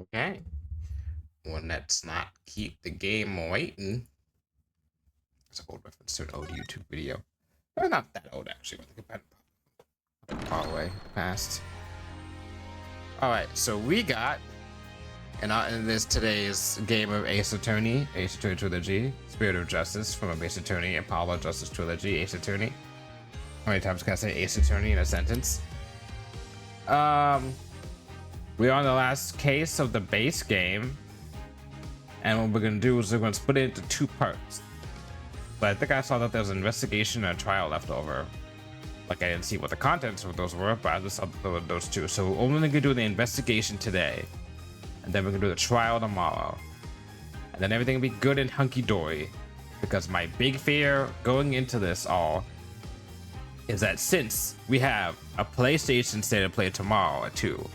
Okay. Well, let's not keep the game waiting. It's an old reference to an old YouTube video. Well, not that old, actually. I think about far away past. Alright, so we got in this today's game of Ace Attorney Trilogy, Spirit of Justice from a Ace Attorney, Apollo Justice Trilogy, Ace Attorney. How many times can I say Ace Attorney in a sentence? We're on the last case of the base game, and what we're gonna do is we're gonna split it into two parts. But I think I saw that there's an investigation and a trial left over. Like, I didn't see what the contents of those were, but I just saw those two. So we're only gonna do the investigation today, and then we're gonna do the trial tomorrow, and then everything will be good and hunky-dory. Because my big fear going into this all is that since we have a PlayStation State of Play tomorrow at 2,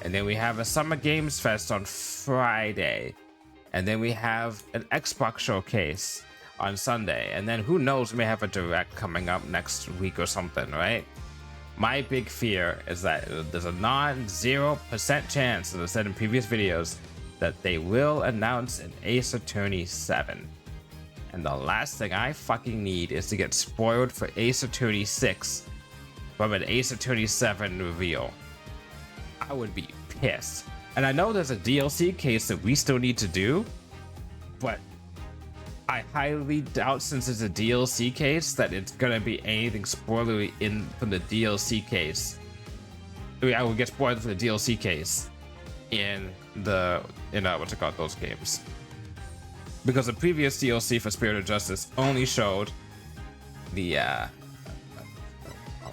and then we have a Summer Games Fest on Friday, and then we have an Xbox showcase on Sunday, and then who knows, we may have a direct coming up next week or something, right? My big fear is that there's a non-0% chance, as I said in previous videos, that they will announce an Ace Attorney 7. And the last thing I fucking need is to get spoiled for Ace Attorney 6 from an Ace Attorney 7 reveal. I would be pissed. And I know there's a DLC case that we still need to do, but I highly doubt, since it's a DLC case, that it's gonna be anything spoilery from the DLC case. I mean, I will get spoiled for the DLC case in what's it called, those games. Because the previous DLC for Spirit of Justice only showed the I'll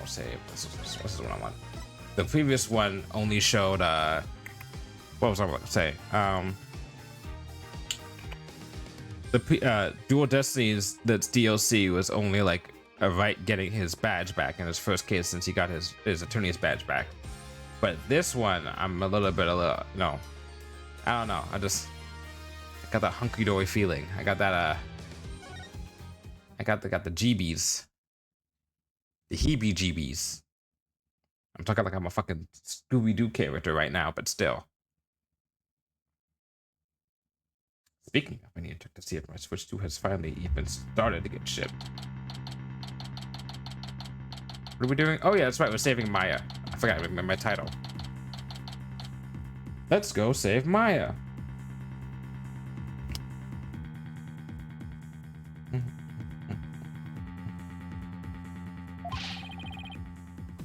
say this is what I want. The previous one only showed what was I about to say? The Dual Destinies, that's DLC, was only like a Wright getting his badge back in his first case since he got his attorney's badge back. But this one, I'm a little no, I don't know. I got that hunky-dory feeling. I got that I got the GBs, the heebie-jeebies. I'm talking like I'm a fucking Scooby-Doo character right now, but still. Speaking of, I need to check to see if my Switch 2 has finally even started to get shipped. What are we doing? Oh yeah, that's right, we're saving Maya. I forgot to remember my title. Let's go save Maya.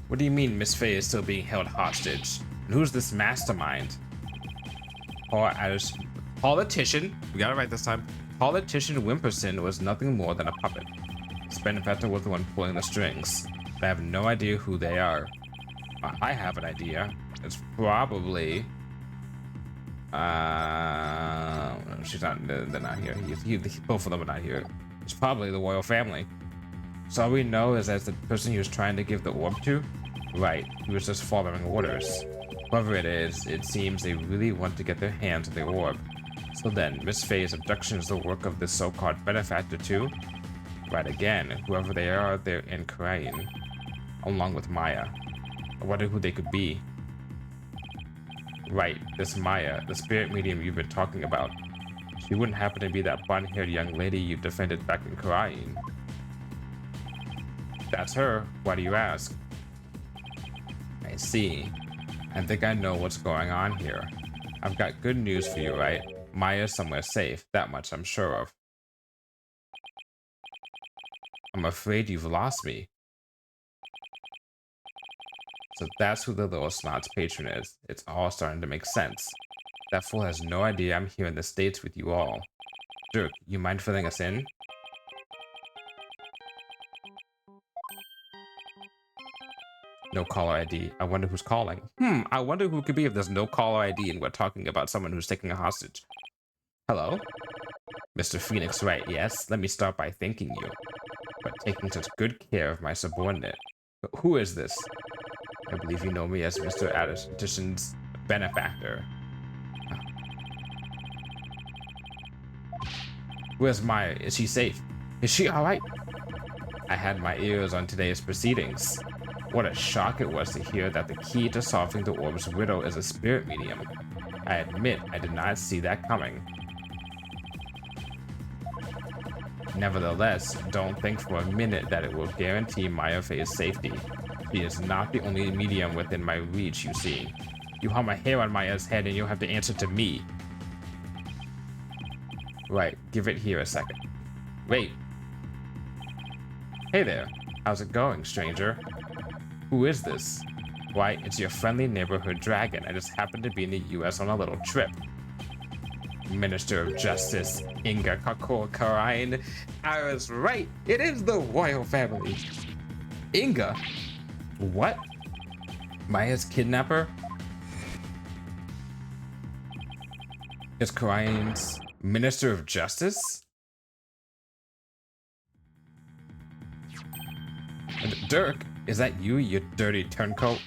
What do you mean Miss Faye is still being held hostage? And who's this mastermind? Politician, we got it right this time. Politician Wimperson was nothing more than a puppet. His benefactor was the one pulling the strings. But I have no idea who they are. I have an idea. It's probably... she's not, they're not here. Both of them are not here. It's probably the royal family. So all we know is that the person he was trying to give the orb to, right, he was just following orders. Whoever it is, it seems they really want to get their hands on the orb. So then, Miss Faye's abduction is the work of this so-called benefactor too? Right, again, whoever they are, they're in crying, along with Maya. I wonder who they could be. Right, this Maya, the spirit medium you've been talking about. She wouldn't happen to be that blonde-haired young lady you defended back in crying. That's her. Why do you ask? I see. I think I know what's going on here. I've got good news for you, right? Maya's somewhere safe. That much I'm sure of. I'm afraid you've lost me. So that's who the little snot's patron is. It's all starting to make sense. That fool has no idea I'm here in the States with you all. Dirk, you mind filling us in? No caller ID. I wonder who's calling. I wonder who it could be if there's no caller ID and we're talking about someone who's taking a hostage. Hello? Mr. Phoenix, right, yes? Let me start by thanking you for taking such good care of my subordinate. But who is this? I believe you know me as Mr. Addition's benefactor. Where's Maya? Is she safe? Is she alright? I had my ears on today's proceedings. What a shock it was to hear that the key to solving the orb's riddle is a spirit medium. I admit I did not see that coming. Nevertheless, don't think for a minute that it will guarantee Maya Fey's safety. She is not the only medium within my reach, you see. You harm a hair on Maya's head and you'll have to answer to me. Right, give it here a second. Wait. Hey there. How's it going, stranger? Who is this? Why, it's your friendly neighborhood dragon. I just happened to be in the US on a little trip. Minister of Justice, Inga Karain. I was right. It is the royal family. Inga? What? Maya's kidnapper? Is Karain's Minister of Justice? Dirk, is that you dirty turncoat?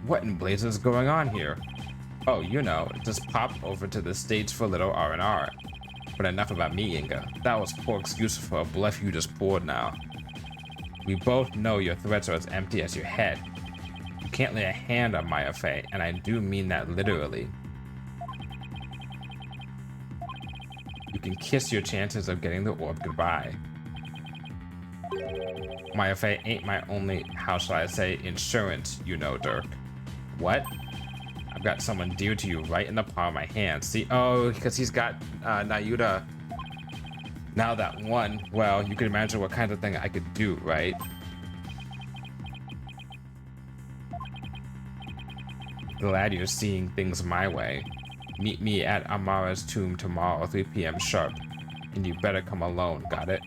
What in blazes is going on here? Oh, you know, just pop over to the States for a little R&R. But enough about me, Inga. That was poor excuse for a bluff you just poured now. We both know your threats are as empty as your head. You can't lay a hand on Maya Fey, and I do mean that literally. You can kiss your chances of getting the orb goodbye. Maya Fey ain't my only, how shall I say, insurance, you know, Dirk. What? I've got someone dear to you right in the palm of my hand. See, oh, because he's got Nayuta. Now that one, well, you can imagine what kind of thing I could do, right? Glad you're seeing things my way. Meet me at Amara's tomb tomorrow, 3 p.m. sharp. And you better come alone, got it?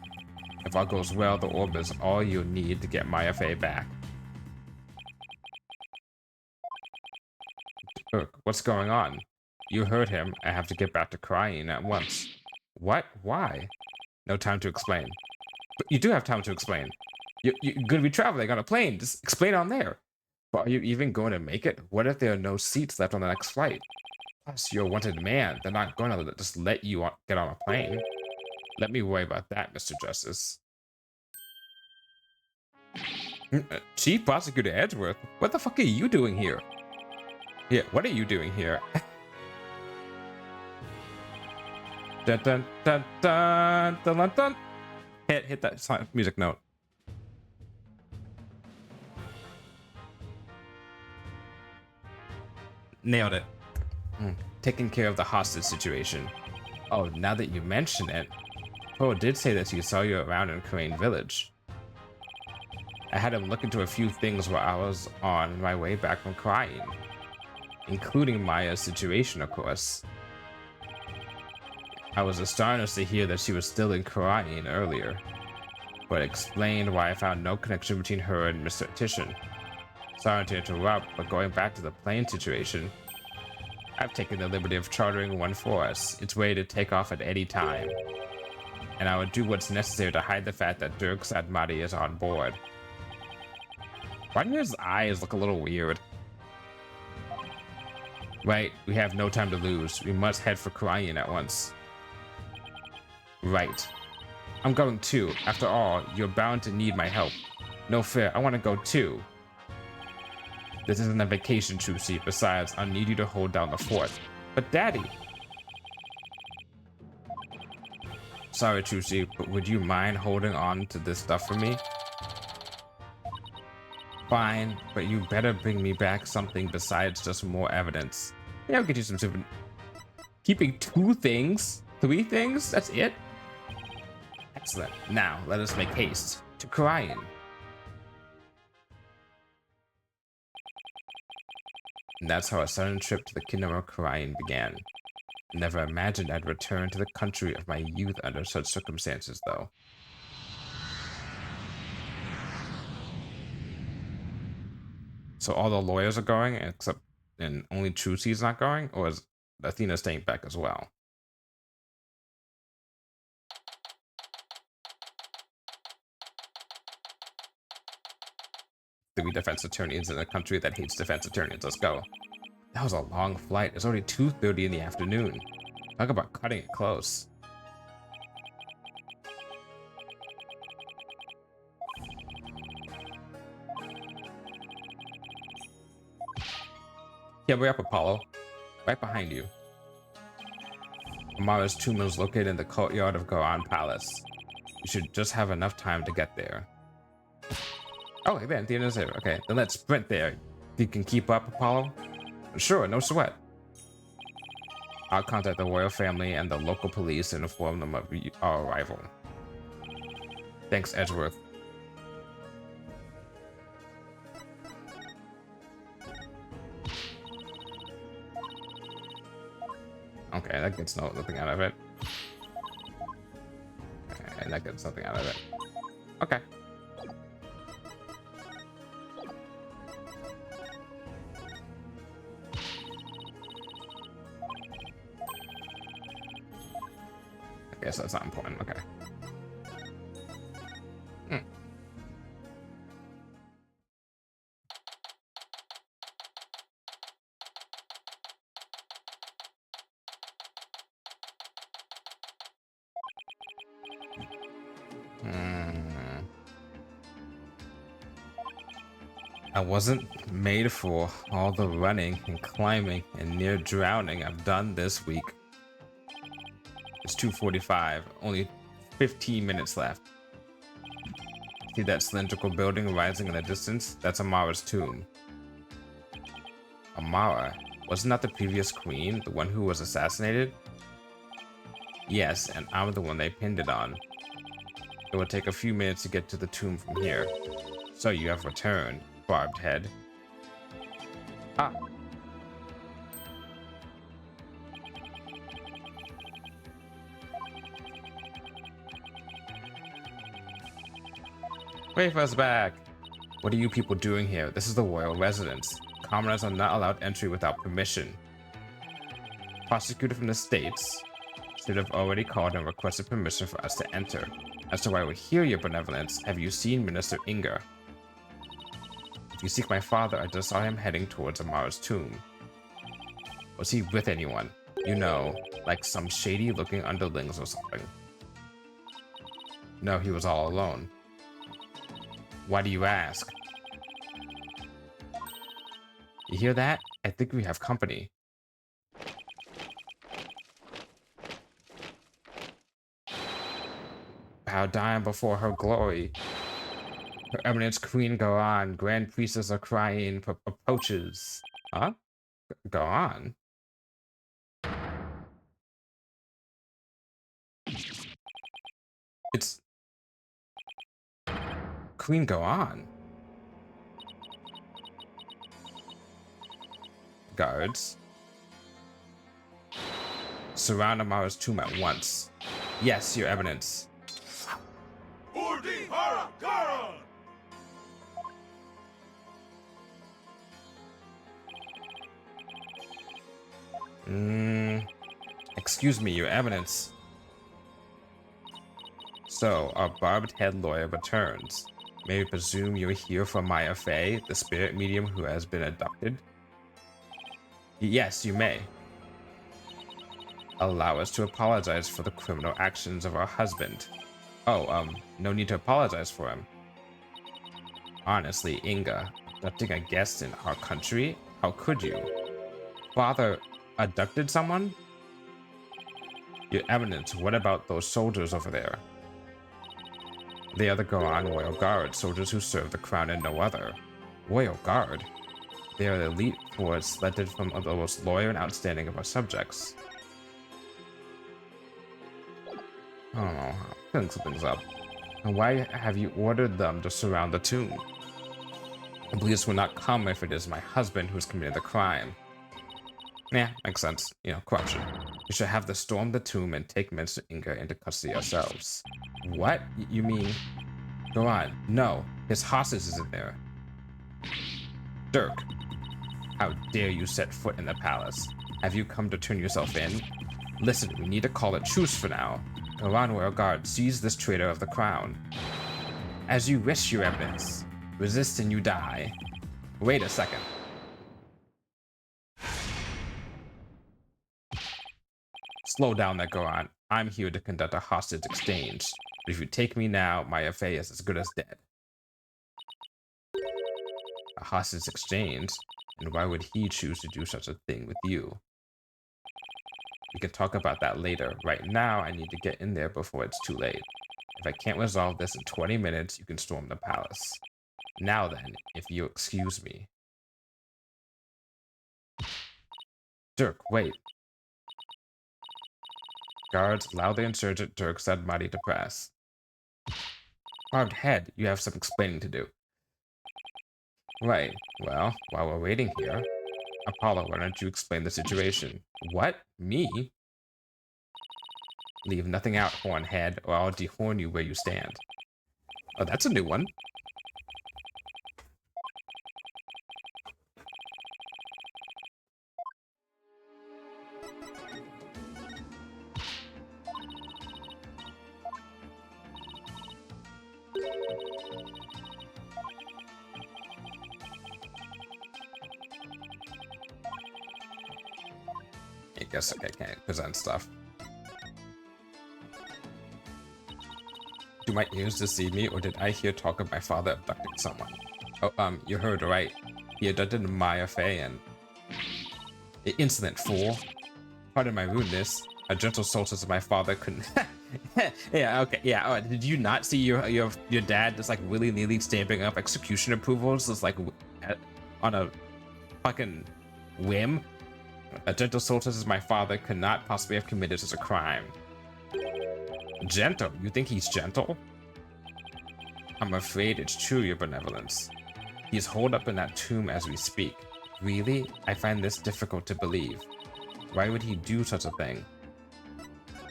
If all goes well, the orb is all you'll need to get Maya Fey back. What's going on? You heard him. I have to get back to crying at once. What? Why? No time to explain. But you do have time to explain. You're going to be traveling on a plane. Just explain on there. But are you even going to make it? What if there are no seats left on the next flight? Plus, you're a wanted man. They're not going to just let you get on a plane. Let me worry about that, Mr. Justice. Chief Prosecutor Edgeworth, what the fuck are you doing here? Yeah, what are you doing here? Dun, dun, dun, dun, dun, dun, dun. Hit that music note. Nailed it. Taking care of the hostage situation. Oh, now that you mention it, Poe did say that he saw you around in Crane Village. I had him look into a few things while I was on my way back from crying, including Maya's situation, of course. I was astonished to hear that she was still in crying earlier, but explained why I found no connection between her and Mr. Titian. Sorry to interrupt, but going back to the plane situation, I've taken the liberty of chartering one for us. It's ready to take off at any time. And I would do what's necessary to hide the fact that Dirk Sadmati is on board. Why do his eyes look a little weird? Right, we have no time to lose. We must head for Karayan at once. Right. I'm going too. After all, you're bound to need my help. No fair, I want to go too. This isn't a vacation, Trucy. Besides, I'll need you to hold down the fort. But Daddy! Sorry, Trucy, but would you mind holding on to this stuff for me? Fine, but you better bring me back something besides just more evidence. Yeah, I'll get you some super... Keeping 2 things? 3 things? That's it? Excellent. Now, let us make haste to Karayan. And that's how a sudden trip to the kingdom of Karayan began. Never imagined I'd return to the country of my youth under such circumstances, though. So all the lawyers are going, except and only Trucy's not going, or is Athena staying back as well? 3 defense attorneys in a country that hates defense attorneys. Let's go. That was a long flight. It's already 2:30 in the afternoon. Talk about cutting it close. Yeah, we're up, Apollo. Right behind you. Amara's tomb is located in the courtyard of Goron Palace. You should just have enough time to get there. Oh, hey, then, the end is there. Okay, then let's sprint there. You can keep up, Apollo? Sure, no sweat. I'll contact the royal family and the local police and inform them of our arrival. Thanks, Edgeworth. Okay, that gets nothing out of it. Okay, that gets nothing out of it. Okay. I guess that's not important. Okay. I wasn't made for all the running and climbing and near drowning I've done this week. It's 2:45, only 15 minutes left. See that cylindrical building rising in the distance? That's Amara's tomb. Amara? Wasn't that the previous queen, the one who was assassinated? Yes, and I'm the one they pinned it on. It will take a few minutes to get to the tomb from here. So you have returned, barbed head. Ah. Wafer's back! What are you people doing here? This is the royal residence. Commoners are not allowed entry without permission. Prosecutor from the States should have already called and requested permission for us to enter. As to why we're here, your benevolence, have you seen Minister Inga? If you seek my father, I just saw him heading towards Amara's tomb. Was he with anyone? You know, like some shady-looking underlings or something. No, he was all alone. Why do you ask? You hear that? I think we have company. Bow down before her glory. Her Eminence Queen Goron, Grand Priestess of Crying, approaches. Huh? Goron? It's... Queen Goron. Guards. Surround Amara's tomb at once. Yes, your eminence. Excuse me, your eminence. So, our barbed head lawyer returns. May we presume you're here for Maya Fey, the spirit medium who has been abducted? Yes, you may. Allow us to apologize for the criminal actions of our husband. Oh, no need to apologize for him. Honestly, Inga, abducting a guest in our country? How could you? Father abducted someone? Your Eminence, what about those soldiers over there? They are the Goron Royal Guard, soldiers who serve the crown and no other. Royal Guard? They are the elite force selected from the most loyal and outstanding of our subjects. I don't know, I think something's up. And why have you ordered them to surround the tomb? The police will not come if it is my husband who's committed the crime. Yeah, makes sense. You know, corruption. We should have them storm the tomb and take Minister Inga into custody ourselves. What? You mean... Go on. No, his hostage is in there. Dirk, how dare you set foot in the palace? Have you come to turn yourself in? Listen, we need to call a truce for now. Goron Royal Guard, seize this traitor of the crown. As you wish, your eminence. Resist and you die. Wait a second. Slow down there, Goron. I'm here to conduct a hostage exchange. But if you take me now, my affair is as good as dead. A hostage exchange? And why would he choose to do such a thing with you? We can talk about that later. Right now, I need to get in there before it's too late. If I can't resolve this in 20 minutes, you can storm the palace. Now then, if you excuse me. Dirk, wait. Guards, allow the insurgent Dirk Sadmati to pass. Carved head, you have some explaining to do. Right, well, while we're waiting here, Apollo, why don't you explain the situation? What? Me? Leave nothing out, hornhead, or I'll dehorn you where you stand. Oh, that's a new one. I guess I can't present stuff. Do my ears deceive me, or did I hear talk of my father abducting someone? Oh, you heard right. He abducted Maya Fey and... Insolent fool. Pardon my rudeness. A gentle solstice of my father couldn't... Yeah, okay, yeah. Oh, did you not see your dad just like willy-nilly stamping up execution approvals just like on a fucking whim? A gentle solstice as my father could not possibly have committed such a crime. Gentle? You think he's gentle? I'm afraid it's true, your benevolence. He's holed up in that tomb as we speak. Really? I find this difficult to believe. Why would he do such a thing?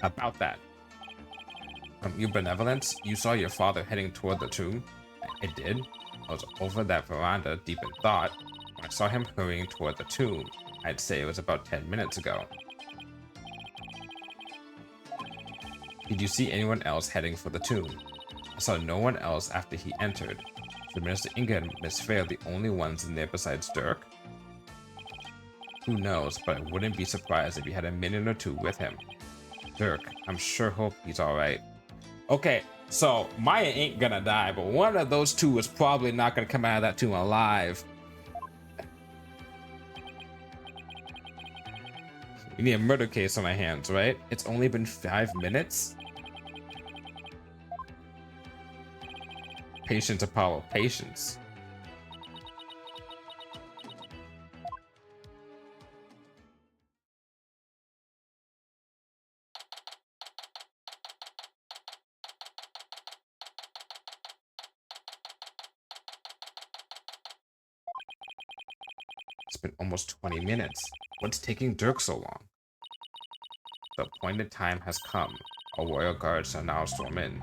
About that. Your benevolence? You saw your father heading toward the tomb? I did. I was over that veranda, deep in thought, when I saw him hurrying toward the tomb. I'd say it was about 10 minutes ago. Did you see anyone else heading for the tomb? I saw no one else after he entered. So Minister Inga and Miss Faye are the only ones in there besides Dirk? Who knows, but I wouldn't be surprised if he had a minute or two with him. Dirk, I'm sure hope he's alright. Okay, so Maya ain't gonna die, but one of those two is probably not gonna come out of that tomb alive. We need a murder case on my hands, right? It's only been 5 minutes? Patience, Apollo, patience. It's been almost 20 minutes. What's taking Dirk so long? The appointed time has come. Our royal guards are now storm in.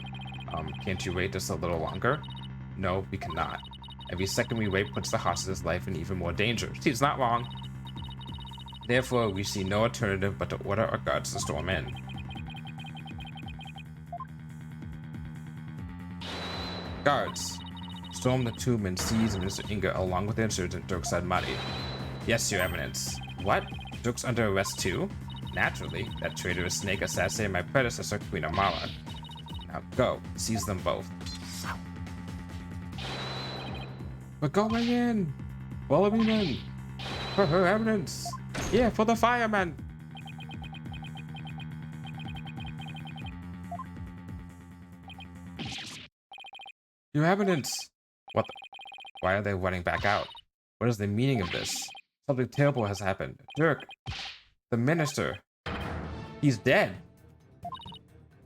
Can't you wait just a little longer? No, we cannot. Every second we wait puts the hostage's life in even more danger. She's not wrong. Therefore, we see no alternative but to order our guards to storm in. Guards, storm the tomb and seize Mr. Inga along with the insurgent Dirk Sadmati. Yes, your eminence. What? Dirk's under arrest too? Naturally, that traitorous snake assassinated my predecessor, Queen Amara. Now go, seize them both. We're going in! Follow me, men! For her eminence! Yeah, for the firemen! Your eminence! What the? Why are they running back out? What is the meaning of this? Something terrible has happened. Dirk! The minister! He's dead!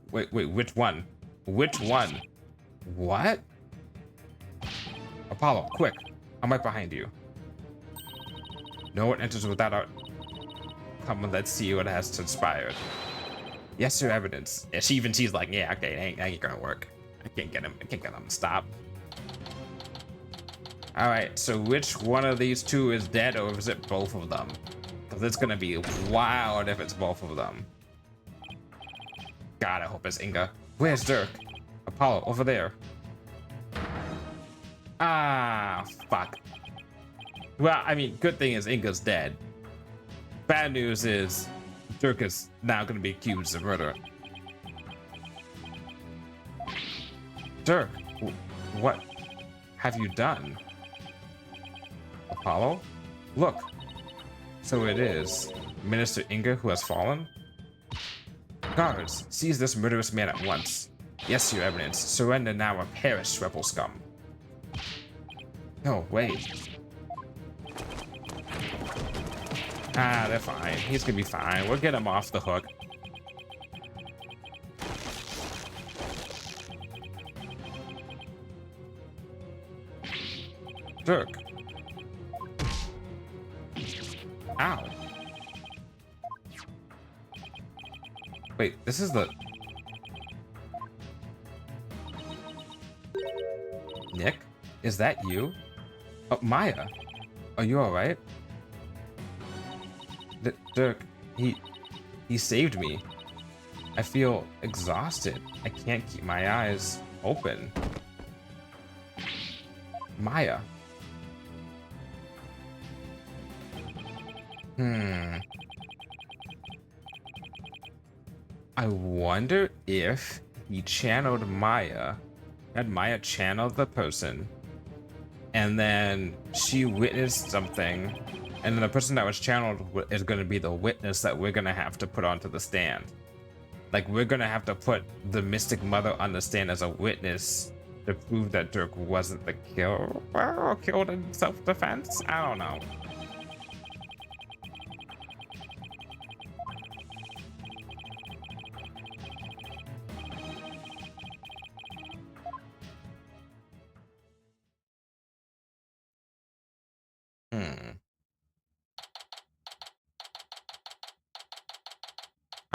Wait, which one? Which one? What? Apollo, quick! I'm right behind you. No one enters without our... Come on, let's see what has transpired. Yes, your evidence. Yeah, she even sees like, yeah, okay, ain't gonna work. I can't get him to stop. Alright, so which one of these two is dead, or is it both of them? Because it's gonna be wild if it's both of them. God, I hope it's Inga. Where's Dirk? Apollo, over there. Ah, fuck. Well, I mean, good thing is Inga's dead. Bad news is Dirk is now going to be accused of murder. Dirk, what have you done? Apollo? Look. So it is Minister Inga who has fallen? Guards, seize this murderous man at once. Yes, your eminence. Surrender now or perish, rebel scum. No, wait. Ah, they're fine. He's gonna be fine. We'll get him off the hook. Dirk. Ow. Wait, this is the... Nick? Is that you? Oh, Maya. Are you alright? Dirk, he saved me. I feel exhausted. I can't keep my eyes open. Maya. I wonder if he channeled Maya, had Maya channel the person, and then she witnessed something, and then the person that was channeled is going to be the witness that we're going to have to put onto the stand. Like, we're going to have to put the Mystic Mother on the stand as a witness to prove that Dirk wasn't the killer or killed in self-defense? I don't know.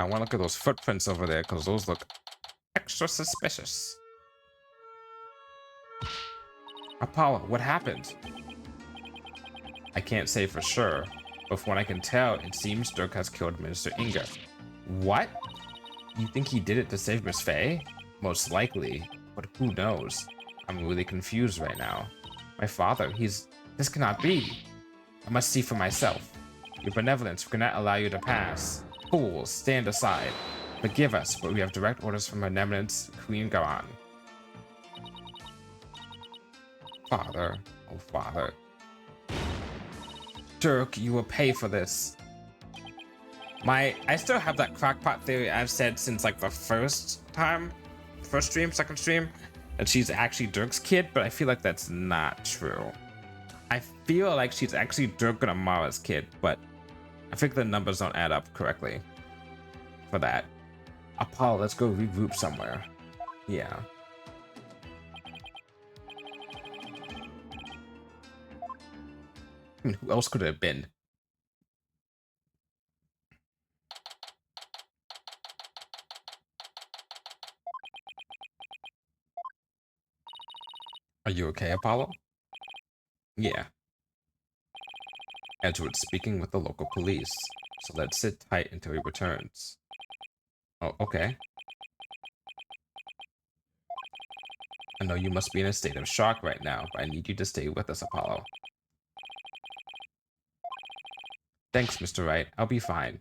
I want to look at those footprints over there because those look extra suspicious. Apollo, what happened? I can't say for sure, but from what I can tell, it seems Dirk has killed Minister Inga. What? You think he did it to save Miss Faye? Most likely, but who knows? I'm really confused right now. My father, this cannot be. I must see for myself. Your benevolence cannot allow you to pass. Fools, stand aside. Forgive us, but we have direct orders from Her Eminence, Queen Garan. Father, oh father. Dirk, you will pay for this. I still have that crackpot theory I've said since like the first stream, second stream, that she's actually Dirk's kid, but I feel like that's not true. I feel like she's actually Dirk and Amara's kid, but I think the numbers don't add up correctly for that. Apollo, let's go regroup somewhere. Yeah. I mean, who else could it have been? Are you okay, Apollo? Yeah. Edgewood's speaking with the local police, so let's sit tight until he returns. Oh, okay. I know you must be in a state of shock right now, but I need you to stay with us, Apollo. Thanks, Mr. Wright. I'll be fine.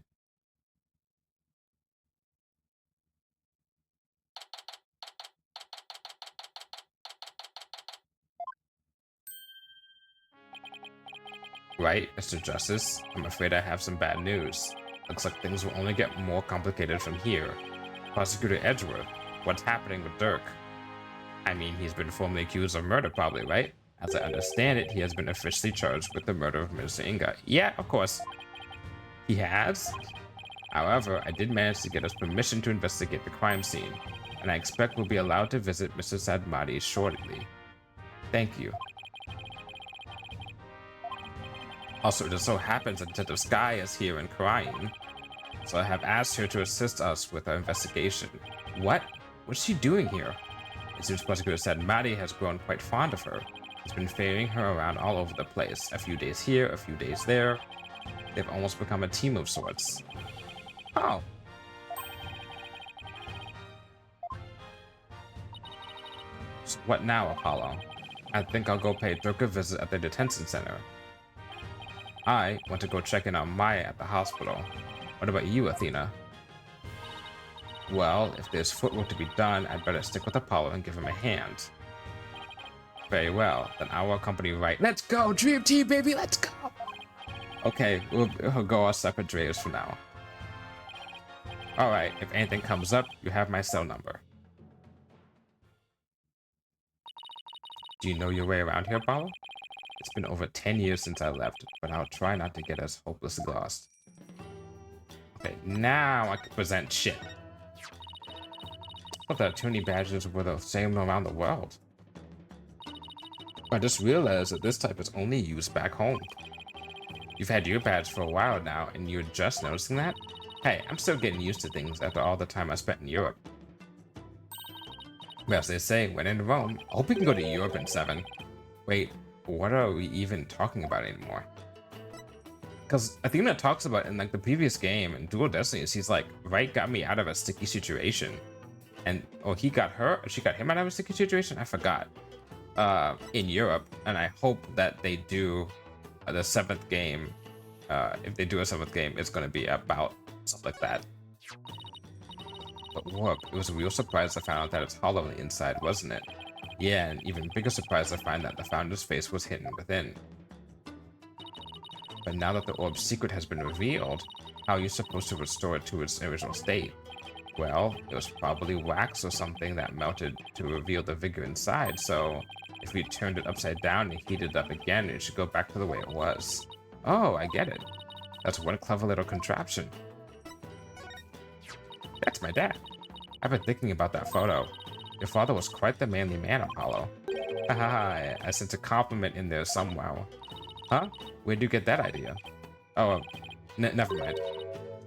Right, Mr. Justice? I'm afraid I have some bad news. Looks like things will only get more complicated from here. Prosecutor Edgewood, what's happening with Dirk? I mean, he's been formally accused of murder, probably, right? As I understand it, he has been officially charged with the murder of Minister Inga. Yeah, of course. He has? However, I did manage to get us permission to investigate the crime scene, and I expect we'll be allowed to visit Mr. Sadmati shortly. Thank you. Also, it just so happens that Detective Sky is here and crying, so I have asked her to assist us with our investigation. What? What's she doing here? It seems Prosecutor Sadmati has grown quite fond of her. He's been ferrying her around all over the place. A few days here, a few days there. They've almost become a team of sorts. Oh. So what now, Apollo? I think I'll go pay Dirk a visit at the detention center. I want to go check in on Maya at the hospital. What about you, Athena? Well, if there's footwork to be done, I'd better stick with Apollo and give him a hand. Very well, then I will accompany Wright. Let's go, Dream Team, baby, let's go! Okay, we'll go our separate drivers for now. All right, if anything comes up, you have my cell number. Do you know your way around here, Apollo? It's been over 10 years since I left, but I'll try not to get as hopelessly lost. Okay, now I can present shit. I thought that tuning badges were the same around the world. I just realized that this type is only used back home. You've had your badge for a while now, and you're just noticing that? Hey, I'm still getting used to things after all the time I spent in Europe. Well, as they say, when in Rome, I hope we can go to Europe in 7. Wait, what are we even talking about anymore? Because Athena talks about in like the previous game in Dual Destinies, he's like, Wright got me out of a sticky situation. And, oh, he got her? She got him out of a sticky situation? I forgot. In Europe, and I hope that they do the 7th game. If they do a 7th game, it's going to be about stuff like that. But look, it was a real surprise to find out that it's hollow on the inside, wasn't it? Yeah, and even bigger surprise to find that the founder's face was hidden within. But now that the orb's secret has been revealed, how are you supposed to restore it to its original state? Well, it was probably wax or something that melted to reveal the vigor inside, so if we turned it upside down and heated it up again, it should go back to the way it was. Oh, I get it. That's one clever little contraption. That's my dad. I've been thinking about that photo. Your father was quite the manly man, Apollo. Haha, I sense a compliment in there somewhere. Huh? Where'd you get that idea? Oh, never mind.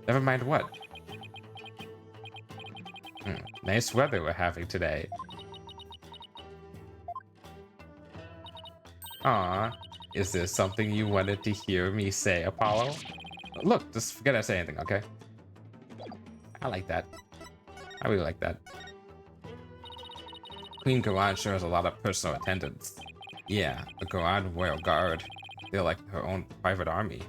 Never mind what? Nice weather we're having today. Aw, is there something you wanted to hear me say, Apollo? Look, just forget I say anything, okay? I like that. I really like that. Queen Garan sure has a lot of personal attendants. Yeah, the Garan Royal Guard. They're like her own private army.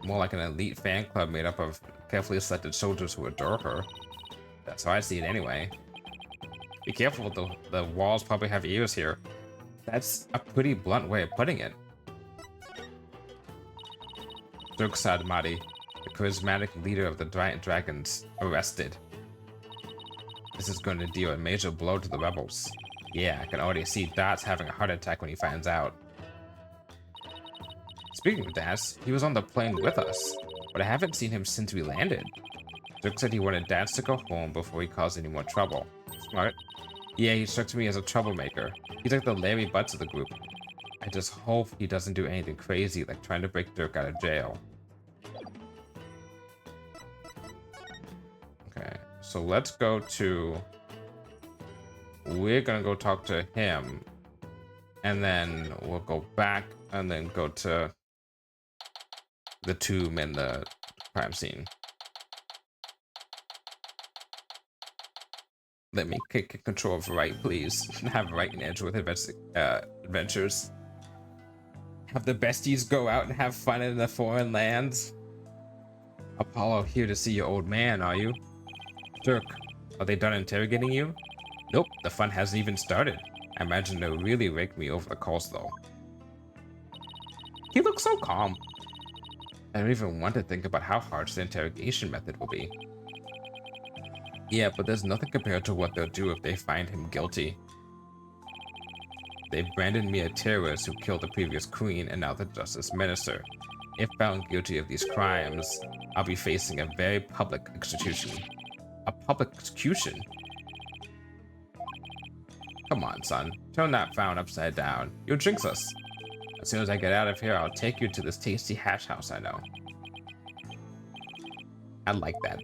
More like an elite fan club made up of carefully selected soldiers who adore her. That's how I see it anyway. Be careful, the walls probably have ears here. That's a pretty blunt way of putting it. Durksad Madi, the charismatic leader of the Dragons, arrested. This is going to deal a major blow to the rebels. Yeah, I can already see Dots having a heart attack when he finds out. Speaking of Dance, he was on the plane with us, but I haven't seen him since we landed. Dirk said he wanted Dance to go home before he caused any more trouble. Smart. Yeah, he strikes me as a troublemaker. He's like the Larry Butts of the group. I just hope he doesn't do anything crazy like trying to break Dirk out of jail. Okay, so let's go to... We're gonna go talk to him, and then we'll go back and then go to the tomb and the crime scene. Let me take control of Wright, please. Have Wright and Edge with adventures. Have the besties go out and have fun in the foreign lands. Apollo, here to see your old man, are you? Dirk, are they done interrogating you? Nope, the fun hasn't even started. I imagine they'll really rake me over the coals, though. He looks so calm. I don't even want to think about how harsh the interrogation method will be. Yeah, but there's nothing compared to what they'll do if they find him guilty. They branded me a terrorist who killed the previous queen and now the justice minister. If found guilty of these crimes, I'll be facing a very public execution. A public execution? Come on, son. Turn that frown upside down. You'll jinx us. As soon as I get out of here, I'll take you to this tasty hash house I know. I like that.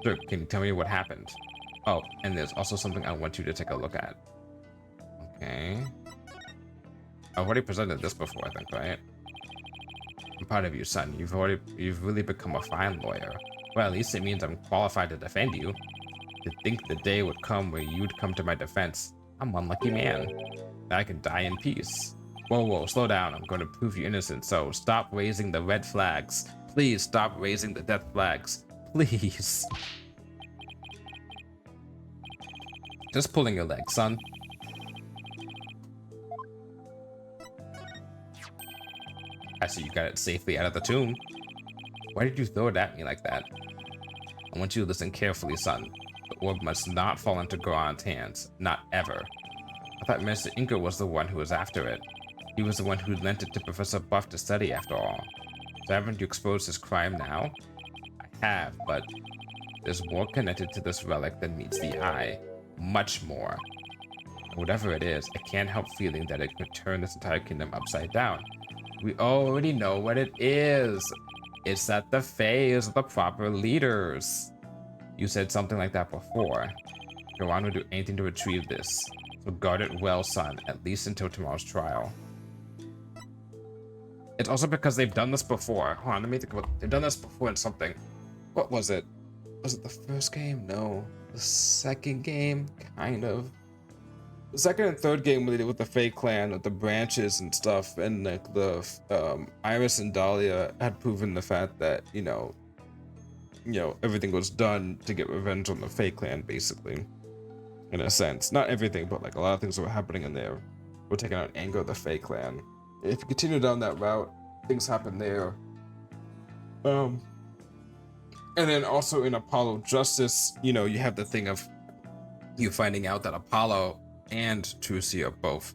Sure, can you tell me what happened? Oh, and there's also something I want you to take a look at. Okay. I've already presented this before, I think, right? I'm proud of you, son. You've really become a fine lawyer. Well, at least it means I'm qualified to defend you. To think the day would come where you'd come to my defense. I'm one lucky man. Now I can die in peace. Whoa, slow down. I'm going to prove you innocent, so stop raising the red flags. Please stop raising the death flags. Please. Just pulling your leg, son. I see you got it safely out of the tomb. Why did you throw it at me like that? I want you to listen carefully, son. The orb must not fall into Goron's hands. Not ever. I thought Master Inga was the one who was after it. He was the one who lent it to Professor Buff to study, after all. So haven't you exposed his crime now? I have, but there's more connected to this relic than meets the eye. Much more. And whatever it is, I can't help feeling that it could turn this entire kingdom upside down. We already know what it is. It's that the Fae is the proper leaders. You said something like that before. Goron would do anything to retrieve this. So guard it well, son, at least until tomorrow's trial. It's also because they've done this before. Hold on, let me think about it. They've done this before in something. What was it? Was it the first game? No. The second game? Kind of. The second and third game we did with the Fae clan, with the branches and stuff, and like the Iris and Dahlia had proven the fact that, you know, everything was done to get revenge on the Fae clan, basically. In a sense. Not everything, but like a lot of things that were happening in there were taking out anger of the Fae clan. If you continue down that route, things happen there. And then also in Apollo Justice, you know, you have the thing of you finding out that Apollo and Trucy are both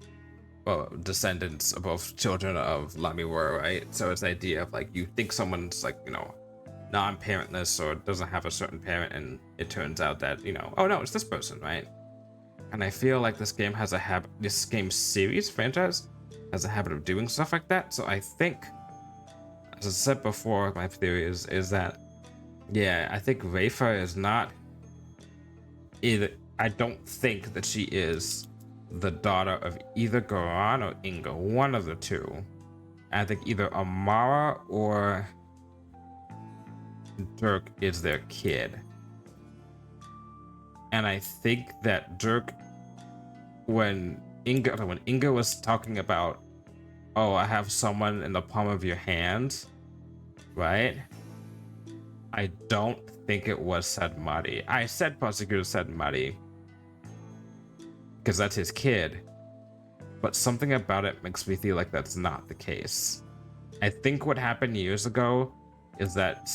descendants, are both children of Lamiwara, right? So it's the idea of like, you think someone's like, you know, non-parentless or doesn't have a certain parent, and it turns out that, you know, oh no, it's this person, right? And I feel like this game has a habit, this game series franchise has a habit of doing stuff like that. So I think, as I said before, my theory is that, yeah, I think Rayfa is not either. I don't think that she is the daughter of either Goron or Inga, one of the two. I think either Amara or Dirk is their kid. And I think that Dirk, when Inga was talking about, oh, I have someone in the palm of your hand, right? I don't think it was Sadmati. I said Prosecutor Sadmati because that's his kid, but something about it makes me feel like that's not the case. I think what happened years ago is that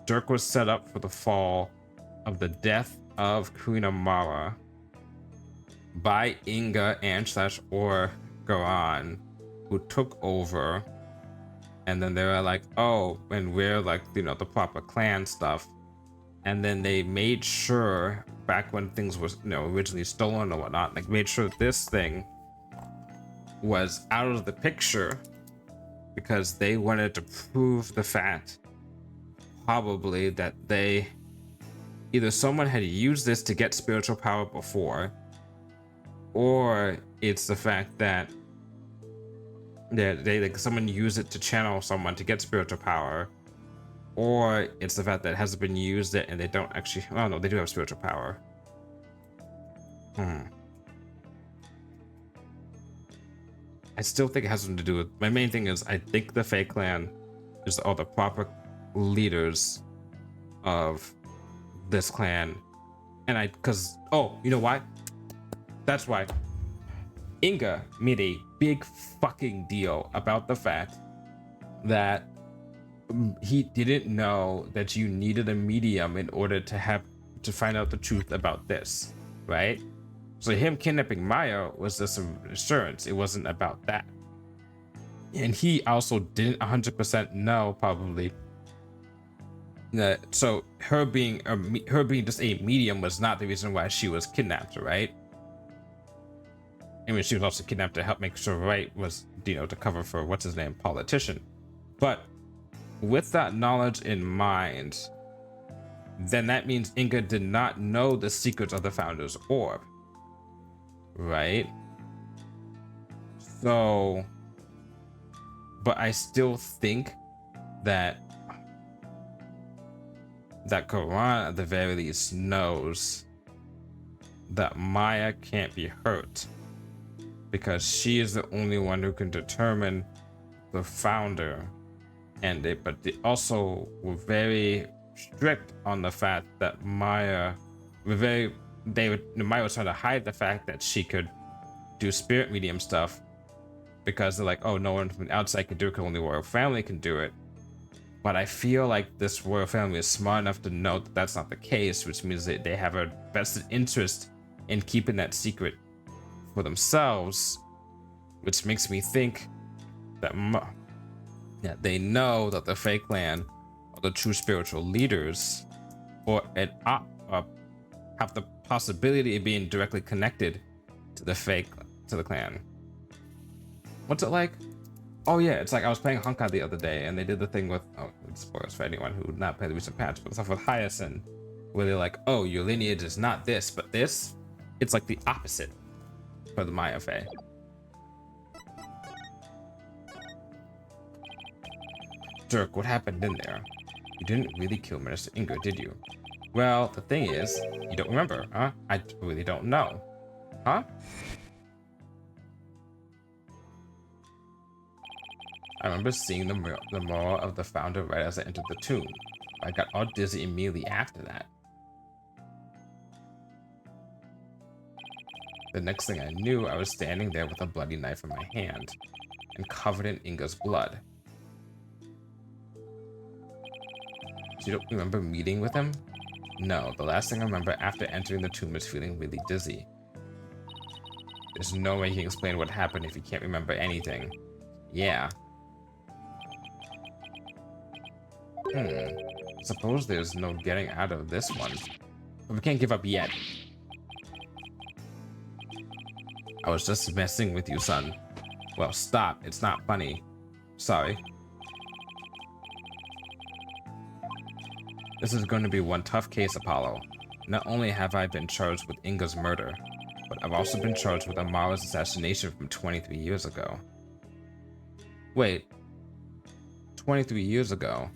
Dirk was set up for the fall of the death of Queen Amara by Inga and / or Goron, who took over, and then they were like, oh, and we're like, you know, the proper clan stuff. And then they made sure, back when things were, you know, originally stolen or whatnot, like made sure this thing was out of the picture because they wanted to prove the fact, probably, that they either someone had used this to get spiritual power before, or it's the fact that they like someone used it to channel someone to get spiritual power, or it's the fact that it hasn't been used it and they don't actually, oh no, they do have spiritual power. I still think it has something to do with, my main thing is I think the Fae clan is all the proper leaders of this clan. And because, oh, you know why? That's why Inga made a big fucking deal about the fact that he didn't know that you needed a medium in order to find out the truth about this, right? So him kidnapping Maya was just some assurance. It wasn't about that. And he also didn't 100% know, probably, that so her being just a medium was not the reason why she was kidnapped, right? I mean, she was also kidnapped to help make sure Wright was, you know, to cover for what's his name, politician. But with that knowledge in mind, then that means Inga did not know the secrets of the Founder's Orb, right? So, but I still think that Goron at the very least knows that Maya can't be hurt, because she is the only one who can determine the Founder. And but they also were very strict on the fact that Maya was trying to hide the fact that she could do spirit medium stuff, because they're like, oh, no one from the outside can do it, only royal family can do it. But I feel like this royal family is smart enough to know that that's not the case, which means that they have a vested interest in keeping that secret for themselves, which makes me think that they know that the fake clan are the true spiritual leaders, or have the possibility of being directly connected to the clan. What's it like? Oh yeah, it's like I was playing Honkai the other day, and they did the thing with, oh, spoilers for anyone who would not play the recent patch, but stuff with Hyacinth, where they're like, oh, your lineage is not this, but this. It's like the opposite for the Maya Fae. Dirk, what happened in there? You didn't really kill Minister Ingo, did you? Well, the thing is, you don't remember, huh? I really don't know. Huh? I remember seeing the mural of the founder right as I entered the tomb. I got all dizzy immediately after that. The next thing I knew, I was standing there with a bloody knife in my hand and covered in Inga's blood. So you don't remember meeting with him? No, the last thing I remember after entering the tomb is feeling really dizzy. There's no way he can explain what happened if he can't remember anything. Yeah. Suppose there's no getting out of this one. But we can't give up yet. I was just messing with you, son. Well, stop. It's not funny. Sorry. This is going to be one tough case, Apollo. Not only have I been charged with Inga's murder, but I've also been charged with Amara's assassination from 23 years ago. Wait. 23 years ago?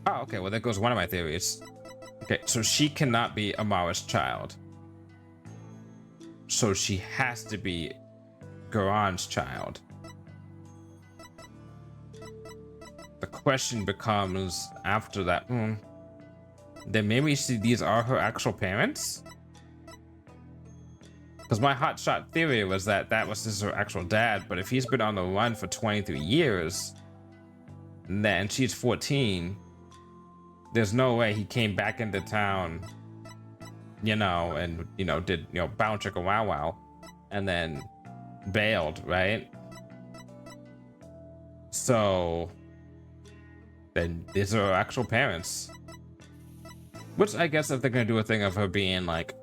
Oh, okay, well there goes one of my theories. Okay, so she cannot be Amara's child. So she has to be Garon's child. The question becomes, after that, then maybe these are her actual parents? Because my hotshot theory was that that was just her actual dad, but if he's been on the run for 23 years, and she's 14, there's no way he came back into town, and, did, bow chicka wow wow, and then bailed, right? So, then these are her actual parents. Which I guess if they're gonna do a thing of her being like,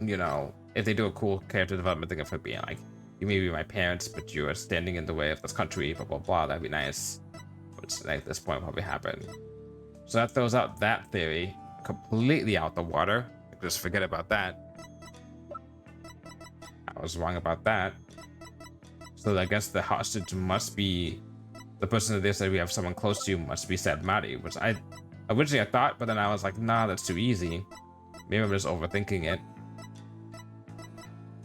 if they do a cool character development thing of her being like, you may be my parents, but you are standing in the way of this country, blah, blah, blah, that'd be nice. Which at this point probably happened. So that throws out that theory completely out the water. Just forget about that. I was wrong about that. So I guess the hostage must be the person that they said we have someone close to you must be Sad Mari, which I originally thought, but then I was like, nah, that's too easy. Maybe I'm just overthinking it.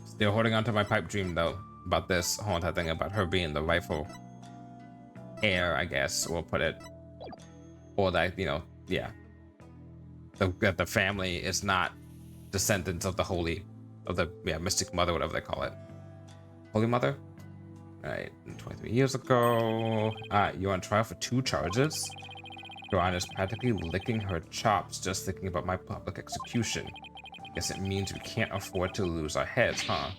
Still holding on to my pipe dream though about this whole entire thing about her being the rightful heir, I guess we'll put it, or that yeah, that the family is not descendants of the mystic mother, whatever they call it, Holy Mother. Right, 23 years ago. You're on trial for 2 charges. Garon is practically licking her chops just thinking about my public execution. Guess it means we can't afford to lose our heads, huh?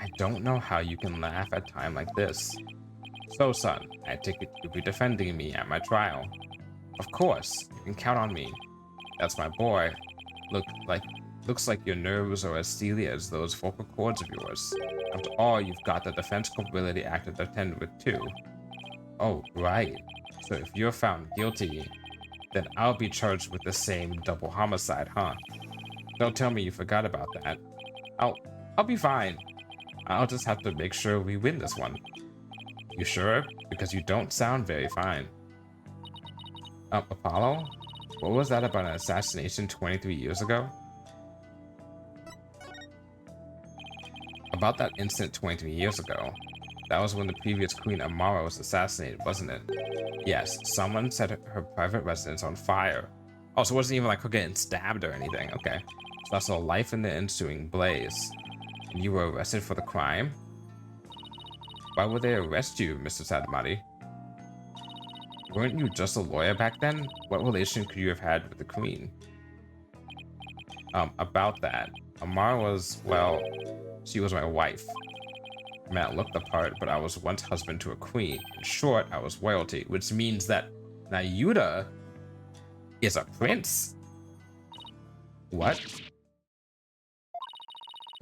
I don't know how you can laugh at a time like this. So, son, I take it you'll be defending me at my trial. Of course, you can count on me. That's my boy. Looks like your nerves are as steely as those vocal cords of yours. After all, you've got the Defense Culpability Act to contend with too. Oh, right. So if you're found guilty, then I'll be charged with the same double homicide, huh? Don't tell me you forgot about that. I'll be fine. I'll just have to make sure we win this one. You sure? Because you don't sound very fine. Apollo? What was that about an assassination 23 years ago? About that incident 23 years ago. That was when the previous Queen Amara was assassinated, wasn't it? Yes, someone set her private residence on fire. Oh, so it wasn't even like her getting stabbed or anything. Okay. So that's a life in the ensuing blaze. You were arrested for the crime? Why would they arrest you, Mr. Sadamari? Weren't you just a lawyer back then? What relation could you have had with the queen? About that. Amara was, well, she was my wife. I may not look the part, but I was once husband to a queen. In short, I was royalty, which means that Nayuta is a prince. What?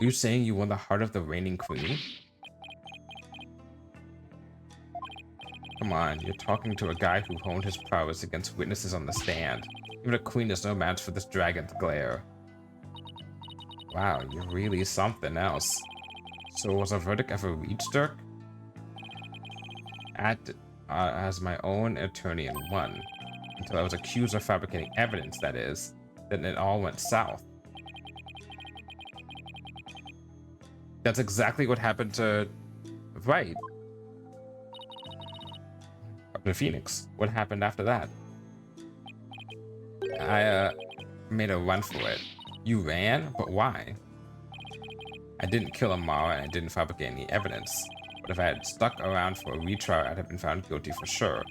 Are you saying you won the heart of the reigning queen? Come on, you're talking to a guy who honed his prowess against witnesses on the stand. Even a queen is no match for this dragon's glare. Wow, you're really something else. So was a verdict ever reached, Dirk? Acted as my own attorney and won. Until I was accused of fabricating evidence, that is. Then it all went south. That's exactly what happened to Wright. Up in Phoenix. What happened after that? I made a run for it. You ran? But why? I didn't kill Amara and I didn't fabricate any evidence. But if I had stuck around for a retrial, I'd have been found guilty for sure.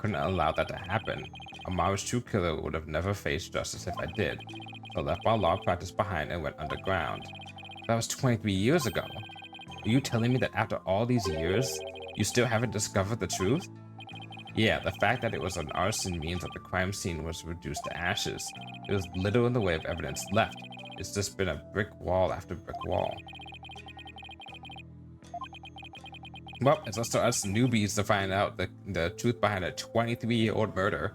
Couldn't allow that to happen. Amara's true killer would have never faced justice if I did. So I left my law practice behind and went underground. That was 23 years ago. Are you telling me that after all these years, you still haven't discovered the truth? Yeah, the fact that it was an arson means that the crime scene was reduced to ashes. There was little in the way of evidence left. It's just been a brick wall after brick wall. Well, it's up to us newbies to find out the truth behind a 23-year-old murder.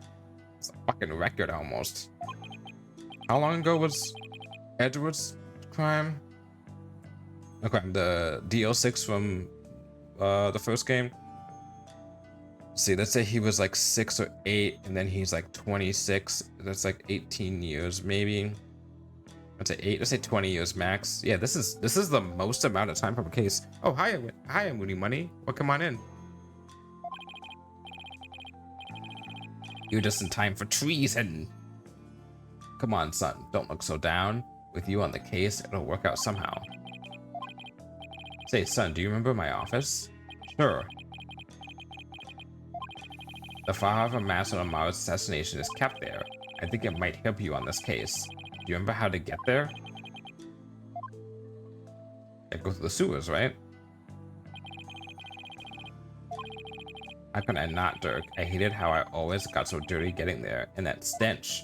It's a fucking record almost. How long ago was Edward's crime? Okay, the DL6 from the first game. See, let's say he was like 6 or 8, and then he's like 26. That's like 18 years, maybe. Let's say 8. Let's say 20 years max. Yeah, this is the most amount of time from a case. Oh, hi, Moody Money. Well, come on in. You're just in time for treason. Come on, son. Don't look so down. With you on the case, it'll work out somehow. Say, son, do you remember my office? Sure. The file of a mass on Amara's assassination is kept there. I think it might help you on this case. Do you remember how to get there? I go through the sewers, right? How can I not, Dirk? I hated how I always got so dirty getting there, and that stench.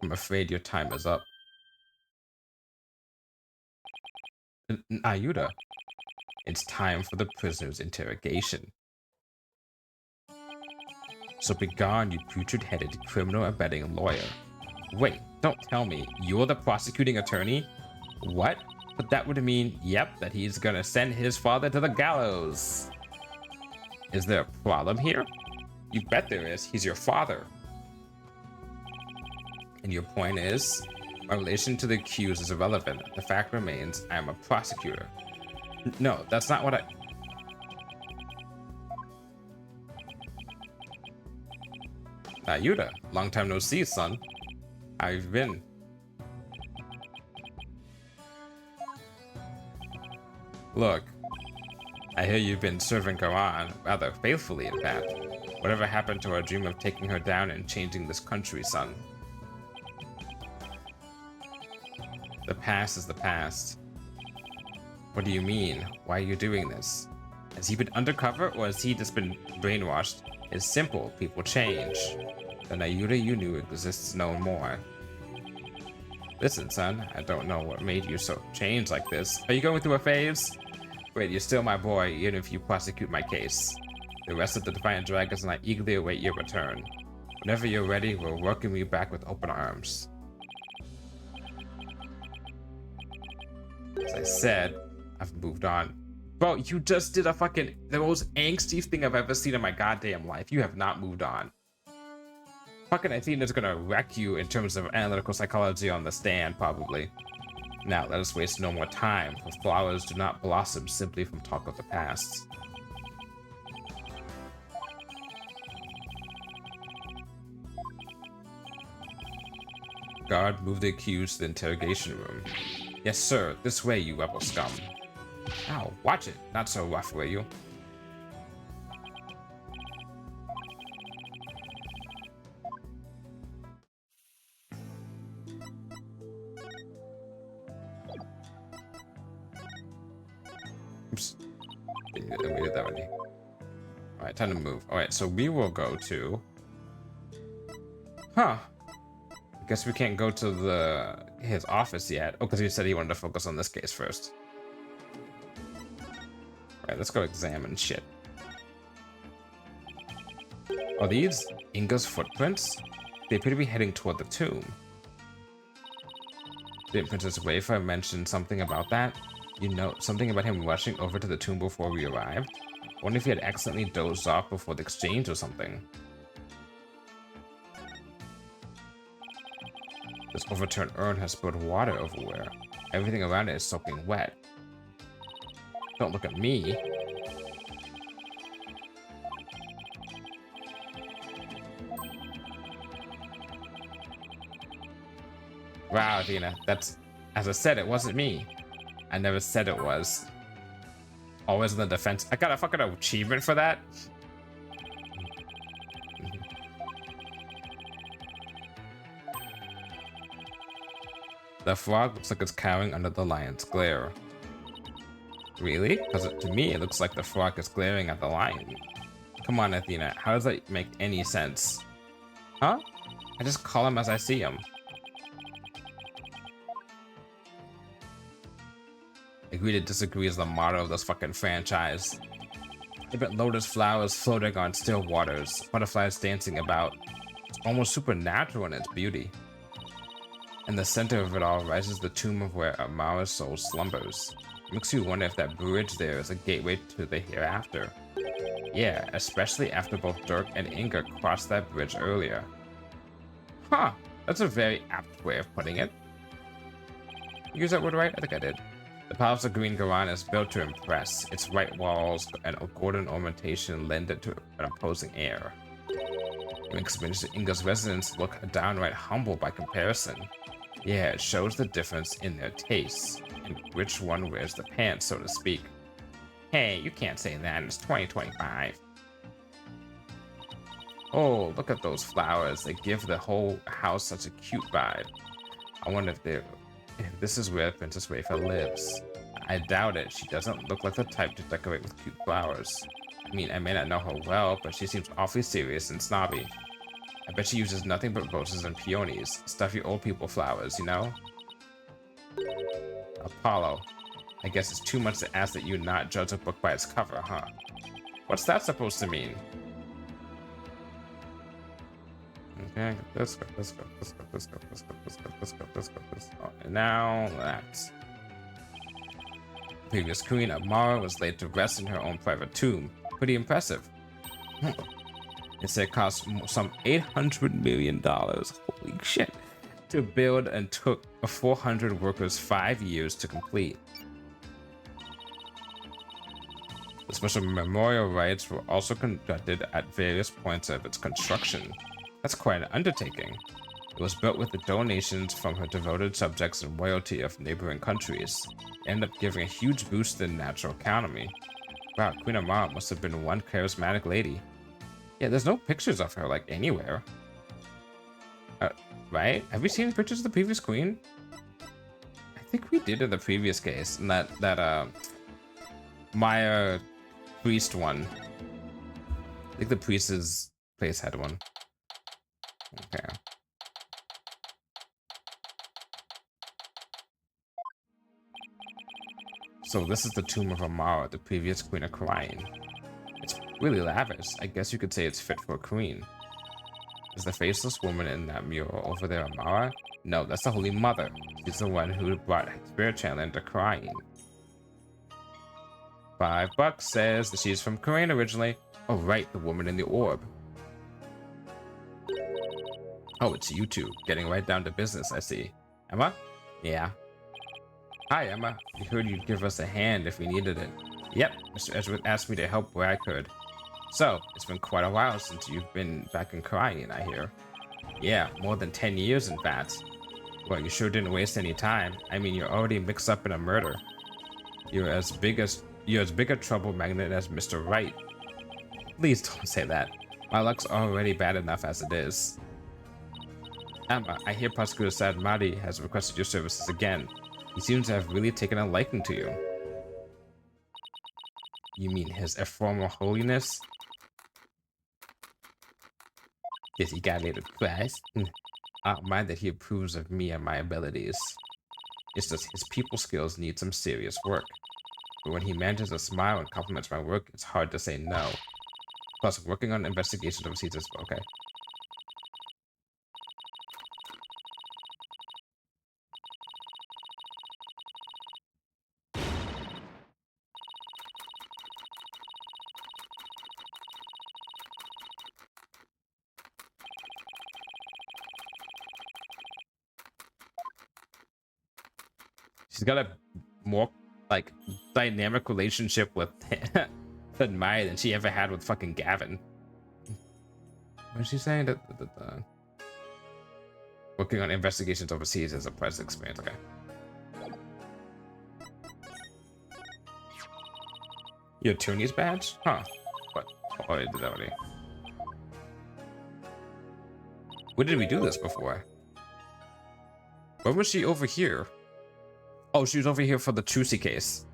I'm afraid your time is up. Ayuda, it's time for the prisoner's interrogation. So begone, you putrid-headed criminal abetting lawyer. Wait, don't tell me you're the prosecuting attorney? What? But that would mean, yep, that he's gonna send his father to the gallows. Is there a problem here? You bet there is. He's your father. And your point is? My relation to the accused is irrelevant. The fact remains, I am a prosecutor. No, that's not what I... Yuta, long time no see, son. How you've been? Look, I hear you've been serving Garan rather faithfully, in fact. Whatever happened to our dream of taking her down and changing this country, son? The past is the past. What do you mean? Why are you doing this? Has he been undercover or has he just been brainwashed? It's simple, people change. The Nayuta you knew exists no more. Listen, son, I don't know what made you so changed like this. Are you going through a phase? Wait, you're still my boy, even if you prosecute my case. The rest of the Defiant Dragons and I eagerly await your return. Whenever you're ready, we'll welcome you back with open arms. As I said, I've moved on. Bro, you just did the most angsty thing I've ever seen in my goddamn life. You have not moved on. Fucking Athena's gonna wreck you in terms of analytical psychology on the stand, probably. Now, let us waste no more time, for flowers do not blossom simply from talk of the past. guard move the accused to the interrogation room. Yes, sir. This way, you rebel scum. Ow, watch it. Not so rough, will you? Oops. We did that already. Alright, time to move. Alright, so we will go to... Huh. I guess we can't go to his office yet. Oh, because he said he wanted to focus on this case first. Alright, let's go examine shit. Are these Inga's footprints? They appear to be heading toward the tomb. Didn't Princess Wafer mention something about that? You know, something about him rushing over to the tomb before we arrived? I wonder if he had accidentally dozed off before the exchange or something. This overturned urn has spilled water everywhere. Everything around it is soaking wet. Don't look at me. Wow, Athena, that's... As I said, it wasn't me. I never said it was. Always in the defense. I got a fucking achievement for that? The frog looks like it's cowering under the lion's glare. Really? Because to me, it looks like the frog is glaring at the lion. Come on, Athena. How does that make any sense? Huh? I just call him as I see him. Agree to disagree is the motto of this fucking franchise. I bet lotus flowers floating on still waters, butterflies dancing about. It's almost supernatural in its beauty. In the center of it all rises the tomb of where Amara's soul slumbers. It makes you wonder if that bridge there is a gateway to the hereafter. Yeah, especially after both Dirk and Inga crossed that bridge earlier. Huh, that's a very apt way of putting it. Use that word right? I think I did. The Palace of Green Garan is built to impress. Its white walls and golden ornamentation lend it to an imposing air. It makes Minister Inga's residents look downright humble by comparison. Yeah, it shows the difference in their tastes, and which one wears the pants, so to speak. Hey, you can't say that, it's 2025. Oh, look at those flowers. They give the whole house such a cute vibe. I wonder if this is where Princess Wafer lives. I doubt it. She doesn't look like the type to decorate with cute flowers. I mean, I may not know her well, but she seems awfully serious and snobby. I bet she uses nothing but roses and peonies. Stuffy old people flowers, you know? Apollo. I guess it's too much to ask that you not judge a book by its cover, huh? What's that supposed to mean? Okay, let's go. And now that's... Previous queen Amara was laid to rest in her own private tomb. Pretty impressive. It said it cost some $800 million. Holy shit. To build and took 400 workers 5 years to complete. The special memorial rites were also conducted at various points of its construction. That's quite an undertaking. It was built with the donations from her devoted subjects and royalty of neighboring countries. It ended up giving a huge boost to the natural economy. Wow, Queen Amara must have been one charismatic lady. Yeah, there's no pictures of her, like, anywhere. Right? Have we seen pictures of the previous queen? I think we did in the previous case. In that Maya priest one. I think the priest's place had one. Okay. So this is the tomb of Amara, the previous queen of Khura'in. It's really lavish. I guess you could say it's fit for a queen. Is the faceless woman in that mural over there Amara? No, that's the Holy Mother. She's the one who brought Spirit Channel into Khura'in. $5 says that she's from Khura'in originally. Oh right, the woman in the orb. Oh, it's you two, getting right down to business, I see. Emma? Yeah. Hi, Emma. We heard you'd give us a hand if we needed it. Yep, Mr. Edgewood asked me to help where I could. So, it's been quite a while since you've been back in Khura'in, I hear. Yeah, more than 10 years, in fact. Well, you sure didn't waste any time. I mean, you're already mixed up in a murder. You're as big a trouble magnet as Mr. Wright. Please don't say that. My luck's already bad enough as it is. Emma, I hear Prosecutor Sad Mahdi has requested your services again. He seems to have really taken a liking to you. You mean his ephemeral holiness? Yes, he got a little pressed. I don't mind that he approves of me and my abilities. It's just his people skills need some serious work. But when he manages to smile and compliments my work, it's hard to say no. Plus, working on investigations overseas is okay. She's got a more like dynamic relationship with Maya than she ever had with fucking Gavin. What's she saying? Working on investigations overseas is a press experience. Okay. Your Toonies badge? Huh. What? Oh, I did that already. Where did we do this before? When was she over here? Oh, she was over here for the Trucy case.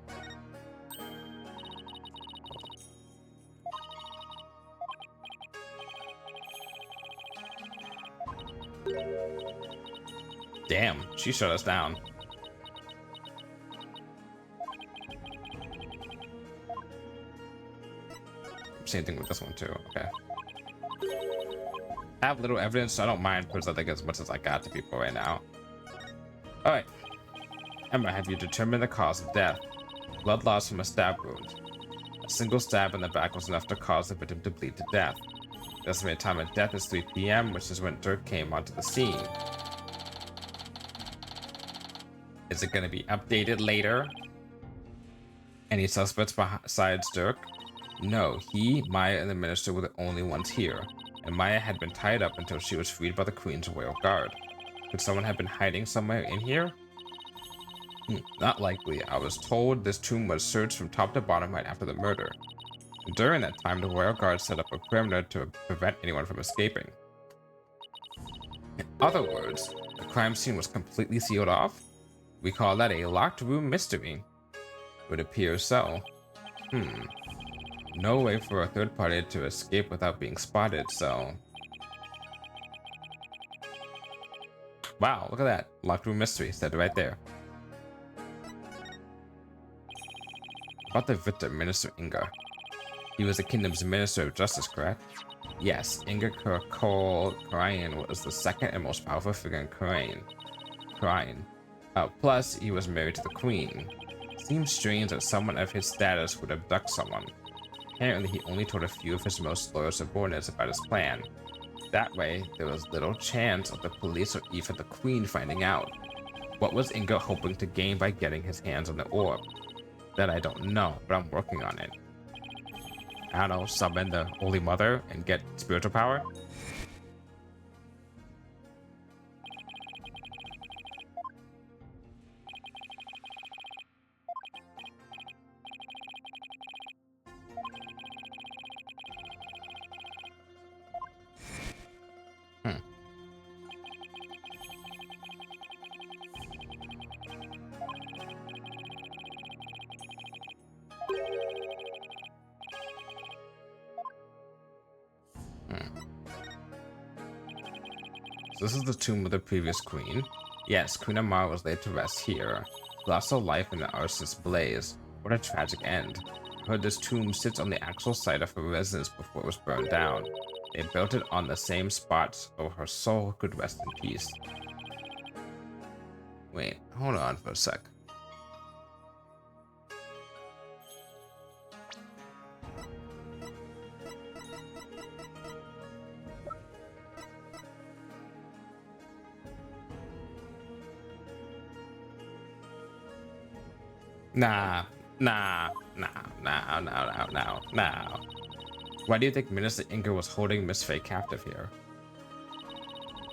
Damn, she shut us down. Same thing with this one too. Okay. I have little evidence, so I don't mind presenting as much as I got to people right now. All right. Emma, have you determined the cause of death? Blood loss from a stab wound. A single stab in the back was enough to cause the victim to bleed to death. The estimated time of death is 3 p.m., which is when Dirk came onto the scene. Is it going to be updated later? Any suspects besides Dirk? No, he, Maya, and the minister were the only ones here, and Maya had been tied up until she was freed by the Queen's Royal Guard. Could someone have been hiding somewhere in here? Not likely. I was told this tomb was searched from top to bottom right after the murder. During that time, the Royal Guard set up a perimeter to prevent anyone from escaping. In other words, the crime scene was completely sealed off? We call that a locked room mystery. It would appear so. No way for a third party to escape without being spotted, so... Wow, look at that. Locked room mystery, said right there. About the victim, Minister Inga. He was the kingdom's Minister of Justice, correct? Yes, Inga Karayan was the second and most powerful figure in Karayan. Plus, he was married to the Queen. Seems strange that someone of his status would abduct someone. Apparently, he only told a few of his most loyal subordinates about his plan. That way, there was little chance of the police or even the Queen finding out. What was Inga hoping to gain by getting his hands on the orb? That I don't know, but I'm working on it. I don't know, summon the Holy Mother and get spiritual power? So this is the tomb of the previous queen. Yes, Queen Amara was laid to rest here. She lost her life in the arsonist's blaze. What a tragic end. I heard this tomb sits on the actual site of her residence before it was burned down. They built it on the same spot so her soul could rest in peace. Wait, hold on for a sec. Nah. Why do you think Minister Inga was holding Miss Faye captive here?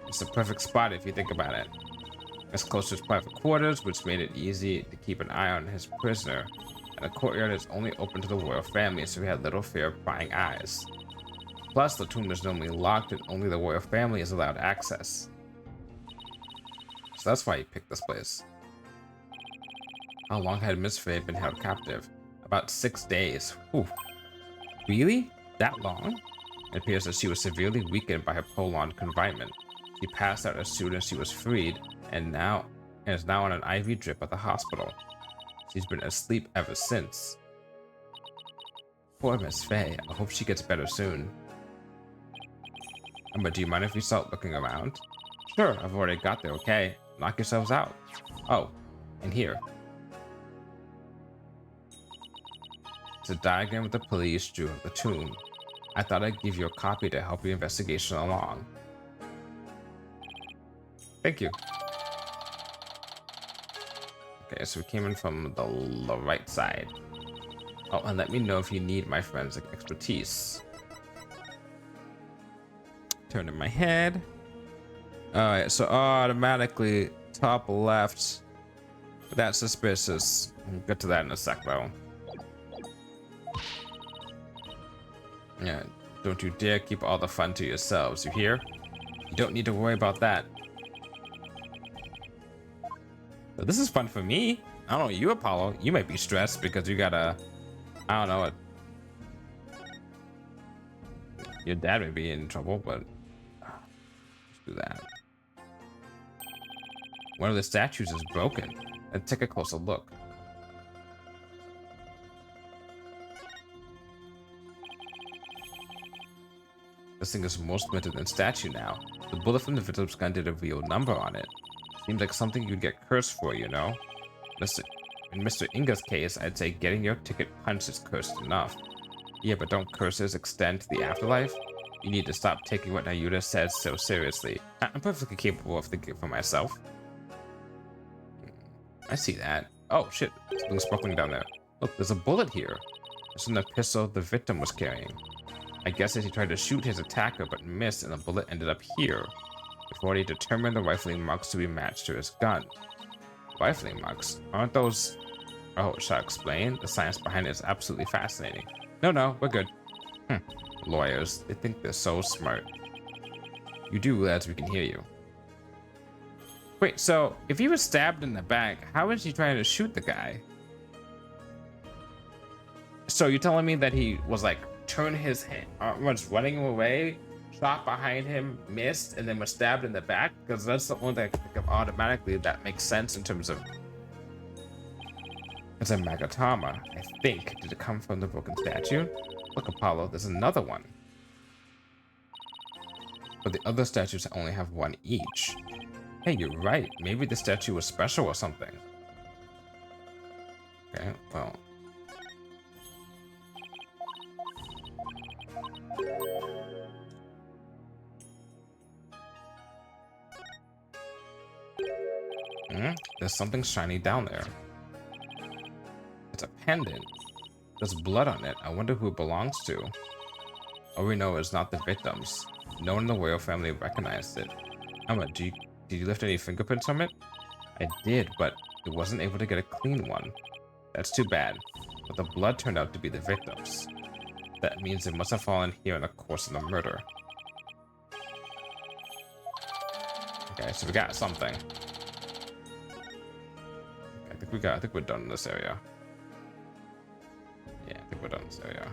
It's the perfect spot if you think about it. It's close to his private quarters, which made it easy to keep an eye on his prisoner. And the courtyard is only open to the royal family, so he had little fear of prying eyes. Plus, the tomb is normally locked and only the royal family is allowed access. So that's why he picked this place. How long had Miss Faye been held captive? About 6 days. Ooh. Really? That long? It appears that she was severely weakened by her prolonged confinement. She passed out as soon as she was freed, and is now on an IV drip at the hospital. She's been asleep ever since. Poor Miss Faye. I hope she gets better soon. But do you mind if we start looking around? Sure, I've already got there, okay? Knock yourselves out. Oh, and here. It's a diagram of the police drew of the tomb. I thought I'd give you a copy to help your investigation along. Thank you. Okay, so we came in from the right side. Oh, and let me know if you need my forensic expertise. Turn in my head. Alright, so automatically top left. That's suspicious. We'll get to that in a sec though. Yeah, don't you dare keep all the fun to yourselves, you hear? You don't need to worry about that. But this is fun for me. I don't know, you, Apollo, you might be stressed because you gotta, I don't know, your dad may be in trouble, but let's do that. One of the statues is broken. Let's take a closer look. This thing is more splintered than statue now. The bullet from the victim's gun did a real number on it. Seems like something you'd get cursed for, you know? In Mr. Inga's case, I'd say getting your ticket punched is cursed enough. Yeah, but don't curses extend to the afterlife? You need to stop taking what Nayuta says so seriously. I'm perfectly capable of thinking for myself. I see that. Oh, shit. Something's sparkling down there. Look, there's a bullet here. It's from the pistol the victim was carrying. I guess that he tried to shoot his attacker but missed and the bullet ended up here. We've already determined the rifling marks to be matched to his gun. Rifling marks? Aren't those... Oh, shall I explain? The science behind it is absolutely fascinating. No, we're good. Lawyers, they think they're so smart. You do realize we can hear you. Wait, so if he was stabbed in the back, how is he trying to shoot the guy? So you're telling me that he was like, turned his hand, was running away, shot behind him, missed, and then was stabbed in the back? Because that's the only thing I can think of automatically that makes sense in terms of... It's a Magatama, I think. Did it come from the broken statue? Look, Apollo, there's another one. But the other statues only have one each. Hey, you're right. Maybe the statue was special or something. Okay, well... There's something shiny down there. It's a pendant. There's blood on it. I wonder who it belongs to. All we know is not the victims. No one in the royal family recognized it. Emma, did you lift any fingerprints from it? I did, but it wasn't able to get a clean one. That's too bad. But the blood turned out to be the victims. That means it must have fallen here in the course of the murder. Okay, so we got something. I think we're done in this area. Yeah, I think we're done in this area.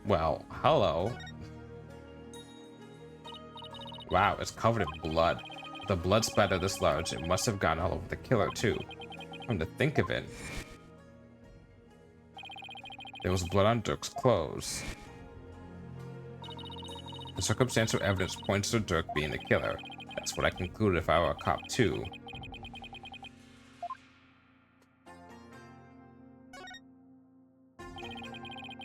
Well, hello. Wow, it's covered in blood. The blood splatter this large, it must have gone all over the killer too. Come to think of it. There was blood on Dirk's clothes. The circumstantial evidence points to Dirk being the killer. That's what I concluded if I were a cop too.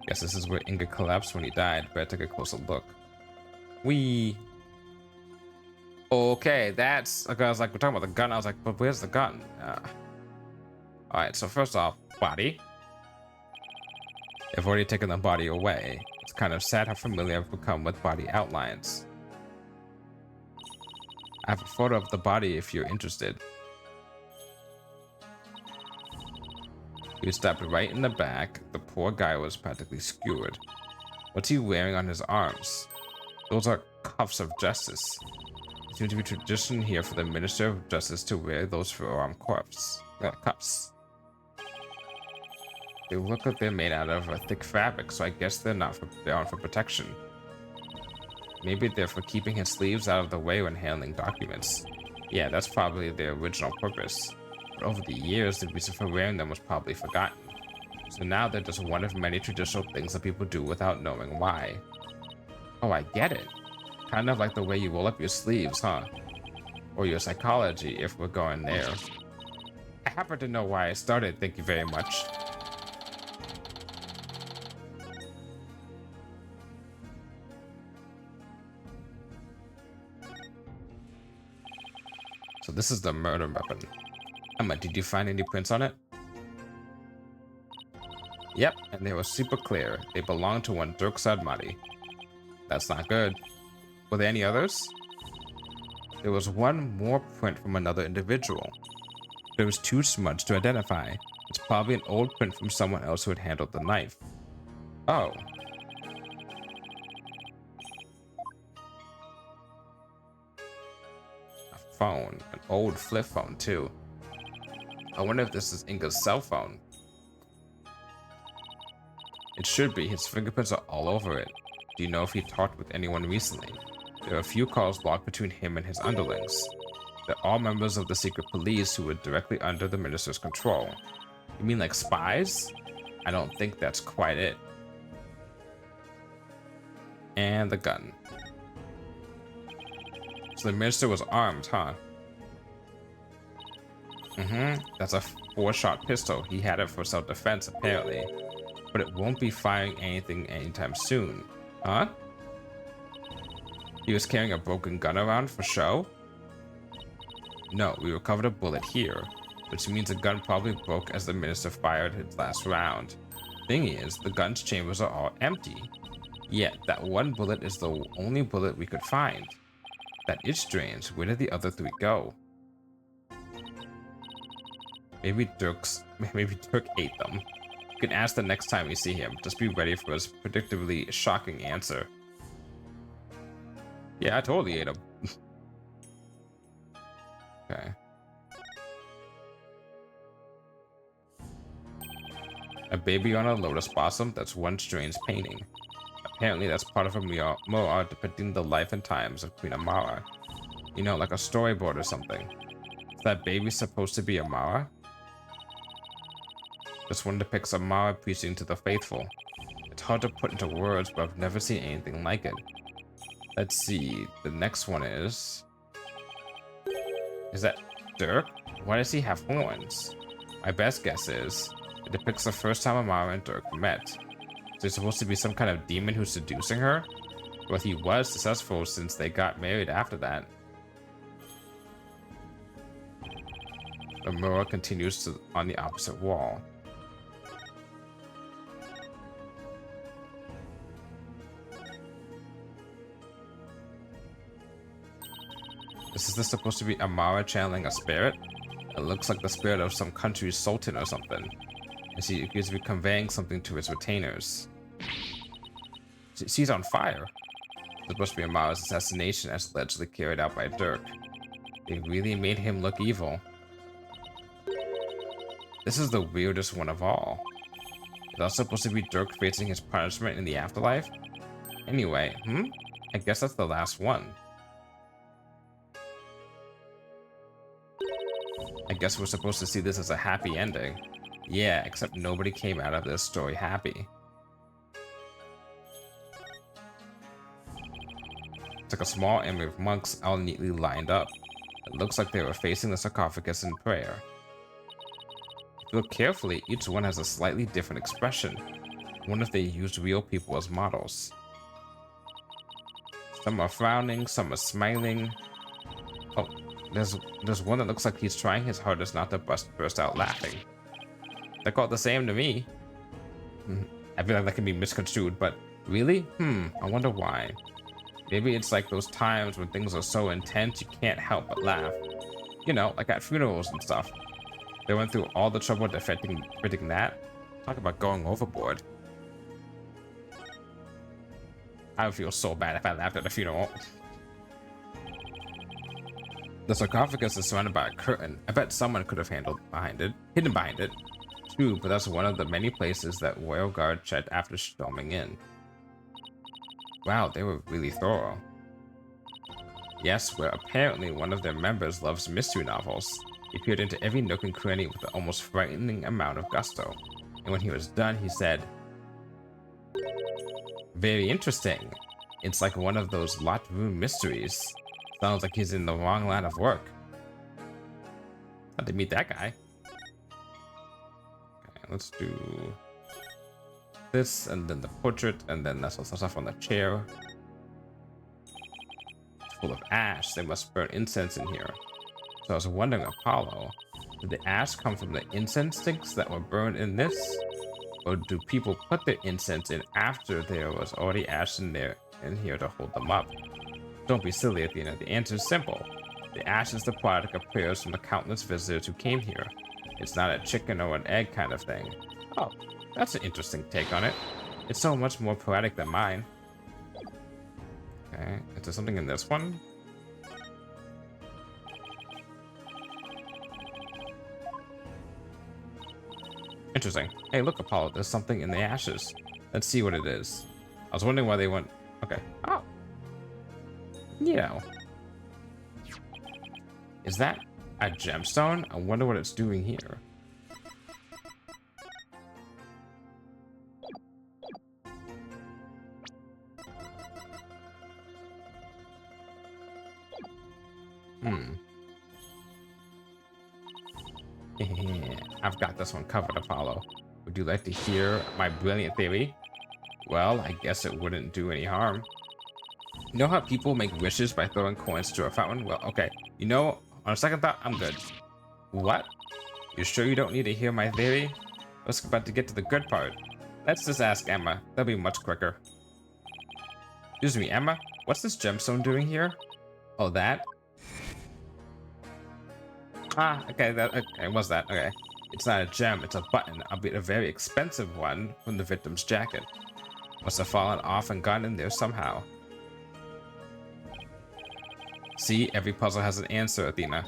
Guess this is where Inga collapsed when he died. Better take a closer look. Okay, that's... Like, I was like, we're talking about the gun. I was like, but where's the gun? Alright, so first off, body. They've already taken the body away. It's kind of sad how familiar I've become with body outlines. I have a photo of the body if you're interested. He was stabbed right in the back. The poor guy was practically skewered. What's he wearing on his arms? Those are cuffs of justice. It seems to be tradition here for the Minister of Justice to wear those forearm cuffs. They look like they're made out of a thick fabric, so I guess they're on for protection. Maybe they're for keeping his sleeves out of the way when handling documents. Yeah, that's probably their original purpose. But over the years, the reason for wearing them was probably forgotten. So now they're just one of many traditional things that people do without knowing why. Oh, I get it. Kind of like the way you roll up your sleeves, huh? Or your psychology, if we're going there. I happen to know why I started, thank you very much. So this is the murder weapon. Emma, did you find any prints on it? Yep, and they were super clear. They belonged to one Dirk Sadmati. That's not good. Were there any others? There was one more print from another individual. But it was too smudged to identify. It's probably an old print from someone else who had handled the knife. Oh. A phone. An old flip phone, too. I wonder if this is Inga's cell phone. It should be. His fingerprints are all over it. Do you know if he talked with anyone recently? There are a few calls logged between him and his underlings. They're all members of the secret police who were directly under the minister's control. You mean like spies? I don't think that's quite it. And the gun. So the minister was armed, huh? That's a 4-shot pistol. He had it for self-defense, apparently. But it won't be firing anything anytime soon. Huh? He was carrying a broken gun around for show? No, we recovered a bullet here, which means the gun probably broke as the minister fired his last round. Thing is, the gun's chambers are all empty. Yet, that one bullet is the only bullet we could find. That is strange. Where did the other 3 go? Maybe Dirk ate them. You can ask the next time we see him. Just be ready for his predictably shocking answer. Yeah, I totally ate him. Okay. A baby on a lotus blossom? That's one strange painting. Apparently that's part of a mural depicting the life and times of Queen Amara. You know, like a storyboard or something. Is that baby supposed to be Amara? This one depicts Amara preaching to the faithful. It's hard to put into words, but I've never seen anything like it. Let's see, the next one is that Dirk? Why does he have horns? My best guess is it depicts the first time Amara and Dirk met. So he's supposed to be some kind of demon who's seducing her? But he was successful since they got married after that. The mural continues on the opposite wall. Is this supposed to be Amara channeling a spirit? It looks like the spirit of some country's sultan or something. And she appears to be conveying something to his retainers. She's on fire. It's supposed to be Amara's assassination as allegedly carried out by Dirk. They really made him look evil. This is the weirdest one of all. Is that supposed to be Dirk facing his punishment in the afterlife? Anyway, I guess that's the last one. I guess we're supposed to see this as a happy ending. Yeah, except nobody came out of this story happy. It's like a small army of monks all neatly lined up. It looks like they were facing the sarcophagus in prayer. If you look carefully, each one has a slightly different expression. I wonder if they used real people as models. Some are frowning, some are smiling. Oh, there's one that looks like he's trying his hardest not to burst out laughing. They're called the same to me. I feel like that can be misconstrued, but Really? I wonder why. Maybe it's like those times when things are so intense you can't help but laugh. You know, like at funerals and stuff. They went through all the trouble defending that. Talk about going overboard. I would feel so bad if I laughed at a funeral. The sarcophagus is surrounded by a curtain. I bet someone could have hidden behind it. True, but that's one of the many places that Royal Guard checked after storming in. Wow, they were really thorough. Yes, where apparently one of their members loves mystery novels. He peered into every nook and cranny with an almost frightening amount of gusto. And when he was done, he said, "Very interesting. It's like one of those locked room mysteries. Sounds like he's in the wrong line of work." Had to meet that guy. Okay, let's do this, and then the portrait, and then that's also stuff on the chair. It's full of ash. They must burn incense in here. So I was wondering, Apollo, did the ash come from the incense sticks that were burned in this? Or do people put their incense in after there was already ash in here to hold them up? Don't be silly, Athena. The answer is simple. The ash is the product of prayers from the countless visitors who came here. It's not a chicken or an egg kind of thing. Oh, that's an interesting take on it. It's so much more poetic than mine. Okay, is there something in this one? Interesting. Hey, look, Apollo, there's something in the ashes. Let's see what it is. I was wondering why they went... Okay. Oh. You know. Is that a gemstone? I wonder what it's doing here. I've got this one covered, Apollo. Would you like to hear my brilliant theory? Well, I guess it wouldn't do any harm. You know how people make wishes by throwing coins to a fountain? Well, okay. You know, on a second thought, I'm good. What? You sure you don't need to hear my theory? Let's about to get to the good part. Let's just ask Emma. That'll be much quicker. Excuse me, Emma? What's this gemstone doing here? Oh, that? Ah, okay, okay, what's that? Okay. It's not a gem, it's a button, albeit a very expensive one, from the victim's jacket. Must have fallen off and gotten in there somehow. See, every puzzle has an answer, Athena.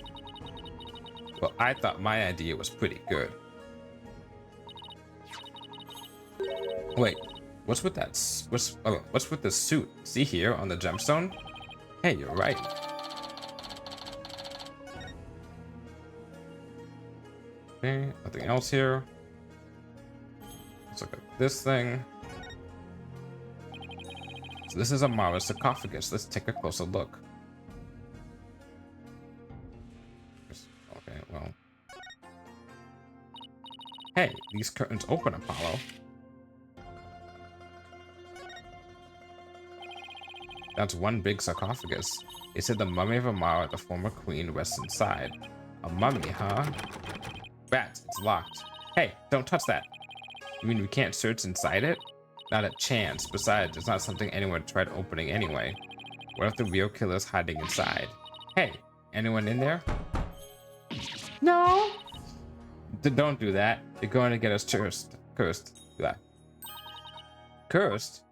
Well, I thought my idea was pretty good. Wait, what's with that? What's with the suit? See here on the gemstone? Hey, you're right. Okay, nothing else here. Let's look at this thing. So this is Amara's sarcophagus. Let's take a closer look. Okay, well. Hey, these curtains open, Apollo. That's one big sarcophagus. They said the mummy of Amara, the former queen, rests inside. A mummy, huh? Rats, it's locked. Hey, don't touch that. You mean we can't search inside it? Not a chance. Besides, it's not something anyone tried opening anyway. What if the real killer's hiding inside? Hey, anyone in there? No! Don't do that. You're going to get us cursed. Cursed. Blah. Cursed?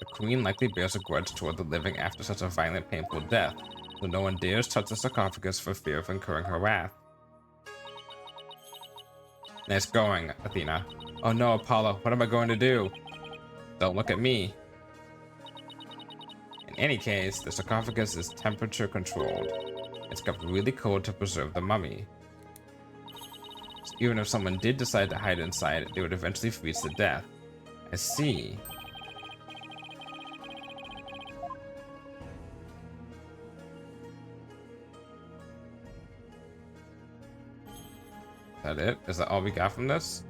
The queen likely bears a grudge toward the living after such a violent, painful death, so no one dares touch the sarcophagus for fear of incurring her wrath. Nice going, Athena. Oh no, Apollo, what am I going to do? Don't look at me. In any case, the sarcophagus is temperature controlled. It's kept really cold to preserve the mummy. So even if someone did decide to hide inside, they would eventually freeze to death. I see. Is that it? Is that all we got from this?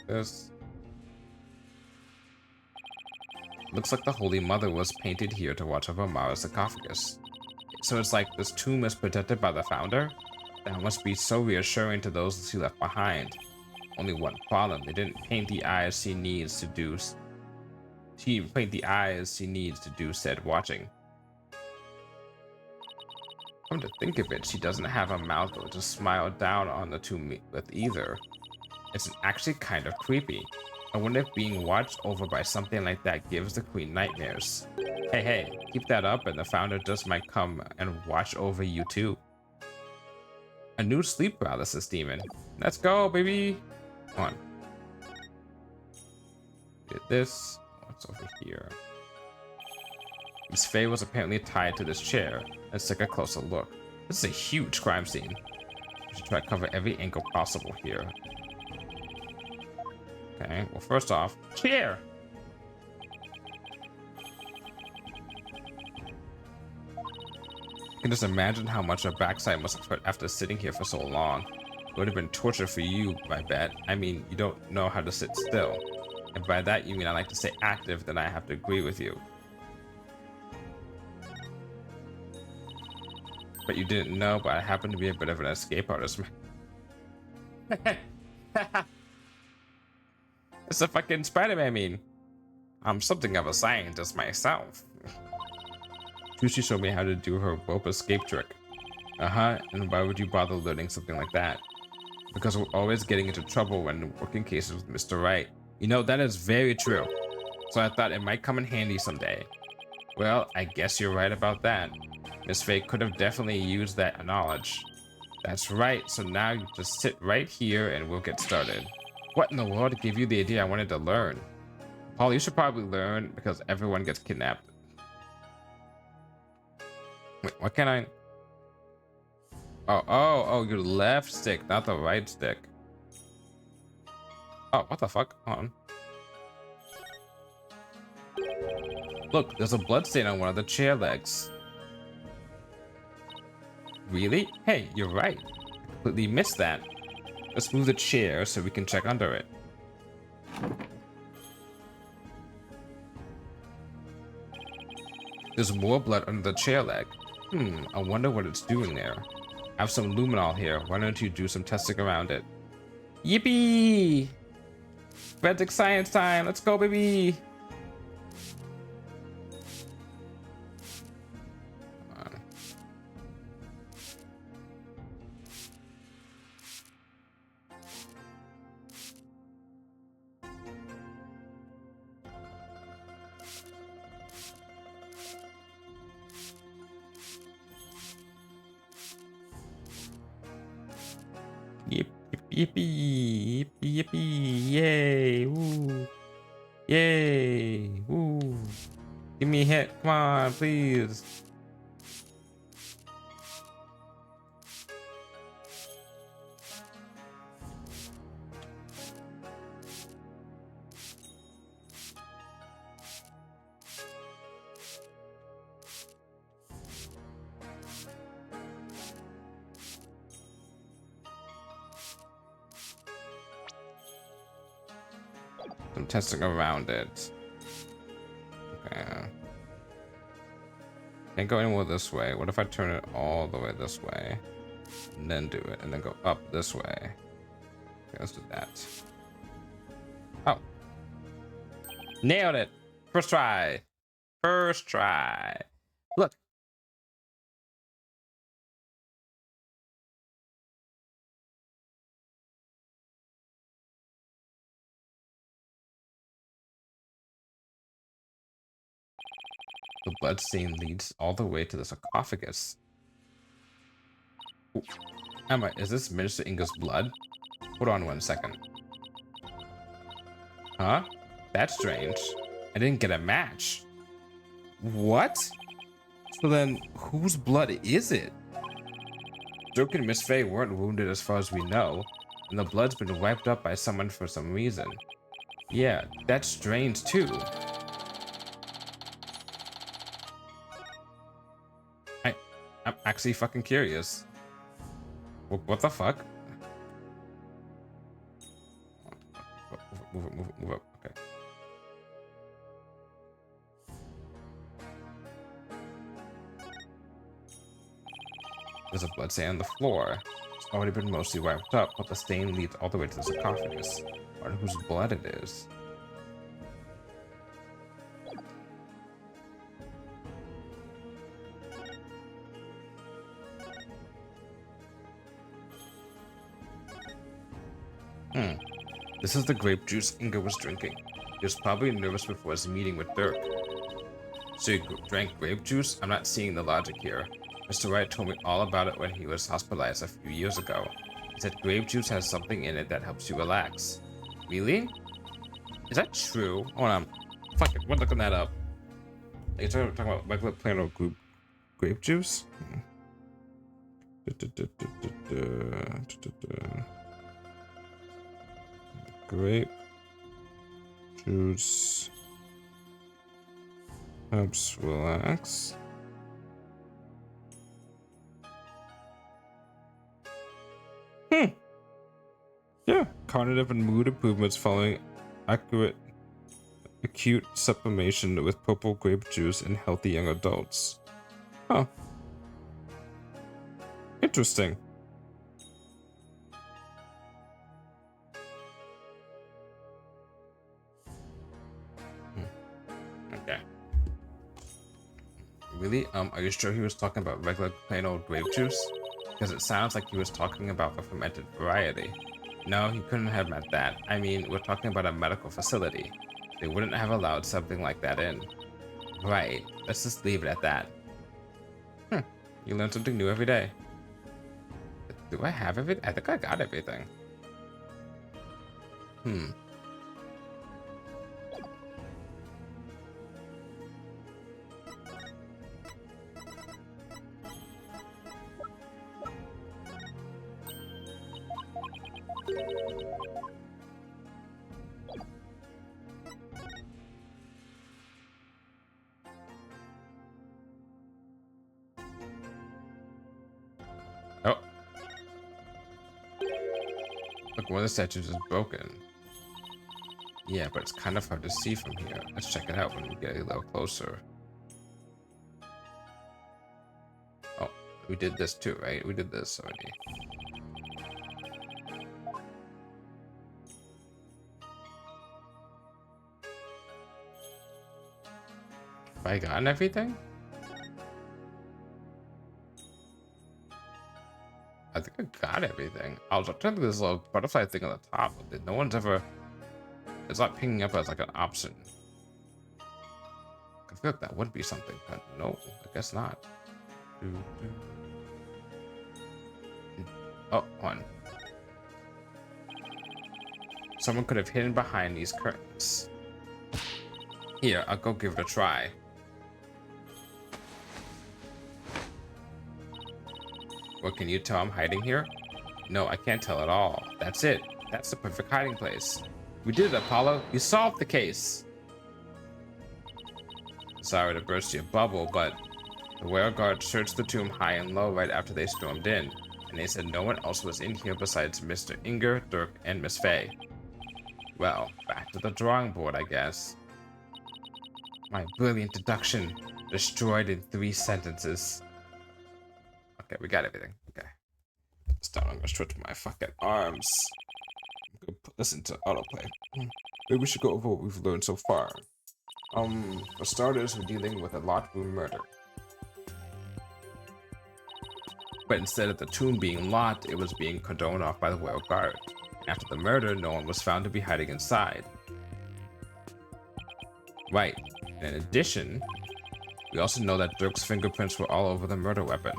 This looks like the Holy Mother was painted here to watch over Mara's sarcophagus. So it's like this tomb is protected by the founder? That must be so reassuring to those she left behind. Only one problem: they didn't paint the eyes she needs to do. She didn't paint the eyes she needs to do said watching. Come to think of it, she doesn't have a mouth to smile down on the two with either. It's actually kind of creepy. I wonder if being watched over by something like that gives the queen nightmares. Hey, keep that up and the founder just might come and watch over you too. A new sleep paralysis demon. Let's go, baby. Come on. Get this. What's over here? Miss Faye was apparently tied to this chair. Let's take a closer look. This is a huge crime scene. We should try to cover every angle possible here. Okay, well, first off, chair. I can just imagine how much her backside must have hurt after sitting here for so long. It would have been torture for you, I bet. I mean, you don't know how to sit still. And by that you mean I like to stay active, then I have to agree with you. But you didn't know, but I happen to be a bit of an escape artist. It's a fucking Spider-Man meme. I'm something of a scientist myself. Sushi showed me how to do her rope escape trick. And why would you bother learning something like that? Because we're always getting into trouble when working cases with Mr. Wright. You know, that is very true. So I thought it might come in handy someday. Well, I guess you're right about that. Miss Faye could have definitely used that knowledge. That's right, so now you just sit right here and we'll get started. What in the world gave you the idea I wanted to learn? Paul, you should probably learn because everyone gets kidnapped. Wait, what can I... Oh, your left stick, not the right stick. Oh, what the fuck? Hold on. Look, there's a blood stain on one of the chair legs. Really? Hey, you're right. I completely missed that. Let's move the chair so we can check under it. There's more blood under the chair leg. I wonder what it's doing there. I have some luminol here. Why don't you do some testing around it? Yippee! Forensic science time! Let's go, baby! Yippee, yippee, yay, woo, yay, woo. Give me a hit, come on, please. I'm testing around it. Okay. Can't go anywhere this way. What if I turn it all the way this way? And then do it. And then go up this way. Okay, let's do that. Oh. Nailed it. First try. First try. Look. The blood stain leads all the way to the sarcophagus. Ooh. Emma, is this Minister Inga's blood? Hold on 1 second. Huh? That's strange. I didn't get a match. What? So then, whose blood is it? Dirk and Miss Faye weren't wounded as far as we know, and the blood's been wiped up by someone for some reason. Yeah, that's strange too. I'm actually fucking curious. What the fuck? Move up. Okay. There's a blood stain on the floor. It's already been mostly wiped up, but the stain leads all the way to the sarcophagus. I wonder whose blood it is. This is the grape juice Inga was drinking. He was probably nervous before his meeting with Dirk. So you drank grape juice? I'm not seeing the logic here. Mr. Wright told me all about it when he was hospitalized a few years ago. He said grape juice has something in it that helps you relax. Really? Is that true? Hold on. Fuck it, we're looking that up. Are you talking about regular plain old grape juice? Grape juice helps relax. Yeah, cognitive and mood improvements following accurate acute supplementation with purple grape juice in healthy young adults. Huh. Interesting. Okay. Really? Are you sure he was talking about regular plain old grape juice? Because it sounds like he was talking about the fermented variety. No, he couldn't have meant that. I mean, we're talking about a medical facility. They wouldn't have allowed something like that in. Right. Let's just leave it at that. You learn something new every day. Do I have everything? I think I got everything. Oh. Look, one of the statues is broken. Yeah, but it's kind of hard to see from here. Let's check it out when we get a little closer. Oh, we did this too, right? We did this already. Have I gotten everything? I think I got everything. I was trying to do this little butterfly thing on the top, but no one's ever... It's not pinging up as like an option. I feel like that would be something, but no, I guess not. Oh, one. Someone could have hidden behind these curtains. Here, I'll go give it a try. What, can you tell I'm hiding here? No, I can't tell at all. That's it. That's the perfect hiding place. We did it, Apollo. You solved the case. Sorry to burst your bubble, but the whale guards searched the tomb high and low right after they stormed in, and they said no one else was in here besides Mr. Inger, Dirk, and Miss Faye. Well, back to the drawing board, I guess. My brilliant deduction destroyed in 3 sentences. Okay, we got everything. Okay. Start. I'm gonna stretch my fucking arms. I'm gonna put this into autoplay. Maybe we should go over what we've learned so far. For starters, we're dealing with a locked room murder. But instead of the tomb being locked, it was being cordoned off by the whale guard. After the murder, no one was found to be hiding inside. Right. In addition, we also know that Dirk's fingerprints were all over the murder weapon.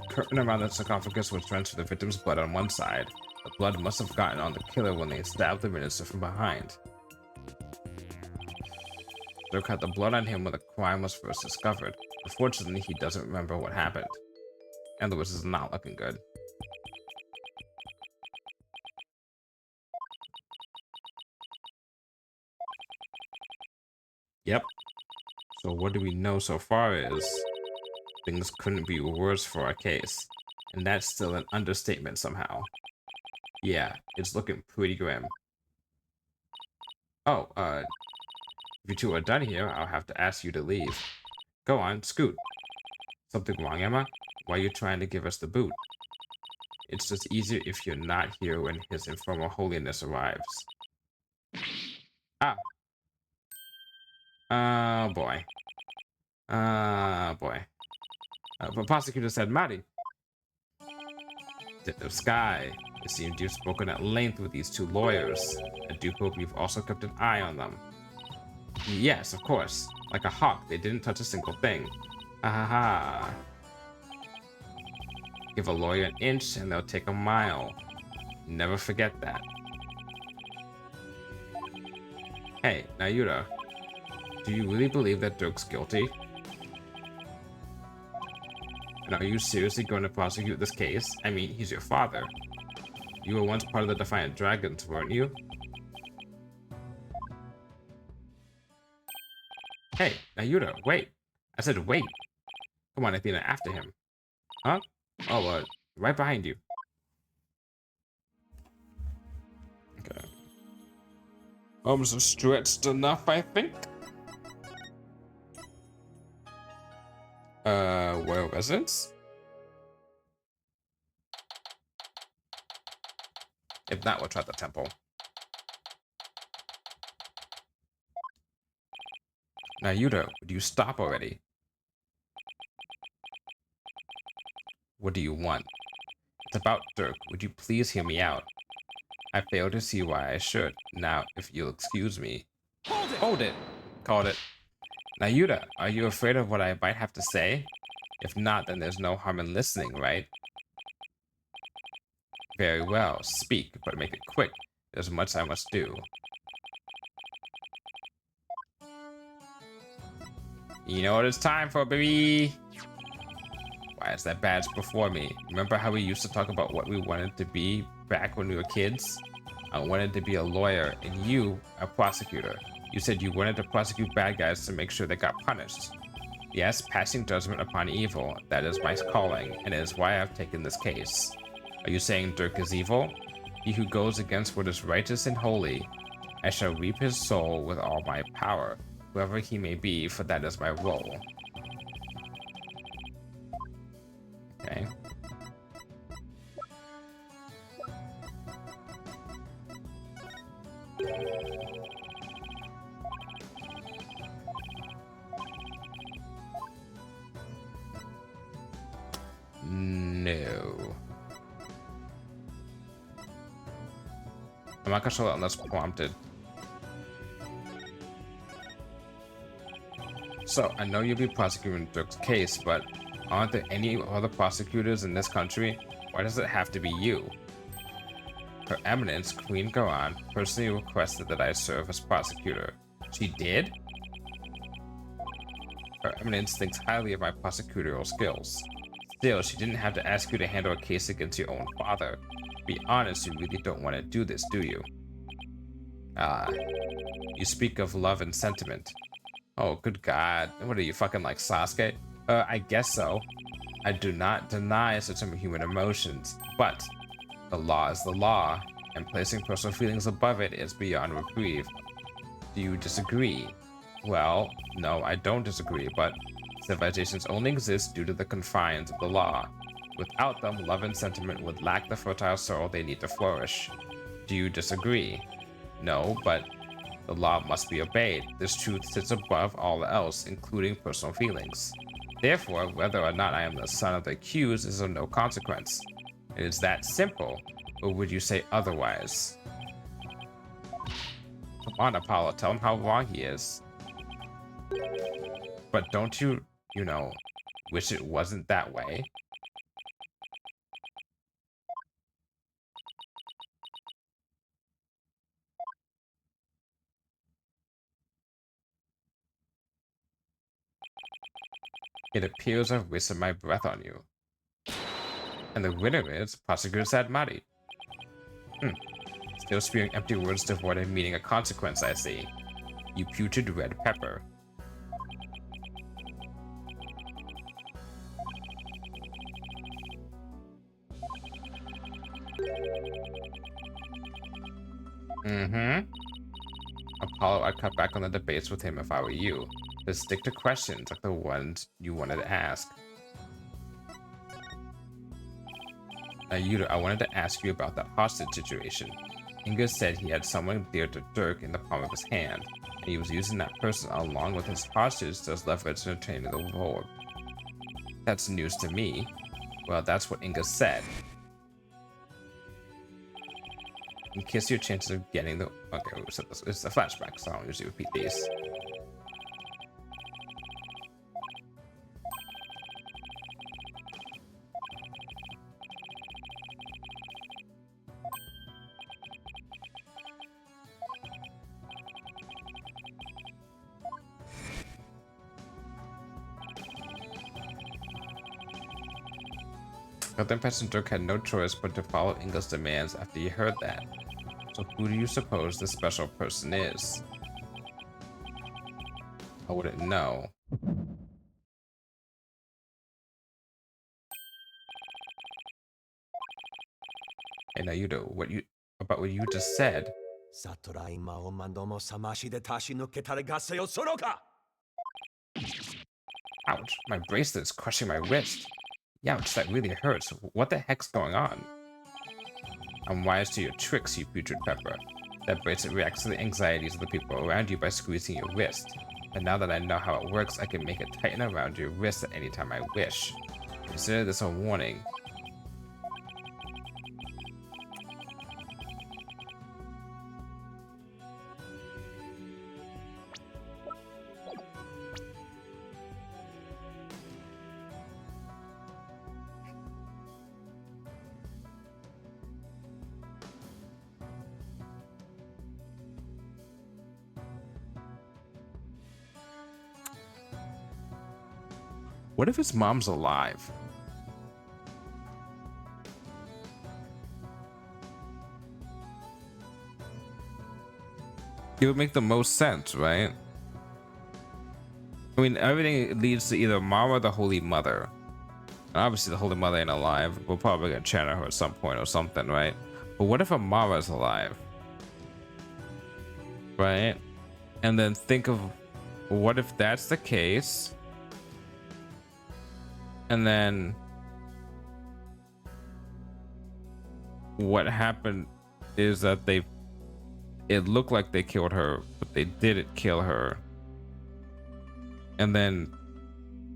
The curtain around the sarcophagus was drenched with the victim's blood on one side. The blood must have gotten on the killer when they stabbed the minister from behind. Dirk had the blood on him when the crime was first discovered. Unfortunately, he doesn't remember what happened. And Lewis is not looking good. Yep. So what do we know so far is things couldn't be worse for our case. And that's still an understatement somehow. Yeah, it's looking pretty grim. Oh, if you two are done here, I'll have to ask you to leave. Go on, scoot. Something wrong, Emma? Why are you trying to give us the boot? It's just easier if you're not here when His Infernal Holiness arrives. Ah. Oh, boy. Boy. The prosecutor said, Maddie. Detective Sky, it seems you've spoken at length with these two lawyers. I do hope you've also kept an eye on them. Yes, of course. Like a hawk, they didn't touch a single thing. Ha ha ha. Give a lawyer an inch and they'll take a mile. Never forget that. Hey, Nayura, do you really believe that Dirk's guilty? And are you seriously going to prosecute this case? I mean, he's your father. You were once part of the Defiant Dragons, weren't you? Hey, Nayura, wait. I said wait. Come on, Athena, after him. Huh? Oh, right behind you. Okay. Arms are stretched enough, I think. Royal residence? If not, we'll try the temple. Nayura, would you stop already? What do you want? It's about Dirk. Would you please hear me out? I fail to see why I should. Now, if you'll excuse me. Hold it! Hold it! Called it. Nayura, are you afraid of what I might have to say? If not, then there's no harm in listening, right? Very well. Speak, but make it quick. There's much I must do. You know what it's time for, baby! Why is that badge before me? Remember how we used to talk about what we wanted to be back when we were kids? I wanted to be a lawyer, and you, a prosecutor. You said you wanted to prosecute bad guys to make sure they got punished. Yes, passing judgment upon evil. That is my calling, and it is why I've taken this case. Are you saying Dirk is evil? He who goes against what is righteous and holy. I shall reap his soul with all my power, whoever he may be, for that is my role. Okay. No. I'm not gonna show that unless prompted. So, I know you'll be prosecuting Dirk's case, but aren't there any other prosecutors in this country? Why does it have to be you? Her Eminence, Queen Garan, personally requested that I serve as prosecutor. She did? Her Eminence thinks highly of my prosecutorial skills. Still, she didn't have to ask you to handle a case against your own father. Be honest, you really don't want to do this, do you? Ah, you speak of love and sentiment. Oh, good God. What are you, fucking like Sasuke? I guess so. I do not deny such human emotions, but the law is the law, and placing personal feelings above it is beyond reprieve. Do you disagree? Well, no, I don't disagree, but civilizations only exist due to the confines of the law. Without them, love and sentiment would lack the fertile soil they need to flourish. Do you disagree? No, but the law must be obeyed. This truth sits above all else, including personal feelings. Therefore, whether or not I am the son of the accused is of no consequence. It is that simple, or would you say otherwise? Come on, Apollo, tell him how wrong he is. But don't you, wish it wasn't that way? It appears I've wasted my breath on you. And the winner is Prosecutor Sadmati. Still spewing empty words devoid of meaning or consequence, I see. You putrid red pepper. Apollo, I'd cut back on the debates with him if I were you. Just stick to questions like the ones you wanted to ask. Yuta, I wanted to ask you about that hostage situation. Inga said he had someone dear to Dirk in the palm of his hand, and he was using that person along with his hostage as leverage to obtain the reward. That's news to me. Well, that's what Inga said. Increase your chances of getting the... Okay, we said this. It's a flashback, so I don't usually repeat these. But the impression Dirk had no choice but to follow Inga's demands after he heard that. So who do you suppose this special person is? I wouldn't know. Hey, now you know what you about what you just said. Ouch, my bracelet's crushing my wrist. Ouch, that really hurts. What the heck's going on? I'm wise to your tricks, you putrid pepper. That bracelet reacts to the anxieties of the people around you by squeezing your wrist. And now that I know how it works, I can make it tighten around your wrist at any time I wish. Consider this a warning. What if his mom's alive? It would make the most sense, right? I mean, everything leads to either Mom or the Holy Mother. And obviously, the Holy Mother ain't alive. We're probably gonna channel her at some point or something, right? But what if Amara's alive? Right? And then think of what if that's the case? And then what happened is that it looked like they killed her, but they didn't kill her. And then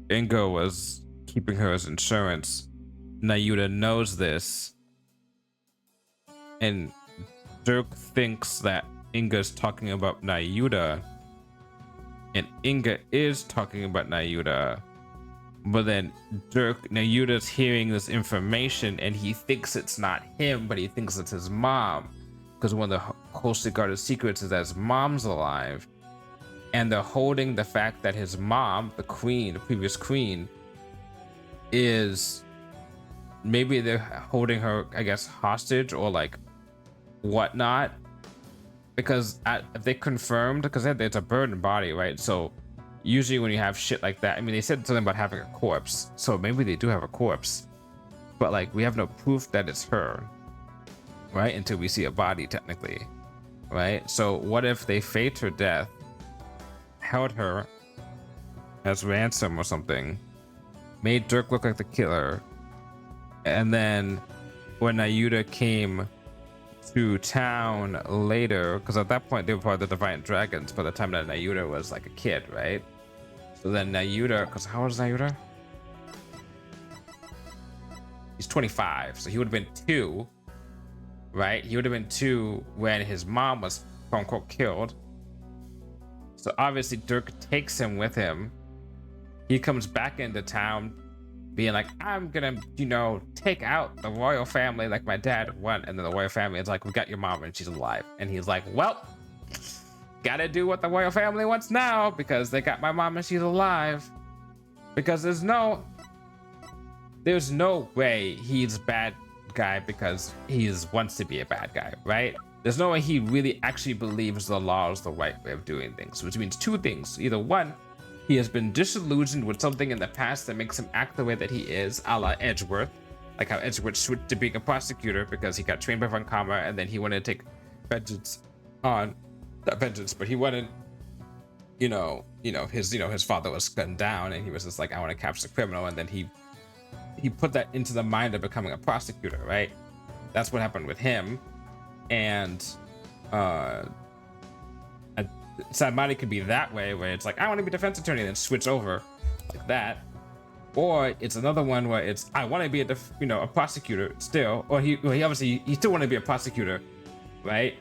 Ingo was keeping her as insurance. Nayuta knows this. And Dirk thinks that Inga's talking about Nayuta. And Inga is talking about Nayuta. But then Nayuta's hearing this information and he thinks it's not him, but he thinks it's his mom. Because one of the closely guarded secrets is that his mom's alive. And they're holding the fact that his mom, the queen, the previous queen, is... Maybe they're holding her, I guess, hostage or like whatnot. Because if they confirmed, because it's a burned body, right? So usually when you have shit like that, I mean, they said something about having a corpse, so maybe they do have a corpse, but like we have no proof that it's her, right? Until we see a body, technically, right? So what if they faked her death, held her as ransom or something, made Dirk look like the killer, and then when Nayuta came to town later, because at that point they were part of the Defiant Dragons by the time that Nayuta was like a kid, right? So then Nayuta, because how old is Nayuta? He's 25, so he would have been 2, right? He would have been 2 when his mom was quote unquote killed. So obviously Dirk takes him with him. He comes back into town being like, I'm gonna, you know, take out the royal family like my dad went. And then the royal family is like, we got your mom and she's alive. And he's like, well, gotta do what the royal family wants now because they got my mom and she's alive. Because there's no way he's bad guy because he wants to be a bad guy, right? There's no way he really actually believes the law is the right way of doing things, which means 2 things. Either one, he has been disillusioned with something in the past that makes him act the way that he is, a la Edgeworth. Like how Edgeworth switched to being a prosecutor because he got trained by Von Kama and then he wanted to take vengeance on, not vengeance, but he wanted, his father was gunned down and he was just like, I want to capture the criminal. And then he he put that into the mind of becoming a prosecutor, right? That's what happened with him. And somebody could be that way, where it's like, I want to be defense attorney, and then switch over like that. Or it's another one where it's, I want to be a prosecutor still, or he obviously he still want to be a prosecutor, right?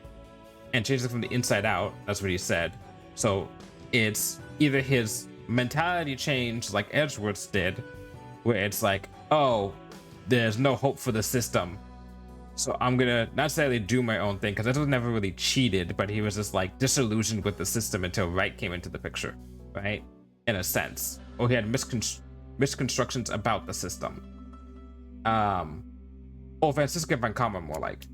And change it from the inside out. That's what he said. So it's either his mentality changed like Edgeworth's did, where it's like, oh, there's no hope for the system, so I'm gonna not necessarily do my own thing, because it was never really cheated, but he was just like disillusioned with the system until Wright came into the picture, right? In a sense, or he had misconstructions about the system. Or Francisca Van Calma, more like,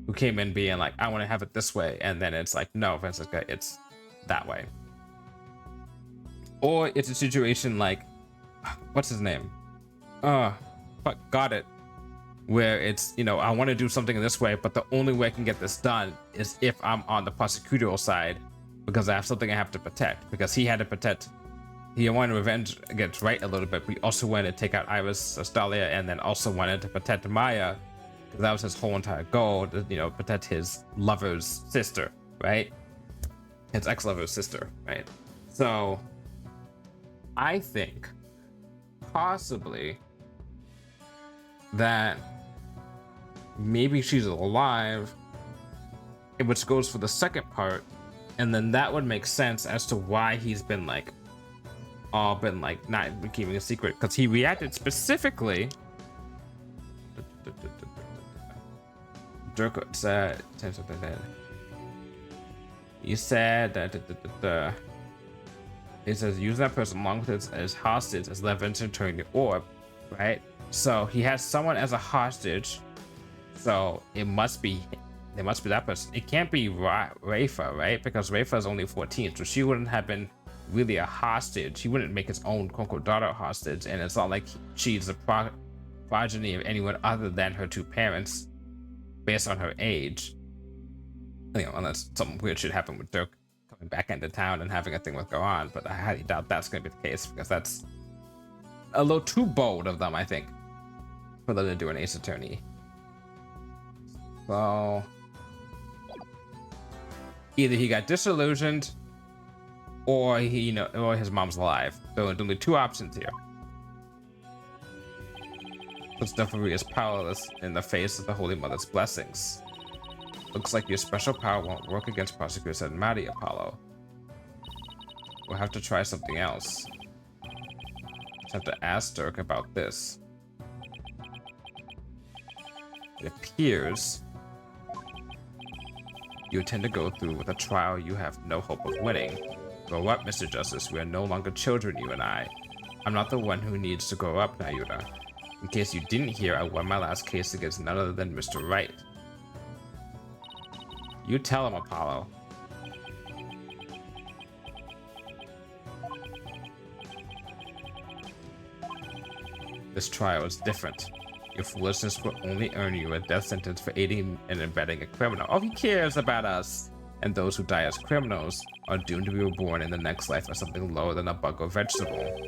who came in being like, I want to have it this way, and then it's like, no, Francisca, it's that way. Or it's a situation like, what's his name? Fuck, got it. Where it's, I want to do something this way, but the only way I can get this done is if I'm on the prosecutorial side, because I have something I have to protect. Because he had to protect, he wanted revenge against Wright a little bit, but he also wanted to take out Iris Astalia, and then also wanted to protect Maya, because that was his whole entire goal, to, protect his lover's sister, right? His ex-lover's sister, right? So I think possibly that maybe she's alive, which goes for the second part, and then that would make sense as to why he's been like not keeping a secret, because he reacted specifically. Dirk said, he said that he says using that person along with as hostage as leverage entering the orb, right? So he has someone as a hostage, so there must be that person. It can't be Rafa, right? Because Rafa is only 14, so she wouldn't have been really a hostage. He wouldn't make his own quote-unquote daughter a hostage, and it's not like she's the progeny of anyone other than her two parents, based on her age. Unless something weird should happen with Dirk coming back into town and having a thing with Garan, but I highly doubt that's going to be the case, because that's a little too bold of them, I think, for them to do an Ace Attorney. So either he got disillusioned, or or his mom's alive. So there's only two options here. Christopher is powerless in the face of the Holy Mother's blessings. Looks like your special power won't work against Prosecutor said Maddie, Apollo. We'll have to try something else. Just have to ask Dirk about this. It appears you intend to go through with a trial you have no hope of winning. Grow up, Mr. Justice. We are no longer children, you and I. I'm not the one who needs to grow up, Nayuta. In case you didn't hear, I won my last case against none other than Mr. Wright. You tell him, Apollo. This trial is different. Your foolishness will only earn you a death sentence for aiding and abetting a criminal. Oh, he cares about us. And those who die as criminals are doomed to be reborn in the next life as something lower than a bug or vegetable.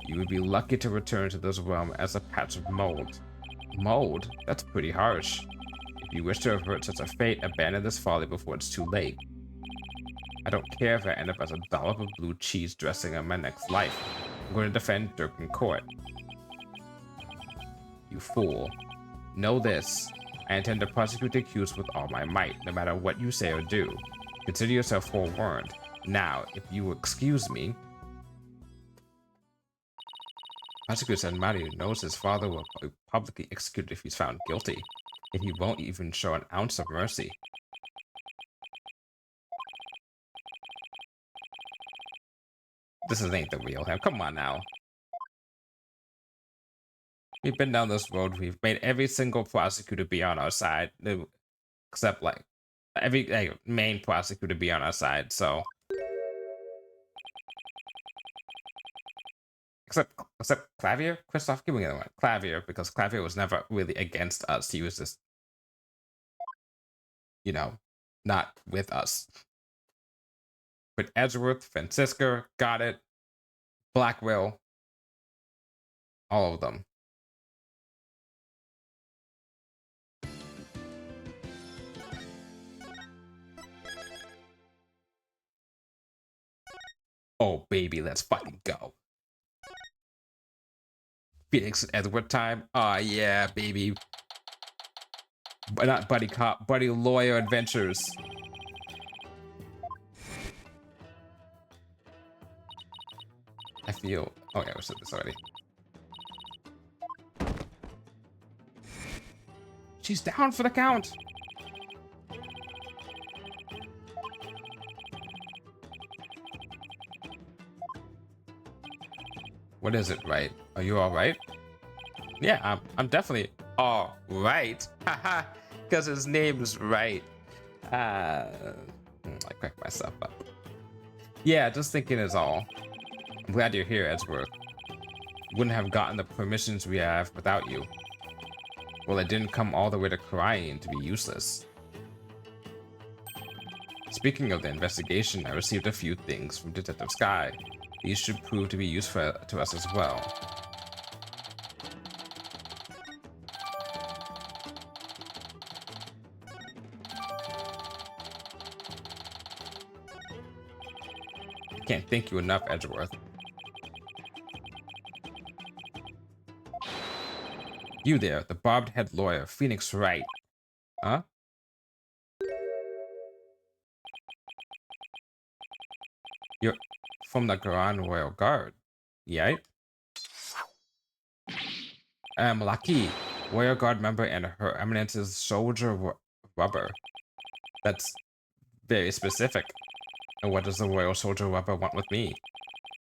You would be lucky to return to this realm as a patch of mold. Mold? That's pretty harsh. If you wish to avert such a fate, abandon this folly before it's too late. I don't care if I end up as a dollop of blue cheese dressing on my next life. I'm going to defend Dirk in court. You fool. Know this. I intend to prosecute the accused with all my might, no matter what you say or do. Consider yourself forewarned. Now, if you will excuse me... Prosecutor said Mario knows his father will be publicly executed if he's found guilty, and he won't even show an ounce of mercy. This ain't the real him. Come on now. We've been down this road. We've made every single prosecutor be on our side, except like every main prosecutor be on our side. So, except Clavier, Christoph, give me the other one. Clavier, because Clavier was never really against us. He was just, not with us. But Edgeworth, Francisca, got it. Blackwell, all of them. Oh, baby, let's fucking go. Phoenix and Edward time. Oh, yeah, baby. But not buddy cop, buddy lawyer adventures. I feel... Oh, yeah, we said this already. She's down for the count. What is it, Wright? Are you all right? Yeah, I'm definitely all right. Haha, because his name is Wright. I cracked myself up. Yeah, just thinking is all. I'm glad you're here, Edgeworth. Wouldn't have gotten the permissions we have without you. Well, I didn't come all the way to crying to be useless. Speaking of the investigation, I received a few things from Detective Sky. These should prove to be useful to us as well. I can't thank you enough, Edgeworth. You there, the bobbed-head lawyer, Phoenix Wright. Huh? You're from the Grand Royal Guard, yeah? I'm Lucky, Royal Guard member and Her Eminence's soldier rubber. That's very specific. And what does the Royal Soldier rubber want with me?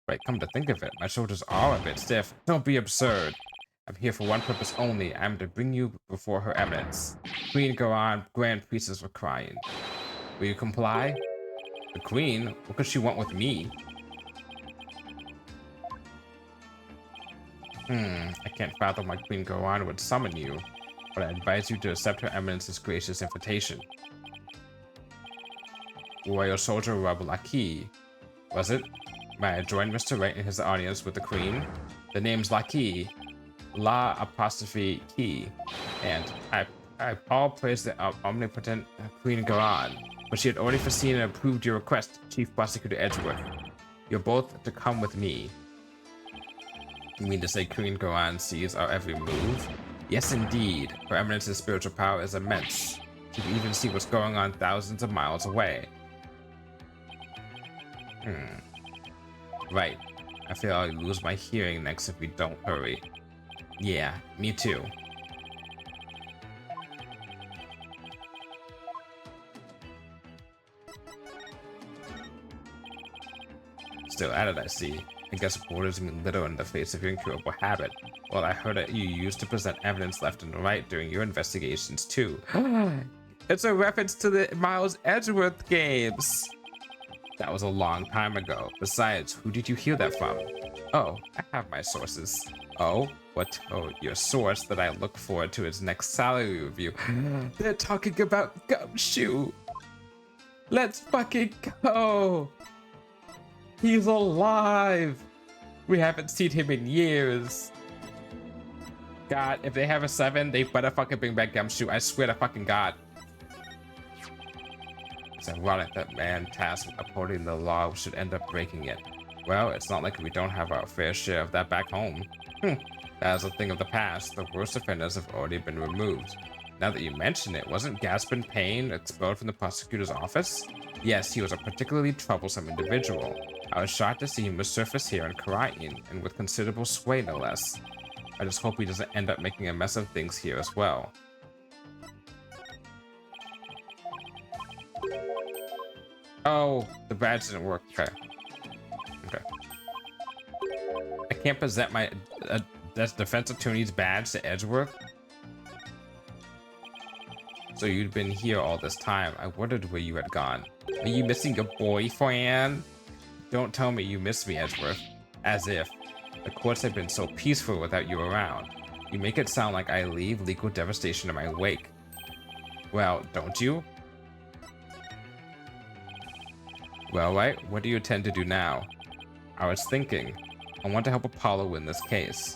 Right, come to think of it, my shoulders are a bit stiff. Don't be absurd. I'm here for one purpose only. I'm to bring you before Her Eminence. Queen Garan, Grand Priestess of Crying. Will you comply? The Queen? What could she want with me? I can't fathom why Queen Garan would summon you, but I advise you to accept Her Eminence's gracious invitation. Royal Soldier Rub Laki. Was it? May I join Mr. Wright in his audience with the Queen? The name's Laki. La apostrophe key. And I all praise the omnipotent Queen Garan, but she had already foreseen and approved your request, Chief Prosecutor Edgeworth. You're both to come with me. You mean to say Queen Garan sees our every move? Yes, indeed. Her Eminence's spiritual power is immense. She can even see what's going on thousands of miles away. Right. I feel I'll lose my hearing next if we don't hurry. Yeah, me too. Still at it, I see. I guess borders mean little in the face of your incurable habit. Well, I heard that you used to present evidence left and right during your investigations, too. It's a reference to the Miles Edgeworth games. That was a long time ago. Besides, who did you hear that from? Oh, I have my sources. Oh? What? Oh, your source that I look forward to his next salary review. They're talking about Gumshoe. Let's fucking go. He's alive. We haven't seen him in years. God, if they have a 7, they better fucking bring back Gumshoe. I swear to fucking God. It's ironic that man tasked with upholding the law should end up breaking it. Well, it's not like we don't have our fair share of that back home. That is a thing of the past. The worst offenders have already been removed. Now that you mention it, wasn't Gaspin Payne expelled from the prosecutor's office? Yes, he was a particularly troublesome individual. I was shocked to see him resurface here in Karain, and with considerable sway no less. I just hope he doesn't end up making a mess of things here as well. Oh, the badge didn't work. Okay. Okay. I can't present my defense attorney's badge to Edgeworth. So you'd been here all this time. I wondered where you had gone. Are you missing your boyfriend? Don't tell me you miss me, Edgeworth. As if. The courts have been so peaceful without you around. You make it sound like I leave legal devastation in my wake. Well, don't you? Well, Wright, what do you intend to do now? I was thinking, I want to help Apollo win this case.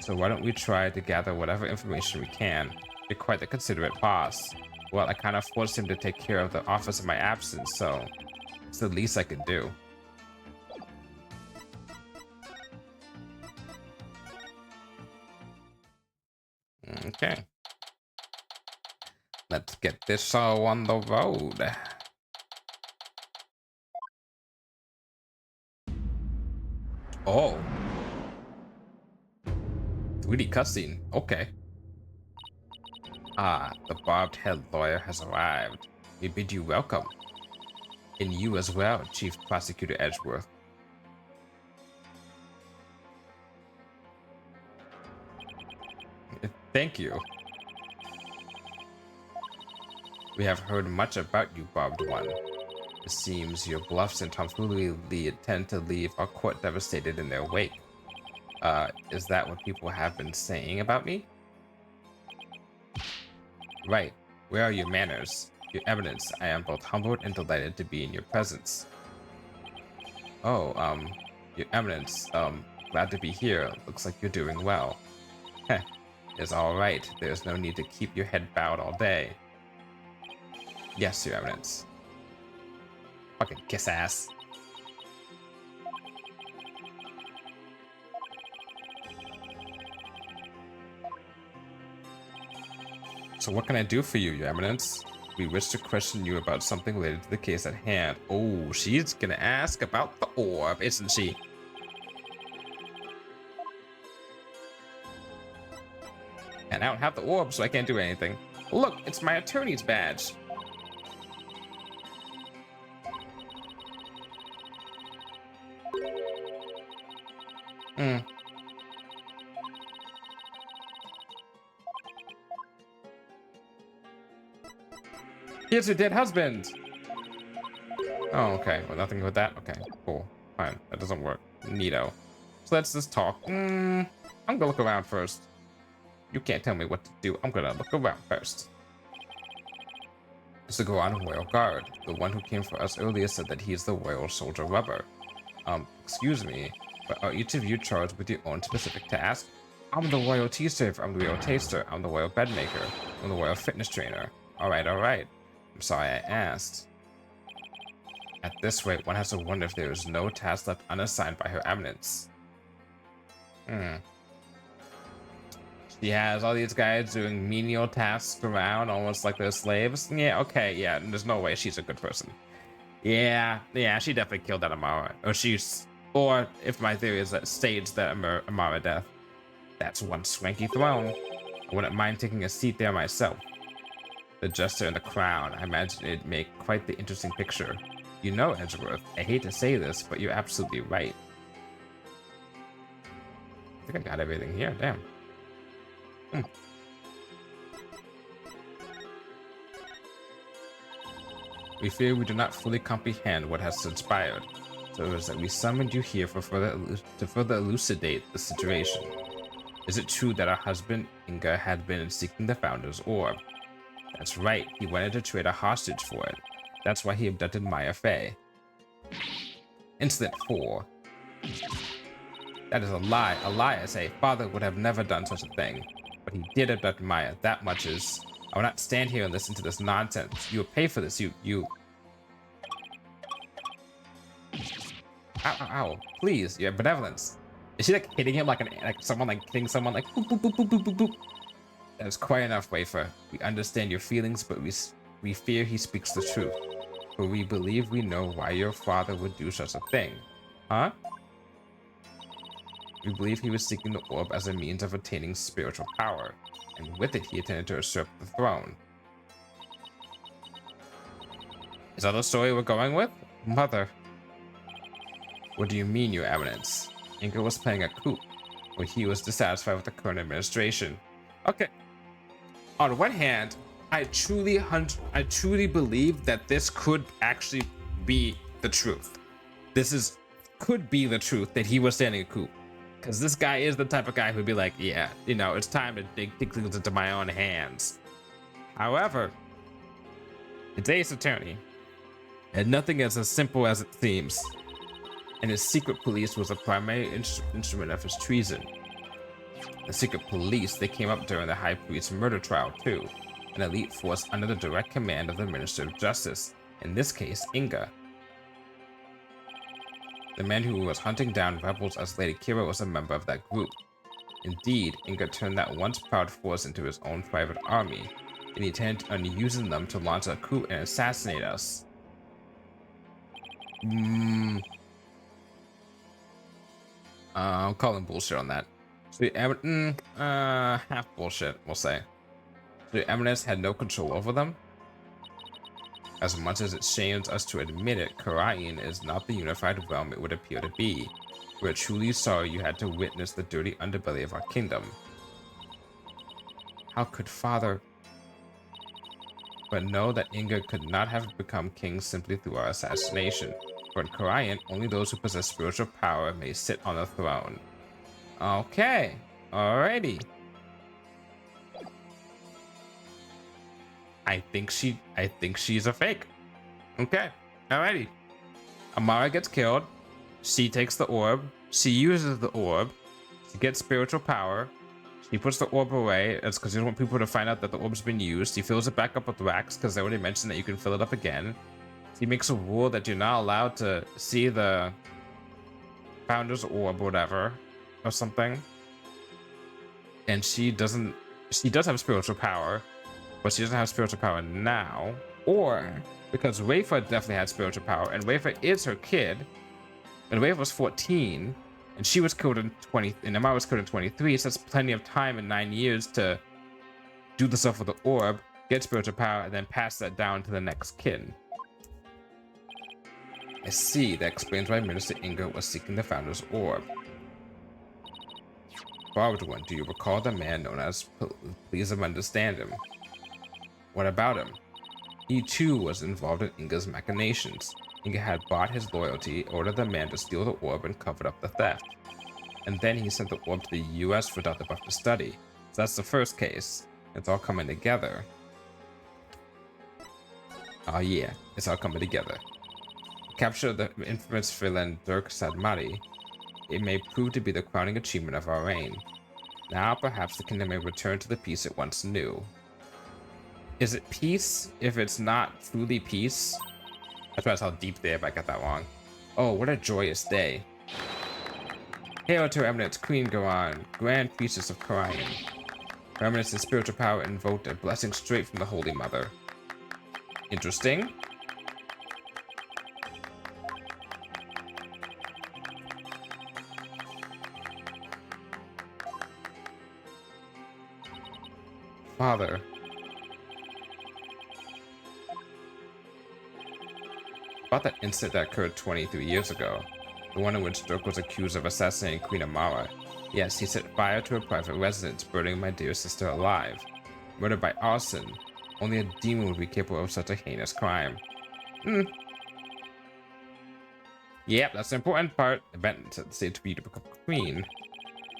So why don't we try to gather whatever information we can? You're quite the considerate boss. Well, I kind of forced him to take care of the office in my absence, so it's the least I can do. Okay. Let's get this show on the road. Oh. 3D cutscene. Okay. Ah, the barbed-head lawyer has arrived. We bid you welcome. And you as well, Chief Prosecutor Edgeworth. Thank you. We have heard much about you, Barbed One. It seems your bluffs and tomfoolery tend to leave our court devastated in their wake. Is that what people have been saying about me? Right. Where are your manners? Your evidence? I am both humbled and delighted to be in your presence. Oh, your eminence, glad to be here. Looks like you're doing well. Heh, it's alright. There's no need to keep your head bowed all day. Yes, your eminence. Fucking kiss ass. So what can I do for you, your eminence? We wish to question you about something related to the case at hand. Oh, she's gonna ask about the orb, isn't she? And I don't have the orb, so I can't do anything. Look, it's my attorney's badge. Here's your dead husband. Oh, okay. Well, nothing with that. Okay, cool. Fine. That doesn't work. Neato. So let's just talk. I'm gonna look around first. You can't tell me what to do. I'm gonna look around first. It's the Goron Royal Guard. The one who came for us earlier said that he's the Royal Soldier Rubber. Excuse me, but are each of you charged with your own specific task? I'm the Royal Tea Server. I'm the Royal Taster. I'm the Royal Bed Maker. I'm the Royal Fitness Trainer. Alright, alright. I'm sorry I asked. At this rate, one has to wonder if there is no task left unassigned by Her Eminence. She has all these guys doing menial tasks around, almost like they're slaves. Yeah, okay, yeah, there's no way she's a good person. Yeah, she definitely killed that Amara. Or if my theory is that staged that Amara death. That's one swanky throne. I wouldn't mind taking a seat there myself. The jester and the crown, I imagine it'd make quite the interesting picture. You know, Edgeworth, I hate to say this, but you're absolutely right. I think I got everything here, damn. We fear we do not fully comprehend what has transpired, so it is that we summoned you here for to further elucidate the situation. Is it true that our husband, Inga, had been seeking the Founder's Orb? That's right, he wanted to trade a hostage for it. That's why he abducted Maya Fey. Incident 4. That is a lie, I say. Father would have never done such a thing. But he did abduct Maya, that much is... I will not stand here and listen to this nonsense. You will pay for this, you... Ow, ow, ow. Please, your benevolence. Is she like hitting him like someone like hitting someone like boop, boop, boop, boop, boop, boop, boop? That is quite enough, Wafer. We understand your feelings, but we fear he speaks the truth. For we believe we know why your father would do such a thing. Huh? We believe he was seeking the orb as a means of attaining spiritual power, and with it he intended to usurp the throne. Is that the story we're going with? Mother. What do you mean, your eminence? Inga was playing a coup, where he was dissatisfied with the current administration. Okay. On one hand, I truly believe that this could actually be the truth. Could be the truth that he was standing a coup. Because this guy is the type of guy who'd be like, yeah, you know, it's time to take things into my own hands. However, it's Ace Attorney, and nothing is as simple as it seems. And his secret police was a primary instrument of his treason. The secret police, they came up during the High Priest's murder trial too, an elite force under the direct command of the Minister of Justice, in this case, Inga. The man who was hunting down rebels as Lady Kira was a member of that group. Indeed, Inga turned that once proud force into his own private army, and he intended on using them to launch a coup and assassinate us. I'm calling bullshit on that. So half bullshit, we'll say. So the Eminence had no control over them? As much as it shames us to admit it, Karayan is not the unified realm it would appear to be. We're truly sorry you had to witness the dirty underbelly of our kingdom. How could Father... But know that Inga could not have become king simply through our assassination. For in Karayan, only those who possess spiritual power may sit on the throne. Okay, alrighty. I think she's a fake. Okay, alrighty. Amara gets killed. She takes the orb. She uses the orb. She gets spiritual power. He puts the orb away. It's because he doesn't want people to find out that the orb's been used. He fills it back up with wax because they already mentioned that you can fill it up again. He makes a rule that you're not allowed to see the founder's orb or whatever, or something. And she does have spiritual power, but she doesn't have spiritual power now. Or because Rafa definitely had spiritual power, and Rafa is her kid, and Rafa was 14. And she was killed in 20, and Amara was killed in 23, so that's plenty of time in 9 years to do the stuff with the orb, get spiritual power, and then pass that down to the next kin. I see, that explains why Minister Inga was seeking the Founder's orb. Barbed One, do you recall the man known as Please Understand Him? What about him? He too was involved in Inga's machinations. Inga had bought his loyalty, ordered the man to steal the orb, and covered up the theft. And then he sent the orb to the US for Dr. Buff to study. So that's the first case. It's all coming together. Oh yeah, it's all coming together. Capture of the infamous villain Dirk Sadmari. It may prove to be the crowning achievement of our reign. Now perhaps the kingdom may return to the peace it once knew. Is it peace if it's not truly peace? That's how deep there if I got that wrong. Oh, what a joyous day. Hail to Her Eminence Queen Garan, Grand Priestess of Karayan. Her Eminence's spiritual power invoked a blessing straight from the Holy Mother. Interesting. Father. About that incident that occurred 23 years ago, the one in which Dirk was accused of assassinating Queen Amara. Yes, he set fire to her private residence, burning my dear sister alive. Murder by arson. Only a demon would be capable of such a heinous crime. Yep, that's the important part. Event set the stage for you to become queen.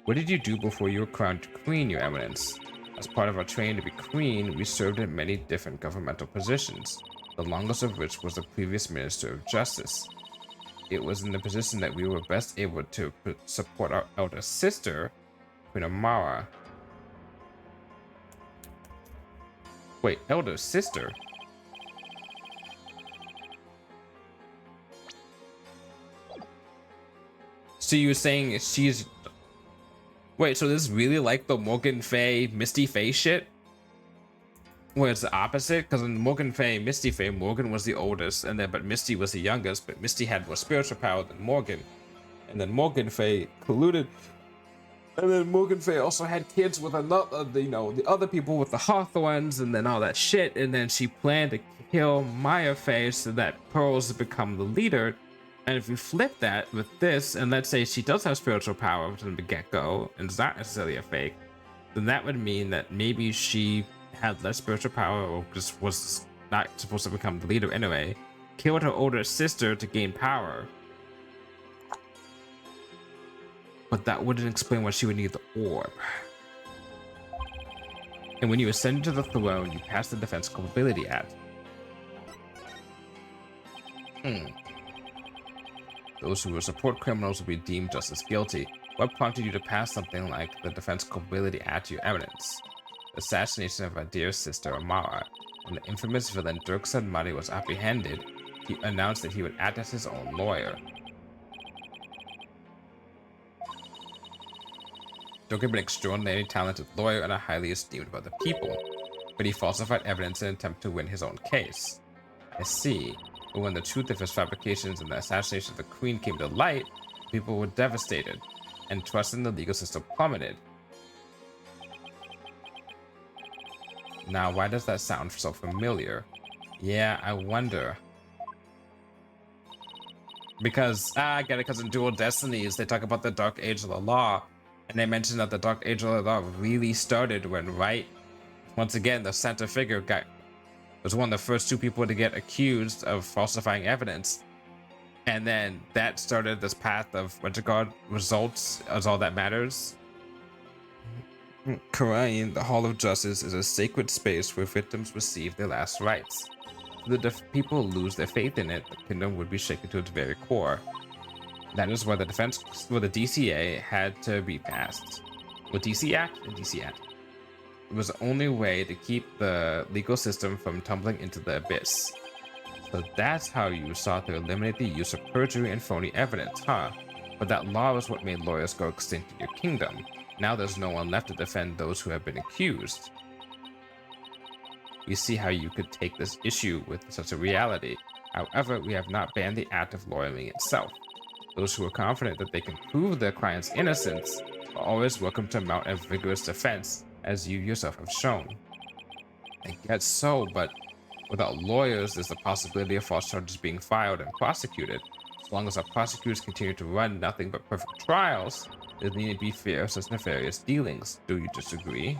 What did you do before you were crowned queen, Your Eminence? As part of our training to be queen, we served in many different governmental positions, the longest of which was the previous Minister of Justice. It was in the position that we were best able to support our elder sister, Queen Amara. Wait, elder sister? So you're saying she's... Wait, so this is really like the Morgan Faye, Misty Faye shit? Where it's the opposite? Because in Morgan Faye, Misty Faye, Morgan was the oldest, and then but Misty was the youngest, but Misty had more spiritual power than Morgan. And then Morgan Faye colluded. And then Morgan Faye also had kids with another, the other people with the Hawthorns, and then all that shit. And then she planned to kill Maya Faye so that Pearls would become the leader. And if you flip that with this, and let's say she does have spiritual power from the get-go, and it's not necessarily a fake, then that would mean that maybe she had less spiritual power, or just was not supposed to become the leader anyway, killed her older sister to gain power. But that wouldn't explain why she would need the orb. And when you ascend to the throne, you pass the defense culpability act. Those who will support criminals will be deemed just as guilty. What prompted you to pass something like the defense culpability act to Your Eminence? The assassination of our dear sister Amara. When the infamous villain Dirk Sadmari was apprehended, he announced that he would act as his own lawyer. Dirk had been an extraordinarily talented lawyer and highly esteemed by the people, but he falsified evidence in an attempt to win his own case. I see. But when the truth of his fabrications and the assassination of the Queen came to light, people were devastated, and trust in the legal system plummeted. Now, why does that sound so familiar? Yeah, I wonder. Because, I get it, because in Dual Destinies, they talk about the Dark Age of the Law, and they mention that the Dark Age of the Law really started when Wright, once again, the center figure, was one of the first two people to get accused of falsifying evidence. And then that started this path of Winterguard results as all that matters. Karain, the Hall of Justice, is a sacred space where victims receive their last rites. If the people lose their faith in it, the kingdom would be shaken to its very core. That is why the DCA had to be passed. With DC Act and DC Act. It was the only way to keep the legal system from tumbling into the abyss. So that's how you sought to eliminate the use of perjury and phony evidence, huh? But that law is what made lawyers go extinct in your kingdom. Now there's no one left to defend those who have been accused. We see how you could take this issue with such a reality. However, we have not banned the act of lawyering itself. Those who are confident that they can prove their client's innocence are always welcome to mount a vigorous defense, as you yourself have shown. I guess so, but without lawyers, there's the possibility of false charges being filed and prosecuted. As long as our prosecutors continue to run nothing but perfect trials, there need to be fear of such nefarious dealings. Do you disagree?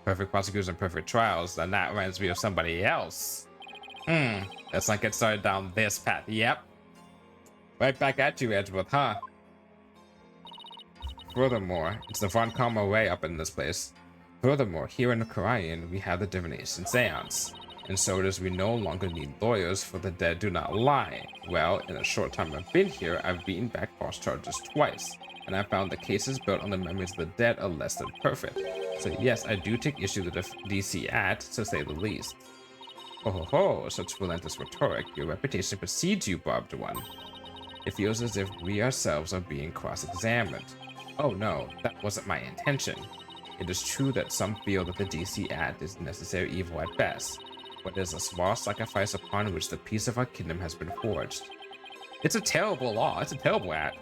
Perfect prosecutors and perfect trials, then that reminds me of somebody else. Let's not get started down this path. Yep. Right back at you, Edgeworth, huh? Furthermore, it's the Von Karma way up in this place. Furthermore, here in Karayan, we have the divination seance. And so it is we no longer need lawyers, for the dead do not lie. Well, in a short time I've been here, I've beaten back false charges twice. And I found the cases built on the memories of the dead are less than perfect. So yes, I do take issue with the DC Act, to say the least. Ho ho ho, such relentless rhetoric. Your reputation precedes you, barbed one. It feels as if we ourselves are being cross-examined. Oh no, that wasn't my intention. It is true that some feel that the DC Act is necessary evil at best, but it is a small sacrifice upon which the peace of our kingdom has been forged. It's a terrible law, it's a terrible act.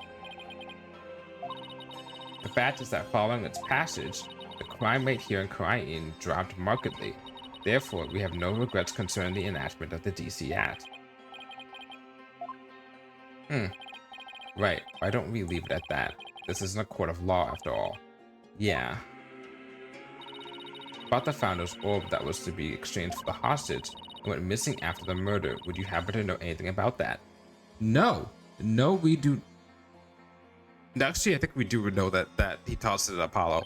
The fact is that following its passage, the crime rate here in Karain dropped markedly. Therefore, we have no regrets concerning the enactment of the DC Act. Right, why don't we leave it at that? This isn't a court of law after all. Yeah. About the Founder's orb that was to be exchanged for the hostage and went missing after the murder, would you happen to know anything about that? No. No, we do. Actually, I think we do know that he tossed it at Apollo.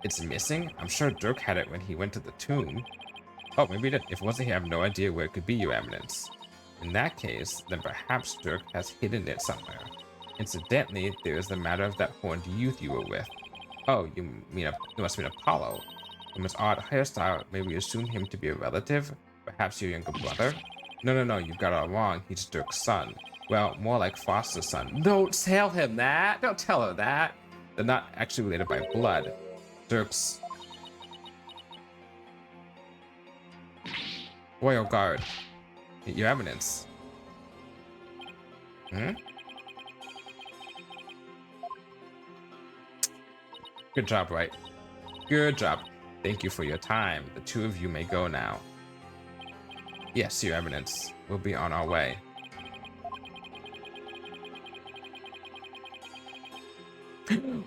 It's missing? I'm sure Dirk had it when he went to the tomb. Oh, maybe he did. If it wasn't, I have no idea where it could be, Your Eminence. In that case, then perhaps Dirk has hidden it somewhere. Incidentally, there is the matter of that horned youth you were with. Oh, you must mean Apollo. From his odd hairstyle, may we assume him to be a relative? Perhaps your younger brother? No, you've got it all wrong. He's Dirk's son. Well, more like foster son. Don't tell him that! Don't tell her that! They're not actually related by blood. Dirk's royal guard. Your Eminence. Good job, Wright. Good job. Thank you for your time. The two of you may go now. Yes, Your Eminence. We'll be on our way.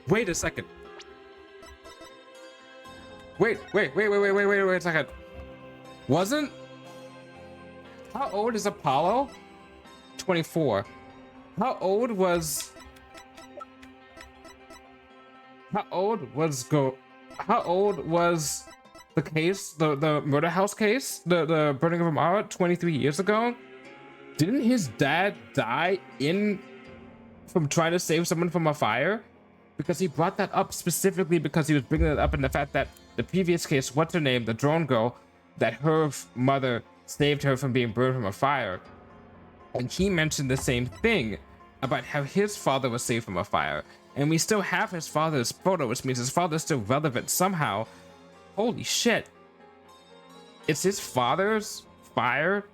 Wait a second. Wait a second. Wasn't? How old is Apollo? 24. How old was the case, the murder house case, the burning of Amara 23 years ago? Didn't his dad die from trying to save someone from a fire? Because he brought that up specifically because he was bringing it up in the fact that the previous case, what's her name, the drone girl, that her mother saved her from being burned from a fire. And he mentioned the same thing. about how his father was saved from a fire, and we still have his father's photo, which means his father's still relevant somehow. Holy shit. It's his father's fire?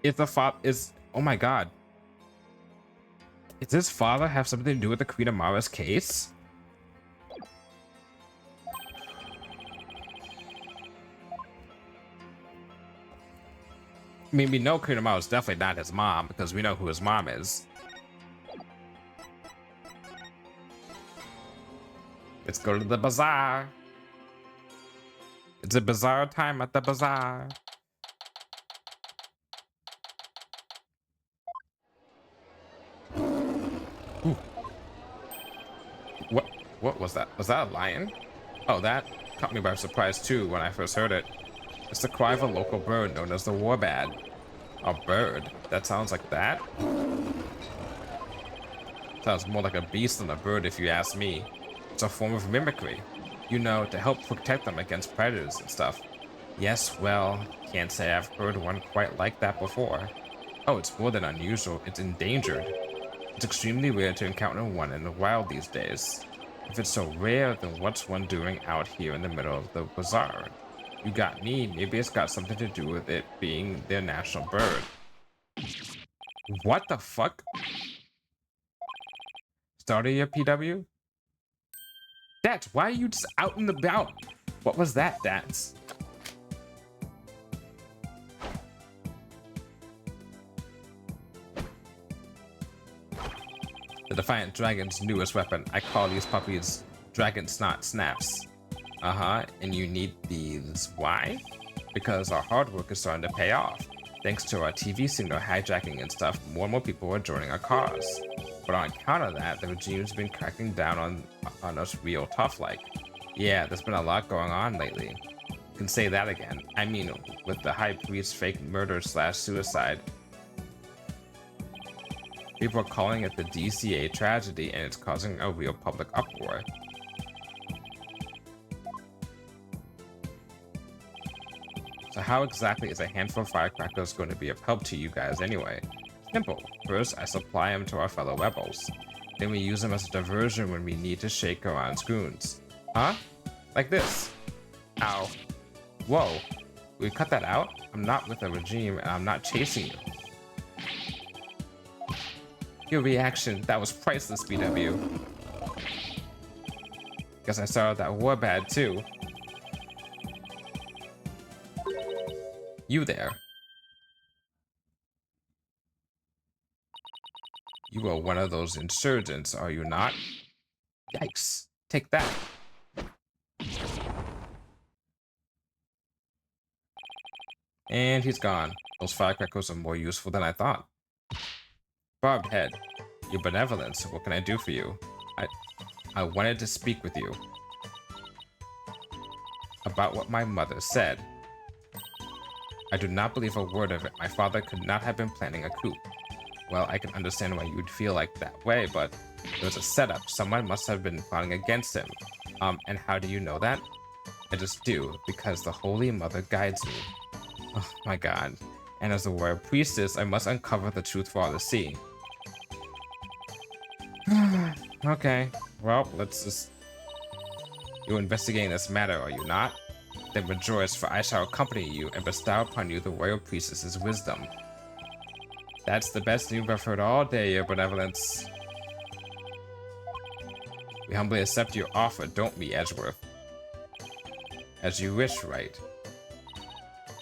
If the father is, oh my god. Does his father have something to do with the Queen Amara's case? I mean, we know Queen Amara is definitely not his mom because we know who his mom is. Let's go to the bazaar. It's a bazaar time at the bazaar. Ooh. What was that? Was that a lion? Oh, that caught me by surprise too when I first heard it. It's the cry of a local bird known as the warbad. A bird? That sounds like that? Sounds more like a beast than a bird if you ask me. It's a form of mimicry. You know, to help protect them against predators and stuff. Yes, well, can't say I've heard one quite like that before. Oh, it's more than unusual. It's endangered. It's extremely rare to encounter one in the wild these days. If it's so rare, then what's one doing out here in the middle of the bazaar? You got me. Maybe it's got something to do with it being their national bird. What the fuck? Started your PW? Dats, why are you just out and about? What was that, Dats? The Defiant Dragon's newest weapon. I call these puppies Dragon Snot Snaps. And you need these. Why? Because our hard work is starting to pay off. Thanks to our TV signal hijacking and stuff, more and more people are joining our cause. But on account of that, the regime's been cracking down on us real tough like. Yeah, there's been a lot going on lately. You can say that again. I mean, with the High Priest's fake murder / suicide. People are calling it the DCA tragedy, and it's causing a real public uproar. So how exactly is a handful of firecrackers going to be of help to you guys anyway? Simple. First, I supply them to our fellow rebels. Then we use them as a diversion when we need to shake around goons. Huh? Like this. Ow. Whoa. We cut that out? I'm not with the regime, and I'm not chasing you. Your reaction, that was priceless, BW. Guess I started that war bad too. You there. You are one of those insurgents, are you not? Yikes. Take that. And he's gone. Those firecrackers are more useful than I thought. Barbed head. Your benevolence, what can I do for you? I wanted to speak with you. About what my mother said. I do not believe a word of it. My father could not have been planning a coup. Well, I can understand why you would feel like that way, but it was a setup. Someone must have been plotting against him. And how do you know that? I just do, because the Holy Mother guides me. Oh my god. And as the royal priestess, I must uncover the truth for all to see. Okay, well, let's just... You're investigating this matter, are you not? Then rejoice, for I shall accompany you and bestow upon you the royal priestess's wisdom. That's the best news I've heard all day, your benevolence. We humbly accept your offer, don't we, Edgeworth? As you wish, Wright.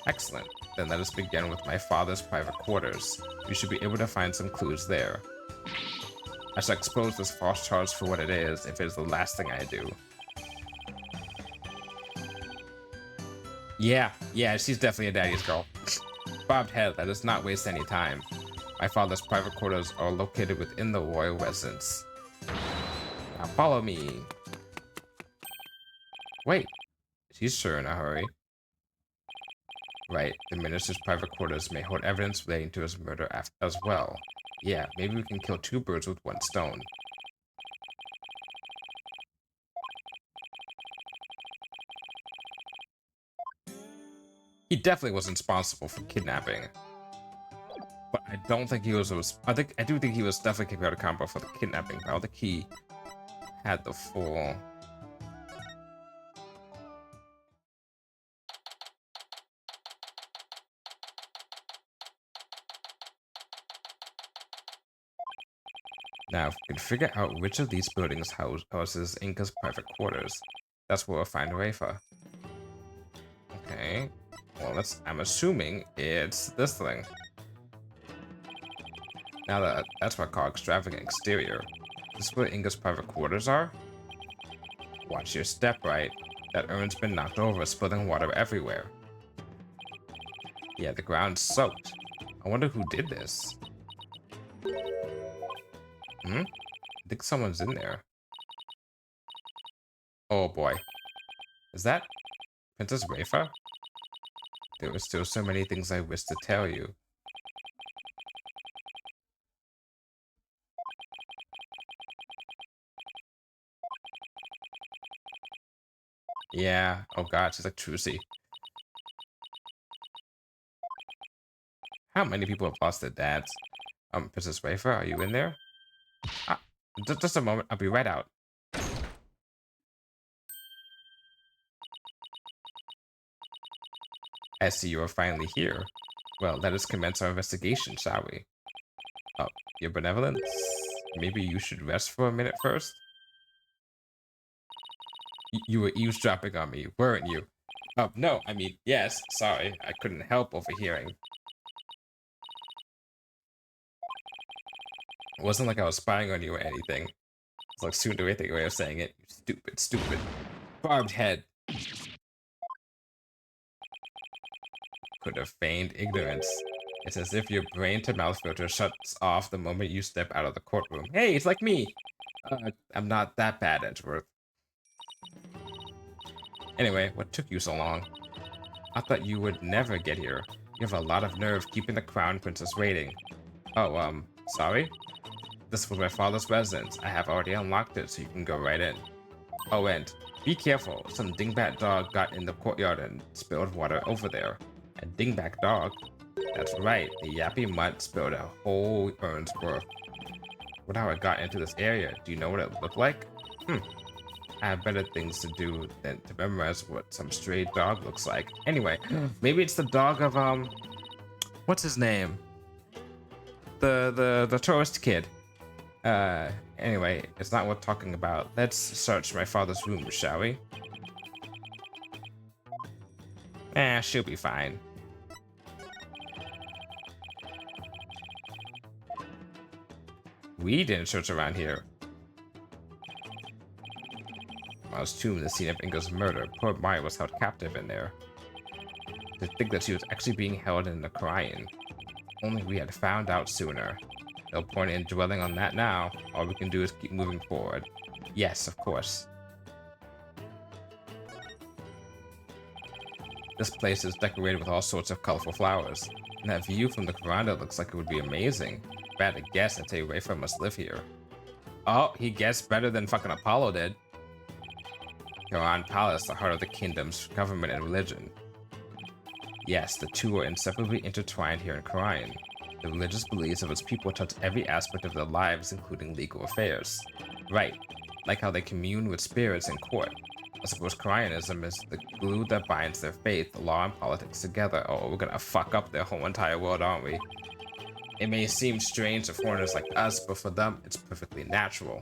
Excellent. Then let us begin with my father's private quarters. You should be able to find some clues there. I shall expose this false charge for what it is, if it is the last thing I do. Yeah, she's definitely a daddy's girl. Bobbed head, let us not waste any time. My father's private quarters are located within the royal residence. Now follow me. Wait, she's sure in a hurry. Right, the minister's private quarters may hold evidence relating to his murder as well. Yeah, maybe we can kill two birds with one stone. He definitely was responsible for kidnapping. But I don't think he was. I do think he was definitely kicked out of combo for the kidnapping. But I don't think he had the full. Now, if we can figure out which of these buildings houses Inca's private quarters, that's what we'll find Rafa. Okay. Well, I'm assuming it's this thing. Now that's what I call extravagant exterior. This is where Inga's private quarters are? Watch your step, right? That urn's been knocked over, spilling water everywhere. Yeah, the ground's soaked. I wonder who did this. I think someone's in there. Oh boy. Is that Princess Rafa? There were still so many things I wish to tell you. Yeah. Oh god, she's like Trucy. How many people have lost their dads? Princess Rafa, are you in there? Ah, just a moment. I'll be right out. I see you are finally here. Well, let us commence our investigation, shall we? Oh, your benevolence? Maybe you should rest for a minute first? You were eavesdropping on me, weren't you? No, I mean, yes, sorry. I couldn't help overhearing. It wasn't like I was spying on you or anything. It's like soon to way of saying it. You stupid, stupid. Barbed head. Could have feigned ignorance. It's as if your brain-to-mouth filter shuts off the moment you step out of the courtroom. Hey, it's like me! I'm not that bad, Edgeworth. Anyway, what took you so long? I thought you would never get here. You have a lot of nerve keeping the crown princess waiting. Oh, sorry? This was my father's residence. I have already unlocked it, so you can go right in. Oh, and be careful. Some dingbat dog got in the courtyard and spilled water over there. A dingbat dog? That's right. The yappy mutt spilled a whole urn's worth. What how it got into this area? Do you know what it looked like? I have better things to do than to memorize what some stray dog looks like. Anyway, maybe it's the dog of what's his name? The tourist kid. Anyway, it's not worth talking about. Let's search my father's room, shall we? She'll be fine. We didn't search around here. I was tomb the scene of Inga's murder. Poor Maya was held captive in there. To think that she was actually being held in the crying. Only we had found out sooner. No point in dwelling on that now. All we can do is keep moving forward. Yes, of course. This place is decorated with all sorts of colorful flowers. And that view from the veranda looks like it would be amazing. If I had to guess, I'd say Rafa must live here. Oh, he guessed better than fucking Apollo did. Quran Palace, the heart of the kingdom's government and religion. Yes, the two are inseparably intertwined here in Quran. The religious beliefs of its people touch every aspect of their lives, including legal affairs. Right, like how they commune with spirits in court. I suppose Quranism is the glue that binds their faith, law, and politics together. Oh, we're gonna fuck up their whole entire world, aren't we? It may seem strange to foreigners like us, but for them, it's perfectly natural.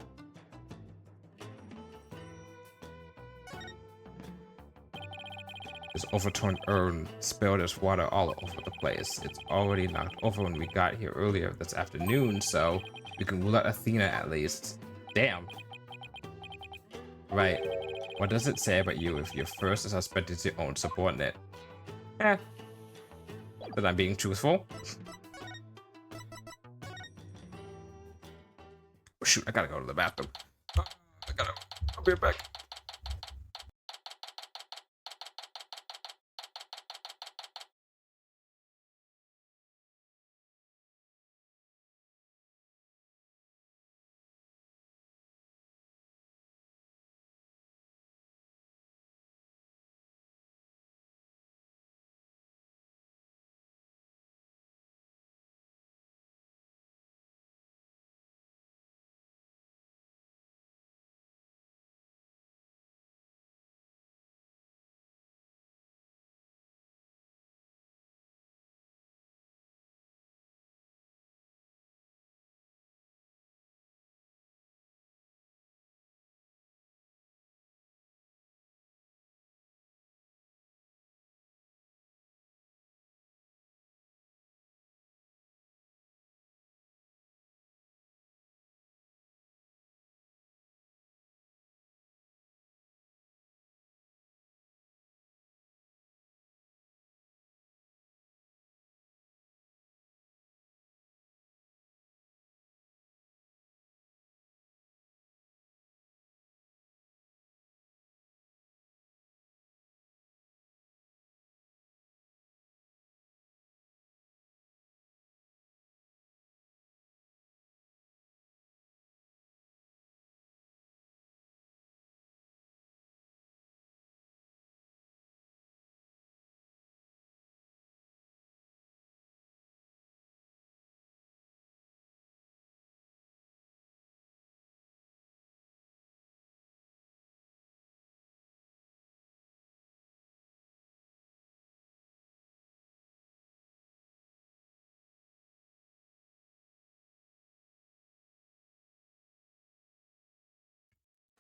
This overturned urn spilled its water all over the place. It's already knocked over when we got here earlier this afternoon, so we can rule out Athena at least. Damn. Right. What does it say about you if your first suspect is your own subordinate? Eh. That I'm being truthful? Oh, shoot, I gotta go to the bathroom. I'll be right back.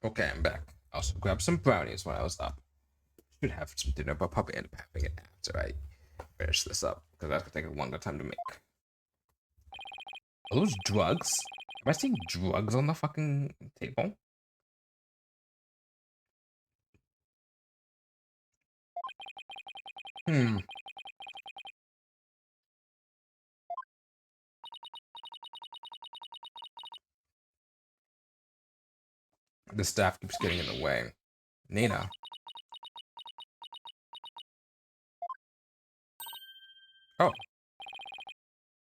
Okay, I'm back. I also grabbed some brownies when I was up. Should have some dinner, but probably end up having it after I finish this up because that's gonna take a longer time to make. Are those drugs? Am I seeing drugs on the fucking table? Hmm. The staff keeps getting in the way. Nina. Oh.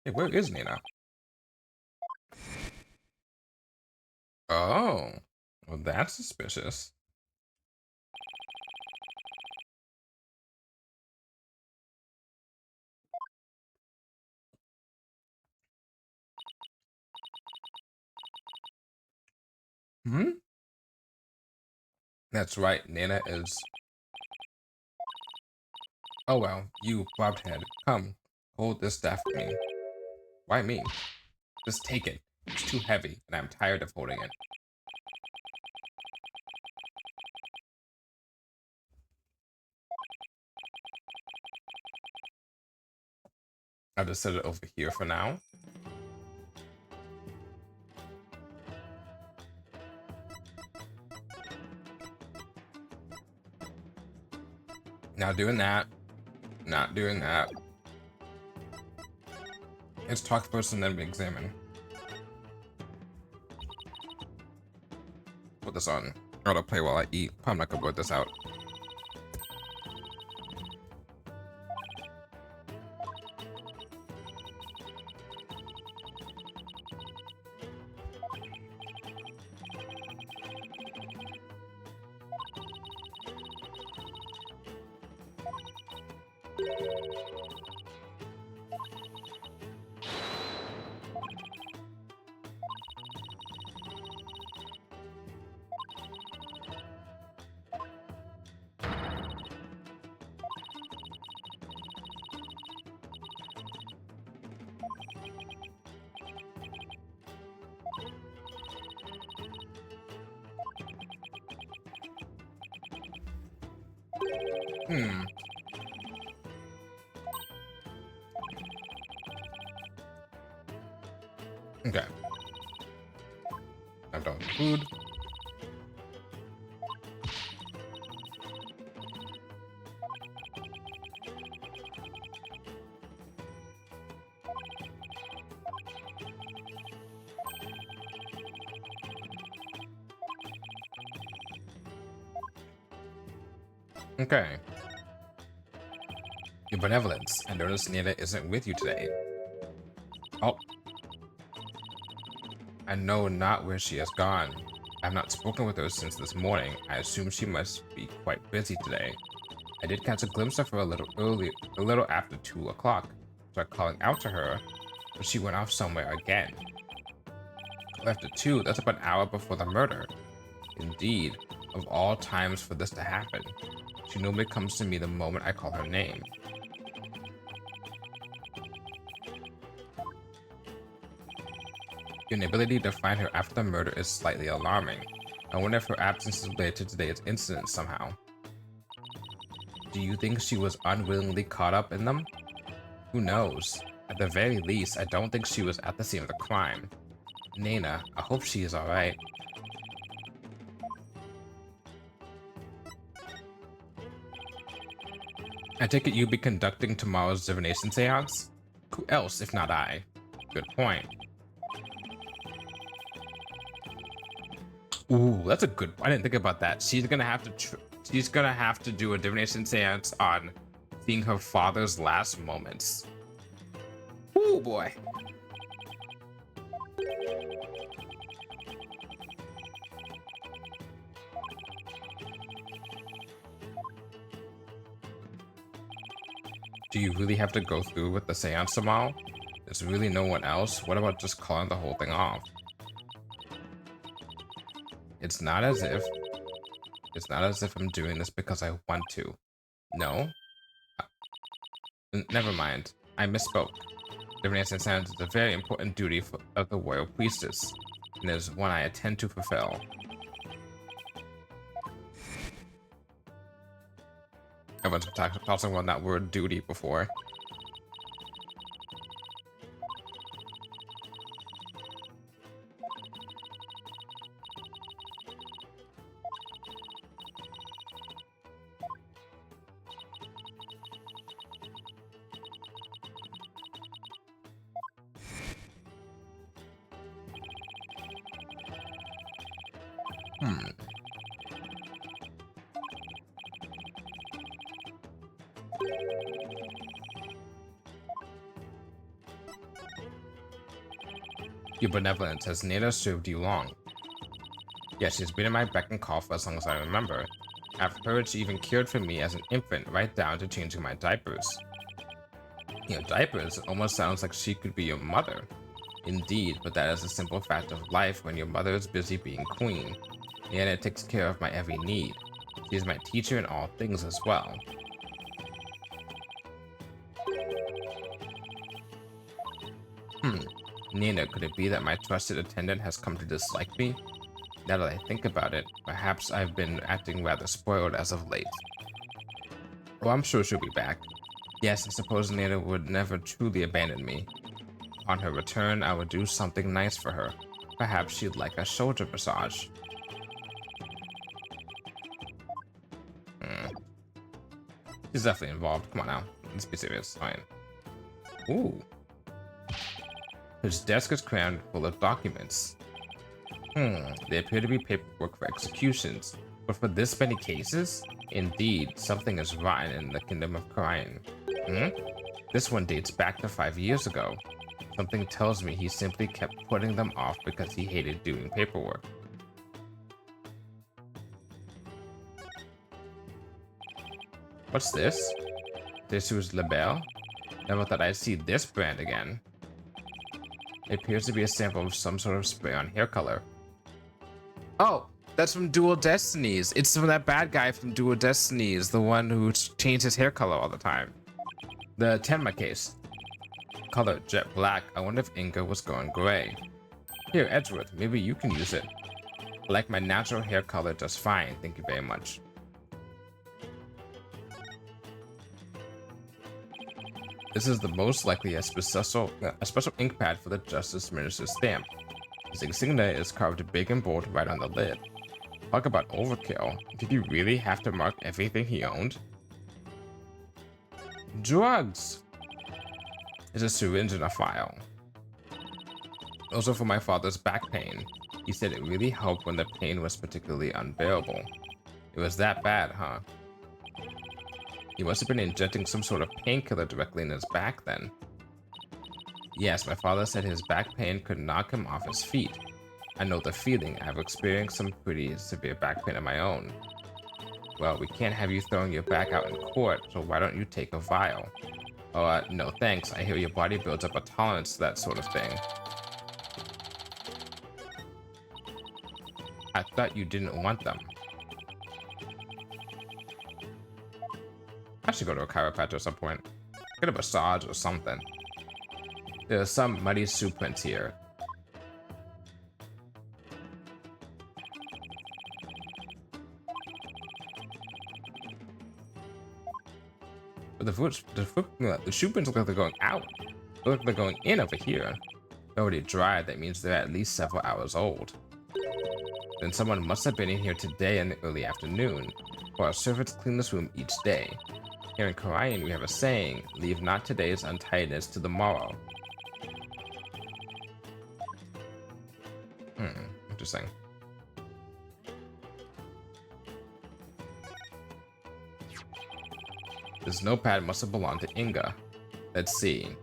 Hey, where is Nina? Oh. Well, that's suspicious. Hmm? That's right, Nina is... Oh well, you, bobbed head. Come, hold this staff for me. Why me? Just take it. It's too heavy, and I'm tired of holding it. I'll just set it over here for now. Not doing that. Not doing that. Let's talk first and then we examine. Put this on. I'll play while I eat. I'm not gonna work this out. Hmm. Okay. I'm done with food. Okay. Your benevolence. I noticed Nina isn't with you today. Oh. I know not where she has gone. I have not spoken with her since this morning. I assume she must be quite busy today. I did catch a glimpse of her a little early, a little after 2 o'clock. Tried calling out to her, but she went off somewhere again. After 2, that's about an hour before the murder. Indeed, of all times for this to happen. She normally comes to me the moment I call her name. Your inability to find her after the murder is slightly alarming. I wonder if her absence is related to today's incident somehow. Do you think she was unwillingly caught up in them? Who knows? At the very least, I don't think she was at the scene of the crime. Nina, I hope she is alright. I take it you'll be conducting tomorrow's divination seance? Who else if not I? Good point. Ooh, that's a good. I didn't think about that. She's gonna have to. She's gonna have to do a divination seance on seeing her father's last moments. Ooh, boy. Do you really have to go through with the seance tomorrow? There's really no one else. What about just calling the whole thing off? It's not as if. It's not as if I'm doing this because I want to. No. Never mind. I misspoke. Divination seance is a very important duty of the royal priestess, and is one I intend to fulfill. Everyone's been tossing around that word duty before. Your benevolence has neither served you long. Yes, she's been in my beck and call for as long as I remember. I've heard she even cared for me as an infant, right down to changing my diapers. Your diapers almost sounds like she could be your mother. Indeed, but that is a simple fact of life when your mother is busy being queen. And it takes care of my every need. She is my teacher in all things as well. Nina, could it be that my trusted attendant has come to dislike me? Now that I think about it, perhaps I've been acting rather spoiled as of late. Oh, I'm sure she'll be back. Yes, I suppose Nina would never truly abandon me. On her return, I would do something nice for her. Perhaps she'd like a shoulder massage. She's definitely involved. Come on now. Let's be serious. Fine. Ooh. His desk is crammed full of documents. They appear to be paperwork for executions. But for this many cases? Indeed, something is rotten in the Kingdom of Kharian. This one dates back to 5 years ago. Something tells me he simply kept putting them off because he hated doing paperwork. What's this? Dessous Label? Never thought I'd see this brand again. It appears to be a sample of some sort of spray-on hair color. Oh, that's from Dual Destinies. It's from that bad guy from Dual Destinies, the one who changed his hair color all the time. The Tenma case. Color jet black. I wonder if Inga was going gray. Here, Edgeworth, maybe you can use it. I like my natural hair color just fine, thank you very much. This is the most likely a special ink pad for the Justice Minister's stamp. His insignia is carved big and bold right on the lid. Talk about overkill. Did he really have to mark everything he owned? Drugs! It's a syringe and a file. Also for my father's back pain. He said it really helped when the pain was particularly unbearable. It was that bad, huh? He must have been injecting some sort of painkiller directly in his back then. Yes, my father said his back pain could knock him off his feet. I know the feeling. I've experienced some pretty severe back pain of my own. Well, we can't have you throwing your back out in court, so why don't you take a vial? Oh, no thanks. I hear your body builds up a tolerance to that sort of thing. I thought you didn't want them. I should go to a chiropractor at some point. Get a massage or something. There's some muddy soup prints here. But the shoe prints look like they're going out. They look like they're going in over here. They're already dried. That means they're at least several hours old. Then someone must have been in here today in the early afternoon. For our servants clean this room each day. Here in Kharian, we have a saying, leave not today's untidiness to the morrow. Interesting. This notepad must have belonged to Inga. Let's see.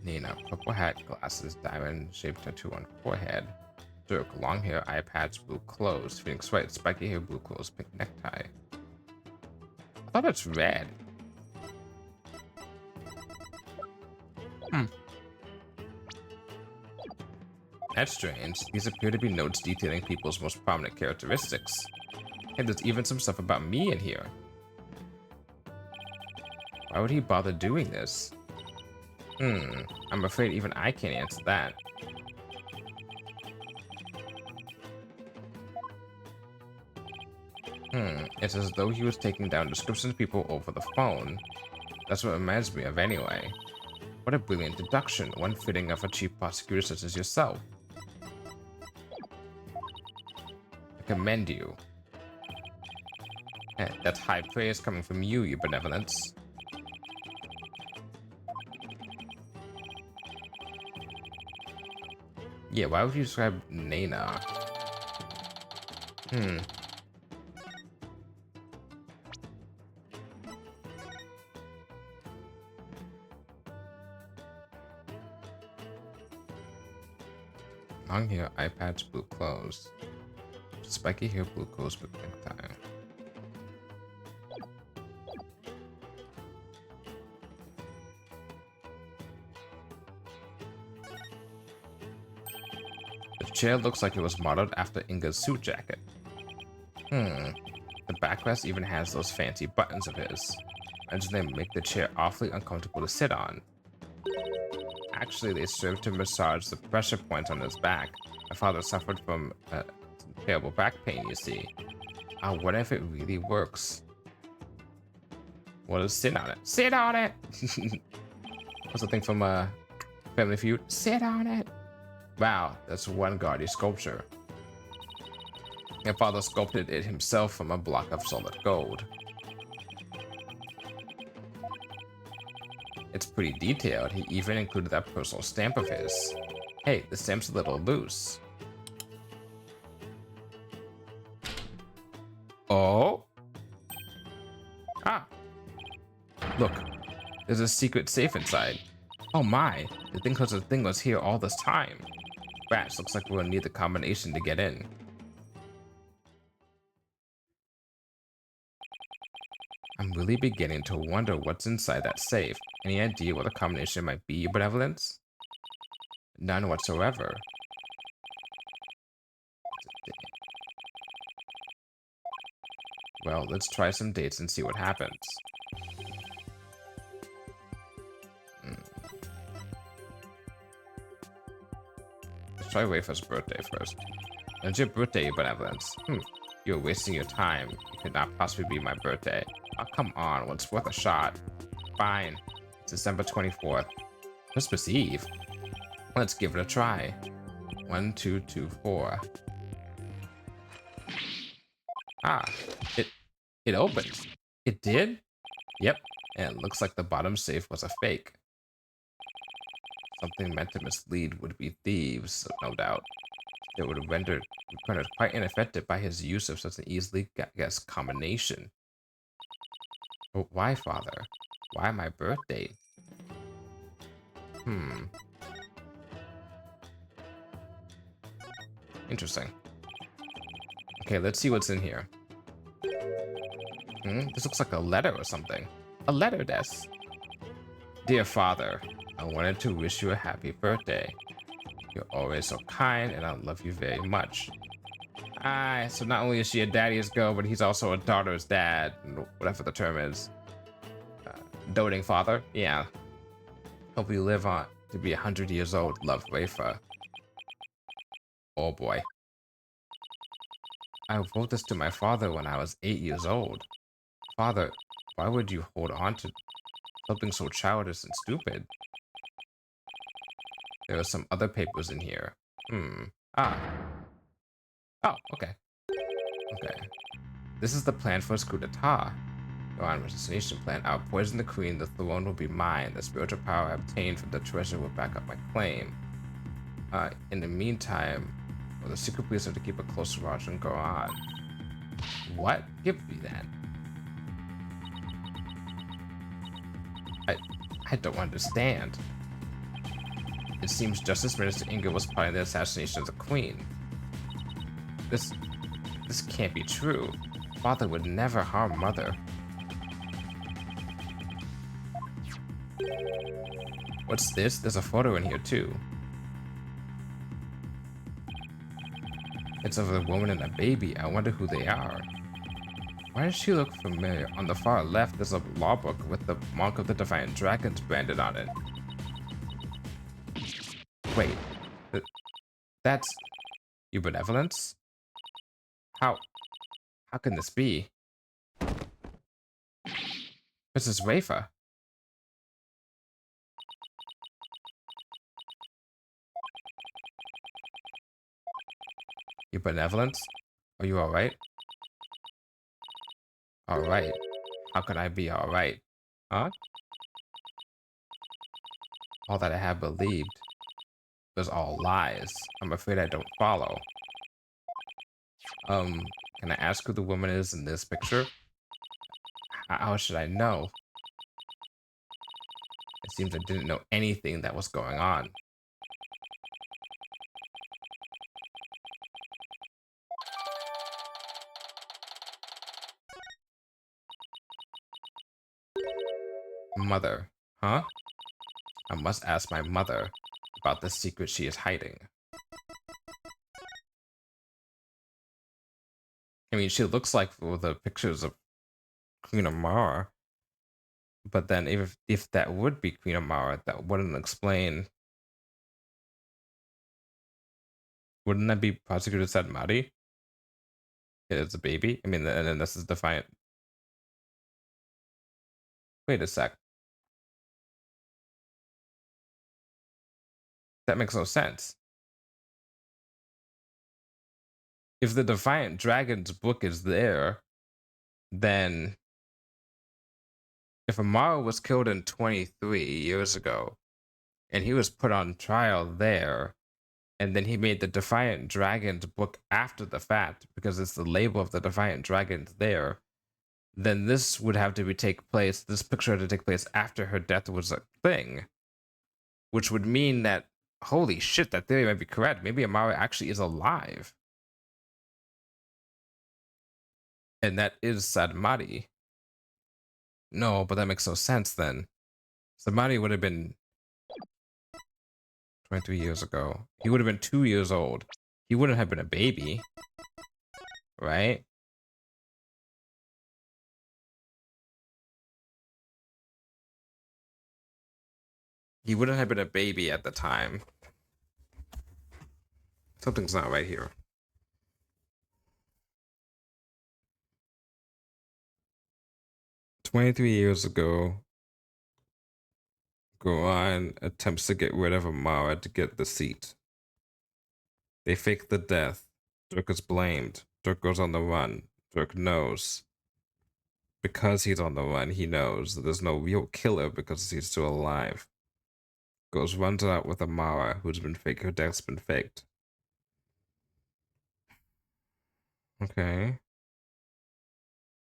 Nina, purple hat, glasses, diamond-shaped tattoo on forehead. Dirk, long hair, eye patch, blue clothes. Phoenix Wright, spiky hair, blue clothes, pink necktie. I thought it's red. That's strange. These appear to be notes detailing people's most prominent characteristics. And there's even some stuff about me in here. Why would he bother doing this? I'm afraid even I can't answer that. It's as though he was taking down descriptions of people over the phone. That's what it reminds me of anyway. What a brilliant deduction, one fitting of a chief prosecutor such as yourself. I commend you. That's high praise coming from you, your benevolence. Yeah, why would you describe Nana? Long hair, eye patch, blue clothes. Spiky hair, blue clothes, with necktie. The chair looks like it was modeled after Inga's suit jacket. The backrest even has those fancy buttons of his. Imagine they make the chair awfully uncomfortable to sit on. Actually, they serve to massage the pressure points on his back. My father suffered from terrible back pain, you see. I wonder if it really works. Well, sit on it. Sit on it! What's the thing from Family Feud? Sit on it! Wow, that's one gaudy sculpture. My father sculpted it himself from a block of solid gold. It's pretty detailed. He even included that personal stamp of his. Hey, the stamp's a little loose. Oh? Ah. Look, there's a secret safe inside. Oh my, the thing was here all this time. Rats, looks like we'll need the combination to get in. I'm really beginning to wonder what's inside that safe. Any idea what the combination might be, your benevolence? None whatsoever. Well, let's try some dates and see what happens. Let's try Wafer's birthday first. When's your birthday, your benevolence? You're wasting your time. It could not possibly be my birthday. Oh, come on, well, it's worth a shot. Fine. It's December 24th. Christmas Eve. Let's give it a try. 1, 2, 2, 4. Ah, it opened. It did? Yep, and it looks like the bottom safe was a fake. Something meant to mislead would-be thieves, no doubt. It would have rendered quite ineffective by his use of such an easily guessed combination. But why, father? Why my birthday? Interesting. Okay, let's see what's in here. This looks like a letter or something. A letter, Des. Dear father, I wanted to wish you a happy birthday. You're always so kind, and I love you very much. So not only is she a daddy's girl, but he's also a daughter's dad, whatever the term is. Doting father? Yeah. Hope you live on to be 100 years old, love, Wafer. Oh boy. I wrote this to my father when I was 8 years old. Father, why would you hold on to something so childish and stupid? There are some other papers in here. Oh, okay. Okay. This is the plan for a coup d'etat. Your assassination plan. I'll poison the queen, the throne will be mine. The spiritual power I obtained from the treasure will back up my claim. In the meantime, the secret police have to keep a close watch and go on. What? Give me that. I don't understand. It seems Justice Minister Inga was plotting the assassination of the queen. This can't be true. Father would never harm Mother. What's this? There's a photo in here too. It's of a woman and a baby. I wonder who they are. Why does she look familiar? On the far left, there's a law book with the Mark of the Defiant Dragons branded on it. Wait, that's your benevolence? How How can this be? This is Rafa. You benevolent? Are you alright? Alright. How can I be alright? Huh? All that I have believed was all lies. I'm afraid I don't follow. Can I ask who the woman is in this picture? How should I know? It seems I didn't know anything that was going on. Mother. Huh? I must ask my mother about the secret she is hiding. I mean, she looks like the pictures of Queen Amara, but then if that would be Queen Amara, that wouldn't explain. Wouldn't that be Prosecutor Sadmati? It's a baby. I mean, and then this is Defiant. Wait a sec. That makes no sense. If the Defiant Dragon's book is there, then if Amara was killed in 23 years ago, and he was put on trial there, and then he made the Defiant Dragon's book after the fact because it's the label of the Defiant Dragons there, then this would have to take place. This picture had to take place after her death was a thing, which would mean that holy shit, that theory might be correct. Maybe Amara actually is alive, and that is Sadmati. No, but that makes no sense then. Sadmati would have been 23 years ago. He would have been 2 years old. He wouldn't have been a baby, right? He wouldn't have been a baby at the time. Something's not right here. 23 years ago, Goran attempts to get rid of Amara to get the seat. They fake the death. Dirk is blamed. Dirk goes on the run. Dirk knows. Because he's on the run, he knows that there's no real killer because he's still alive. Goes runs out with Amara, who's been fake. Her death's been faked. Okay.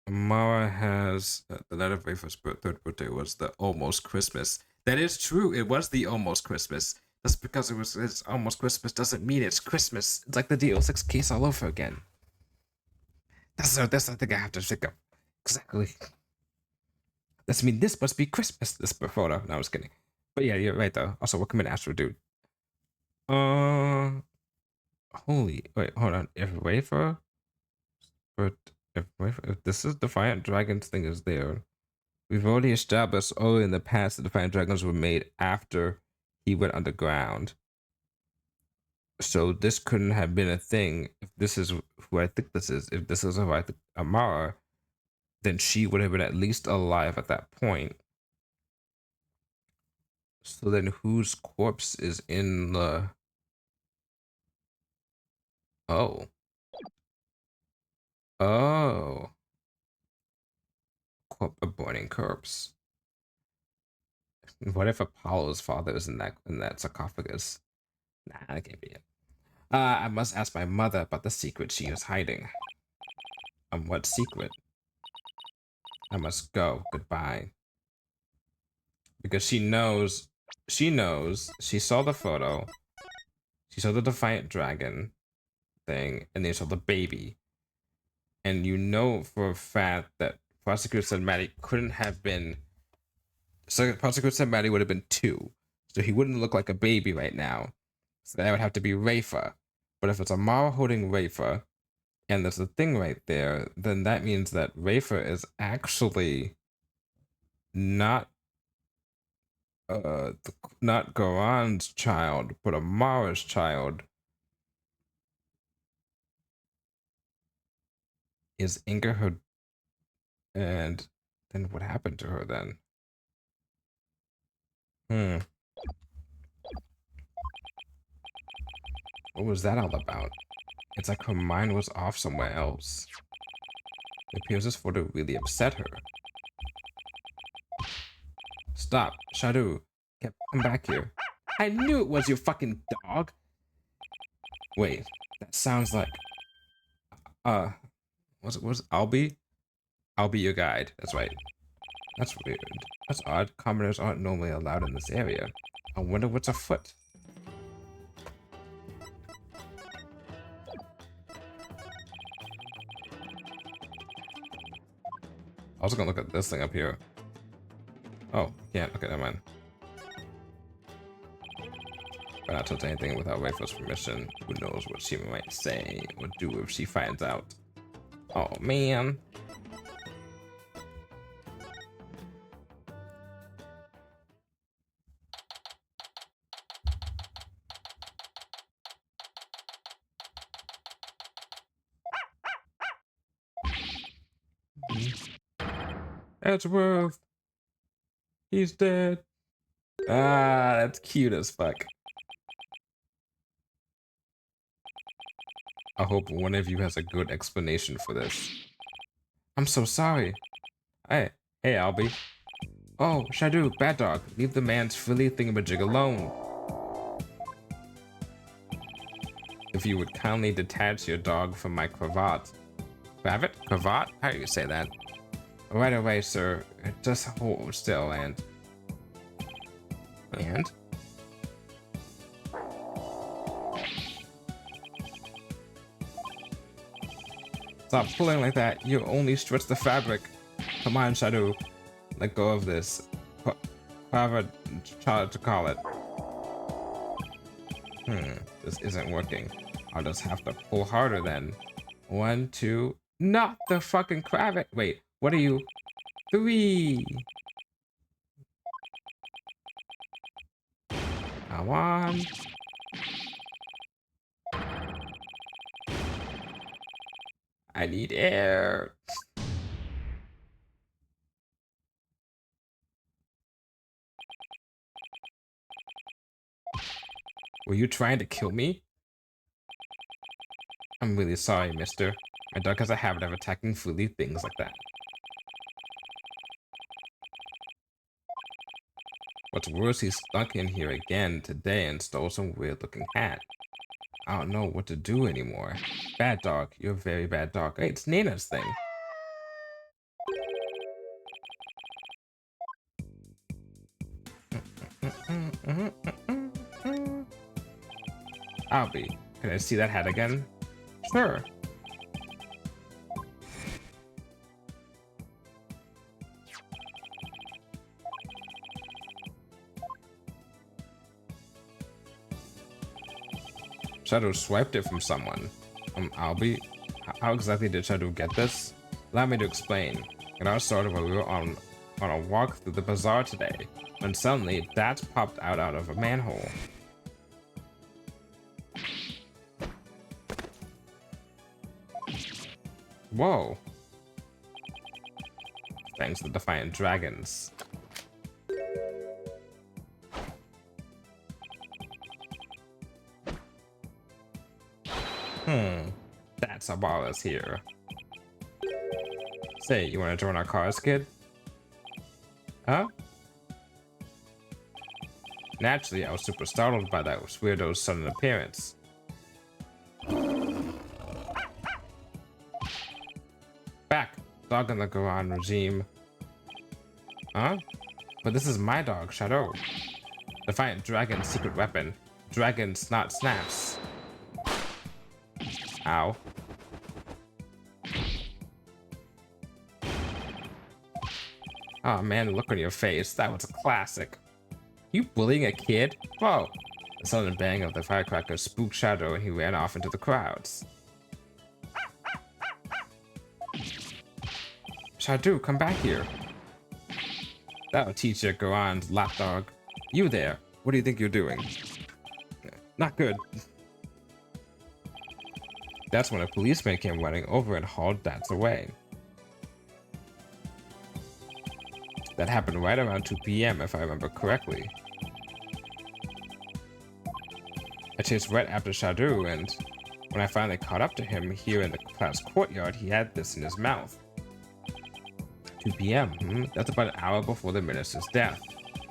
Amara has the night of Rafa's third birthday was the almost Christmas. That is true. It was the almost Christmas. Just because it's almost Christmas doesn't mean it's Christmas. It's like the DO6 case all over again. That's the thing I have to think of. Exactly. That's mean this must be Christmas. This photo. No, I was kidding. But yeah, you're right though. Also, what can an Astro dude? Holy wait, hold on. If Rafa, but if this is Defiant Dragons thing is there, we've already established early in the past that Defiant Dragons were made after he went underground. So this couldn't have been a thing. If this is who I think this is, if this is who I think Amara, then she would have been at least alive at that point. So then whose corpse is in the... Oh. Oh. A burning corpse. What if Apollo's father is in that sarcophagus? Nah, that can't be it. I must ask my mother about the secret she is hiding. What secret? I must go. Goodbye. Because she saw the photo, she saw the Defiant Dragon thing, and then saw the baby. And you know for a fact that Prosecutor said Maddie couldn't have been... So Prosecutor said Maddie would have been 2. So he wouldn't look like a baby right now. So that would have to be Rafa. But if it's Amara holding Rafa, and there's a thing right there, then that means that Rafa is actually not not Goran's child, but Amara's child. Is Inga her? And then what happened to her then? What was that all about? It's like her mind was off somewhere else. It appears this photo really upset her. Stop, Shadow. Come back here. I knew it was your fucking dog. Wait, that sounds like was it Albie? I'll be your guide. That's right. That's weird. That's odd. Commoners aren't normally allowed in this area. I wonder what's afoot. I was gonna look at this thing up here. Oh, yeah, okay, never mind. But not touch anything without Rifle's permission. Who knows what she might say or do if she finds out. Oh, man. Edgeworth. He's dead. Ah, that's cute as fuck. I hope one of you has a good explanation for this. I'm so sorry. Hey, Albie. Oh, Shadow, bad dog. Leave the man's frilly thingamajig alone. If you would kindly detach your dog from my cravat. Cravat? Cravat? How do you say that? Right away, sir. Just hold still and... Stop pulling like that. You only stretch the fabric. Come on, Shadow. Let go of this. However, child to call it. This isn't working. I'll just have to pull harder then. 1, 2. Not the fucking cravat. Wait, what are you? 3. Come on. I need air. Were you trying to kill me? I'm really sorry, mister. My dog has a habit of attacking frilly things like that. What's worse, he snuck in here again today and stole some weird-looking hat. I don't know what to do anymore. Bad dog. You're a very bad dog. Hey, it's Nina's thing. Albie, can I see that hat again? Sure. Shadow swiped it from someone. Albie, how exactly did Shadow get this? Allow me to explain. It all started when we were on a walk through the bazaar today, when suddenly that popped out of a manhole. Whoa. Thanks to the Defiant Dragons. That's a ballers here. Say, you want to join our cars, kid? Huh? Naturally, I was super startled by that weirdo's sudden appearance. Back! Dog in the Quran regime. Huh? But this is my dog, Shadow. Defiant Dragon's secret weapon. Dragon Snot Snaps. Ow. Oh man, the look on your face. That was a classic. You bullying a kid? Whoa. The sudden bang of the firecracker spooked Shadow and he ran off into the crowds. Shadow, come back here. That'll teach you, Goran's lapdog. You there. What do you think you're doing? Not good. That's when a policeman came running over and hauled Dats away. That happened right around 2 p.m. if I remember correctly. I chased right after Shadow, and when I finally caught up to him here in the class courtyard, he had this in his mouth. 2 p.m. That's about an hour before the minister's death.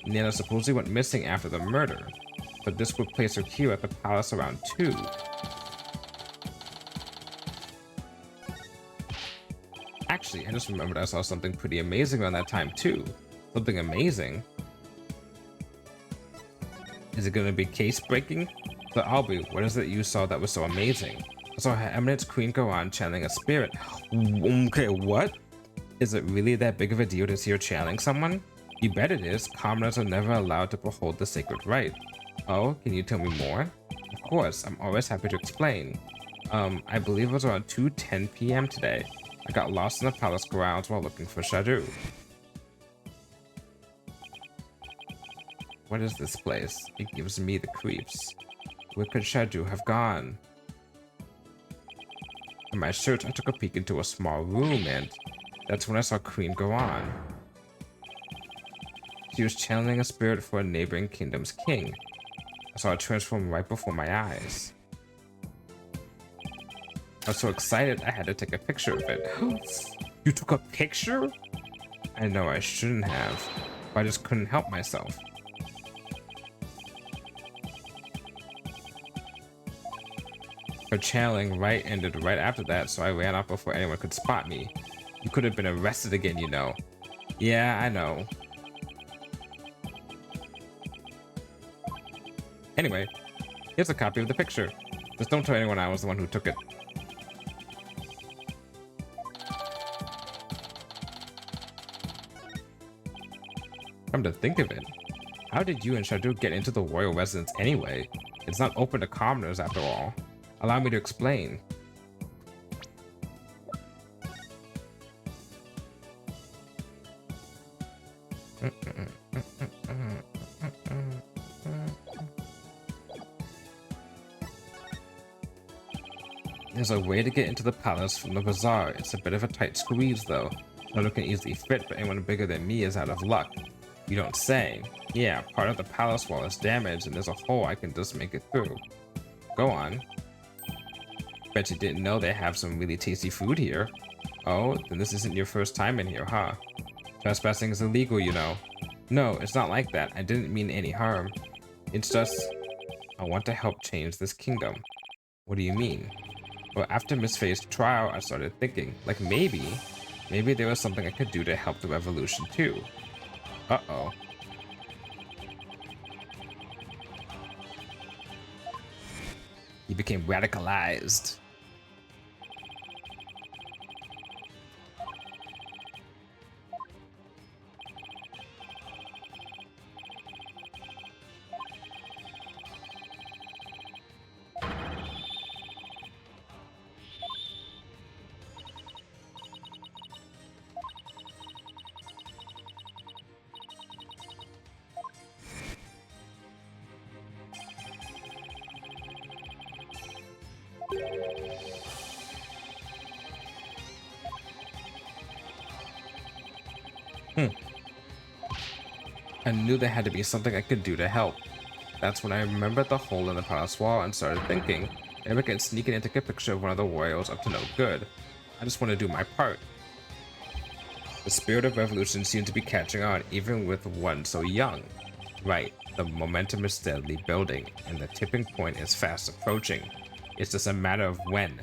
Nana supposedly went missing after the murder, but this would place her here at the palace around 2. Actually, I just remembered I saw something pretty amazing around that time too. Something amazing. Is it gonna be case breaking? So Albie, what is it you saw that was so amazing? I saw Her Eminence Queen Goran channeling a spirit. Okay, what? Is it really that big of a deal to see her channeling someone? You bet it is. Commoners are never allowed to behold the sacred rite. Oh, can you tell me more? Of course, I'm always happy to explain. I believe it was around 2:10 p.m. today. I got lost in the palace grounds while looking for Shadow. What is this place? It gives me the creeps. Where could Shadow have gone? In my search, I took a peek into a small room, and that's when I saw Queen Goran. She was channeling a spirit for a neighboring kingdom's king. I saw it transform right before my eyes. I was so excited I had to take a picture of it. You took a picture? I know I shouldn't have, but I just couldn't help myself. Her channeling right ended right after that, so I ran off before anyone could spot me. You could have been arrested again, you know. Yeah, I know. Anyway, here's a copy of the picture. Just don't tell anyone I was the one who took it. Come to think of it, how did you and Shadow get into the royal residence anyway? It's not open to commoners after all. Allow me to explain. There's a way to get into the palace from the bazaar. It's a bit of a tight squeeze though. Shadow can easily fit, but anyone bigger than me is out of luck. You don't say. Yeah, part of the palace wall is damaged and there's a hole I can just make it through. Go on. Bet you didn't know they have some really tasty food here. Oh, then this isn't your first time in here, huh? Trespassing is illegal, you know. No, it's not like that. I didn't mean any harm. It's just, I want to help change this kingdom. What do you mean? Well, after Miss Faye's trial, I started thinking, like maybe there was something I could do to help the revolution too. Uh-oh. He became radicalized. I knew there had to be something I could do to help. That's when I remembered the hole in the palace wall and started thinking, maybe I can sneak in and take a picture of one of the royals up to no good. I just want to do my part. The spirit of revolution seemed to be catching on, even with one so young. Right, the momentum is steadily building, and the tipping point is fast approaching. It's just a matter of when.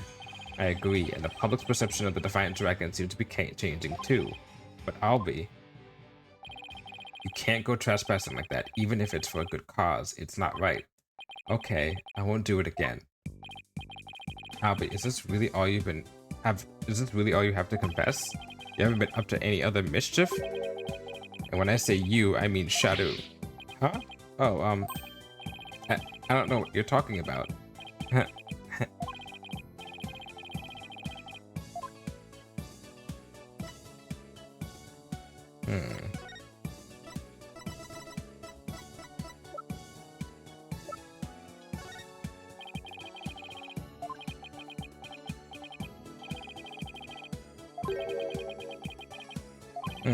I agree, and the public's perception of the Defiant Dragon seems to be changing too. But Albie, you can't go trespassing like that, even if it's for a good cause. It's not right. Okay, I won't do it again. Albie, is this really all you have to confess? You haven't been up to any other mischief? And when I say you, I mean Shadow. Huh? Oh, I don't know what you're talking about.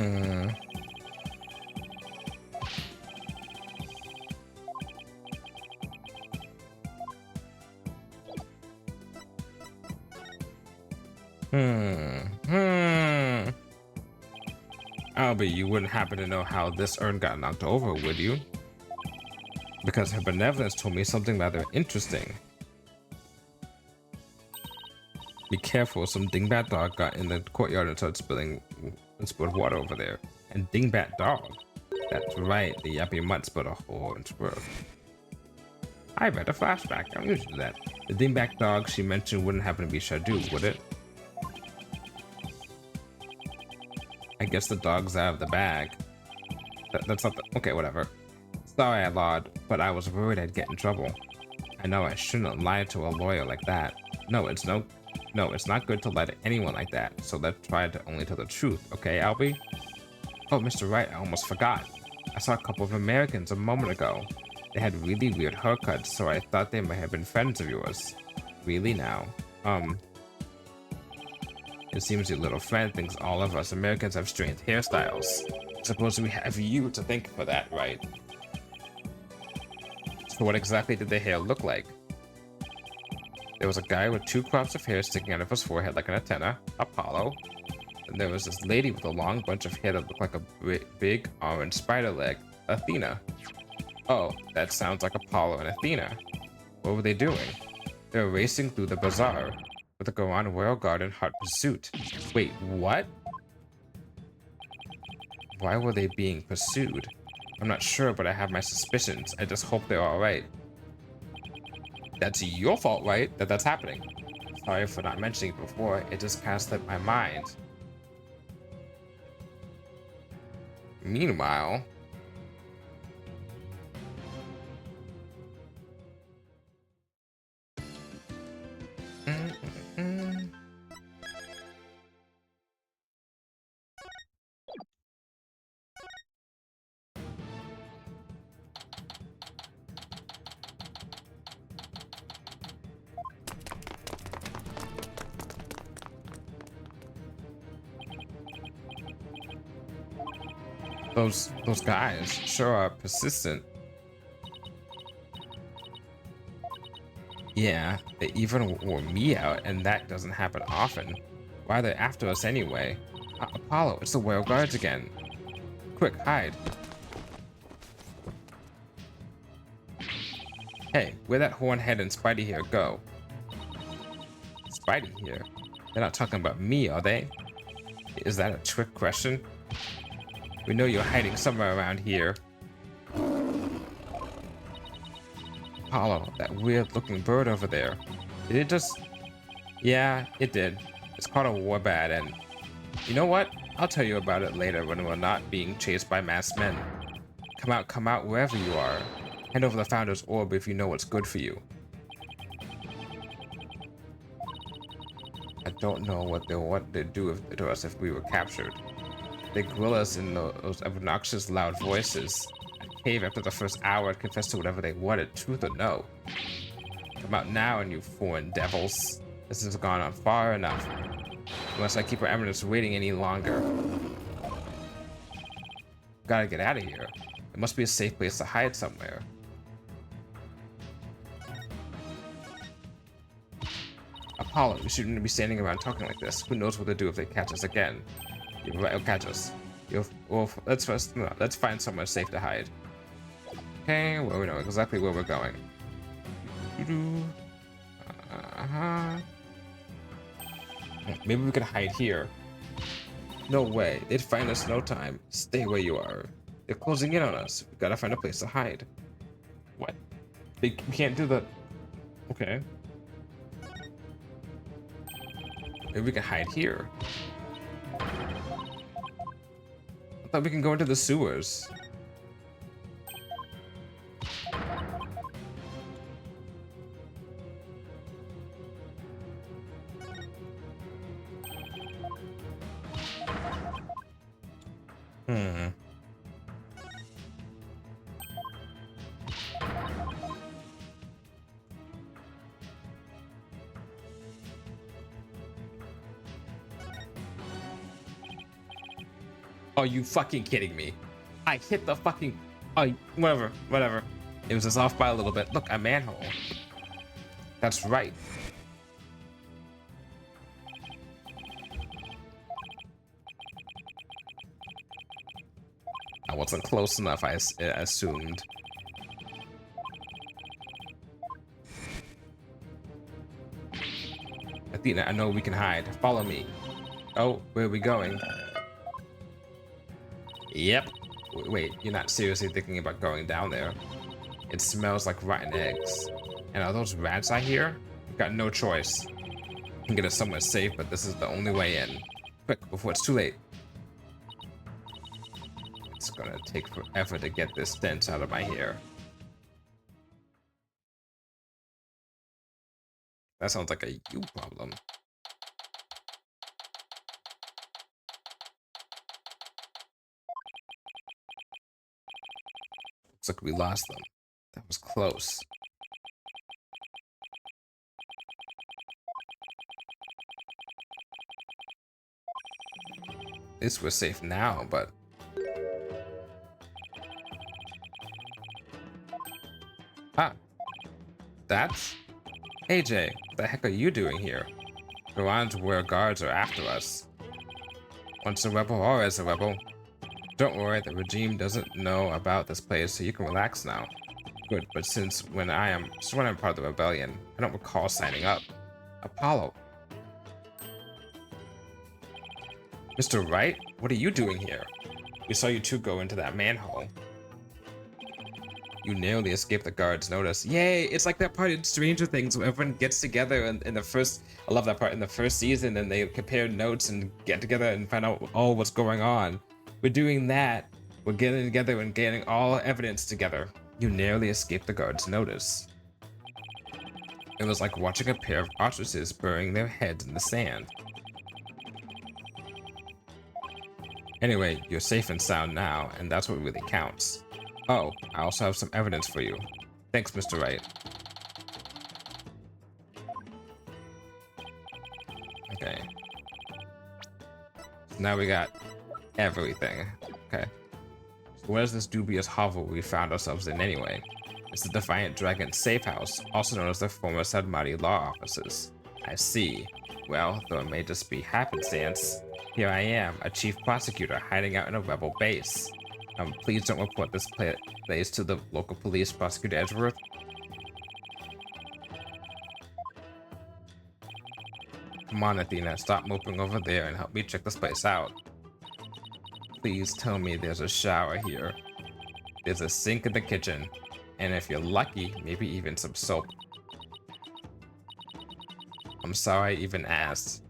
Hmm. Albie, you wouldn't happen to know how this urn got knocked over, would you? Because her benevolence told me something rather interesting. Be careful, some dingbat dog got in the courtyard and started spilled water over there. And dingbat dog? That's right, the yappy mutt spilled a whole inch worth. I read a flashback, I'm used to that. The dingbat dog she mentioned wouldn't happen to be Shadu, would it? I guess the dog's out of the bag. That's not the... Okay, whatever. Sorry I lied, but I was worried I'd get in trouble. I know I shouldn't have lied to a lawyer like that. No, it's not good to lie to anyone like that, so let's try to only tell the truth, okay, Albie? Oh, Mr. Wright, I almost forgot. I saw a couple of Americans a moment ago. They had really weird haircuts, so I thought they might have been friends of yours. Really now? It seems your little friend thinks all of us Americans have strange hairstyles. I suppose we have you to thank for that, right? So what exactly did the hair look like? There was a guy with 2 crops of hair sticking out of his forehead like an antenna, Apollo. And there was this lady with a long bunch of hair that looked like a big orange spider leg, Athena. Oh, that sounds like Apollo and Athena. What were they doing? They were racing through the bazaar with a Goron Royal Guard in hot pursuit. Wait, what? Why were they being pursued? I'm not sure, but I have my suspicions. I just hope they're alright. That's your fault, right? That's happening. Sorry for not mentioning it before. It just kind of slipped my mind. Meanwhile... Those guys sure are persistent. Yeah, they even wore me out, and that doesn't happen often. Why are they after us anyway? Apollo, it's the Royal Guards again. Quick, hide. Hey, where'd that Hornhead and Spidey here go? Spidey here? They're not talking about me, are they? Is that a trick question? We know you're hiding somewhere around here. Apollo, that weird-looking bird over there. Did it just... Yeah, it did. It's called a warbad, and... You know what? I'll tell you about it later when we're not being chased by masked men. Come out wherever you are. Hand over the Founder's Orb if you know what's good for you. I don't know what they'd do to us if we were captured. They grill us in those obnoxious loud voices. I'd cave after the first hour and confess to whatever they wanted, truth or no. Come out now, and you foreign devils. This has gone on far enough. Unless I keep our eminence waiting any longer. Gotta get out of here. There must be a safe place to hide somewhere. Apollo, we shouldn't be standing around talking like this. Who knows what to do if they catch us again? You're right, they'll catch us. Well, let's find somewhere safe to hide. Okay, well, we know exactly where we're going. Maybe we could hide here. No way, they'd find us in no time. Stay where you are. They're closing in on us. We gotta find a place to hide. What? We can't do that. Okay. Maybe we can hide here. I thought we can go into the sewers. Are you fucking kidding me? I hit the fucking... Oh, whatever. It was just off by a little bit. Look, a manhole. That's right. I wasn't close enough, I assumed. Athena, I know we can hide. Follow me. Oh, where are we going? Yep. Wait, you're not seriously thinking about going down there? It smells like rotten eggs. And are those rats I hear? We've got no choice. We can get us somewhere safe, but this is the only way in. Quick, before it's too late. It's gonna take forever to get this stench out of my hair. That sounds like a you problem. Looks like we lost them. That was close. At least we're safe now, but... Ah. That's... AJ, what the heck are you doing here? Go on to where guards are after us. Once a rebel, always a rebel. Don't worry, the regime doesn't know about this place, so you can relax now. Good, but since when I'm part of the rebellion, I don't recall signing up. Apollo. Mr. Wright, what are you doing here? We saw you two go into that manhole. You narrowly escaped the guards' notice. Yay! It's like that part in Stranger Things where everyone gets together in the first... I love that part in the first season, and they compare notes and get together and find out all what's going on. We're doing that. We're getting together and getting all evidence together. You narrowly escaped the guards' notice. It was like watching a pair of ostriches burying their heads in the sand. Anyway, you're safe and sound now, and that's what really counts. Oh, I also have some evidence for you. Thanks, Mr. Wright. Okay. So now we got everything. Okay. So where's this dubious hovel we found ourselves in anyway? It's the Defiant Dragon safe house, also known as the former Sadmati law offices. I see. Well, though it may just be happenstance, here I am, a chief prosecutor hiding out in a rebel base. Please don't report this place to the local police, Prosecutor Edgeworth. Come on, Athena, stop moping over there and help me check this place out. Please tell me there's a shower here. There's a sink in the kitchen, and if you're lucky, maybe even some soap. I'm sorry I even asked.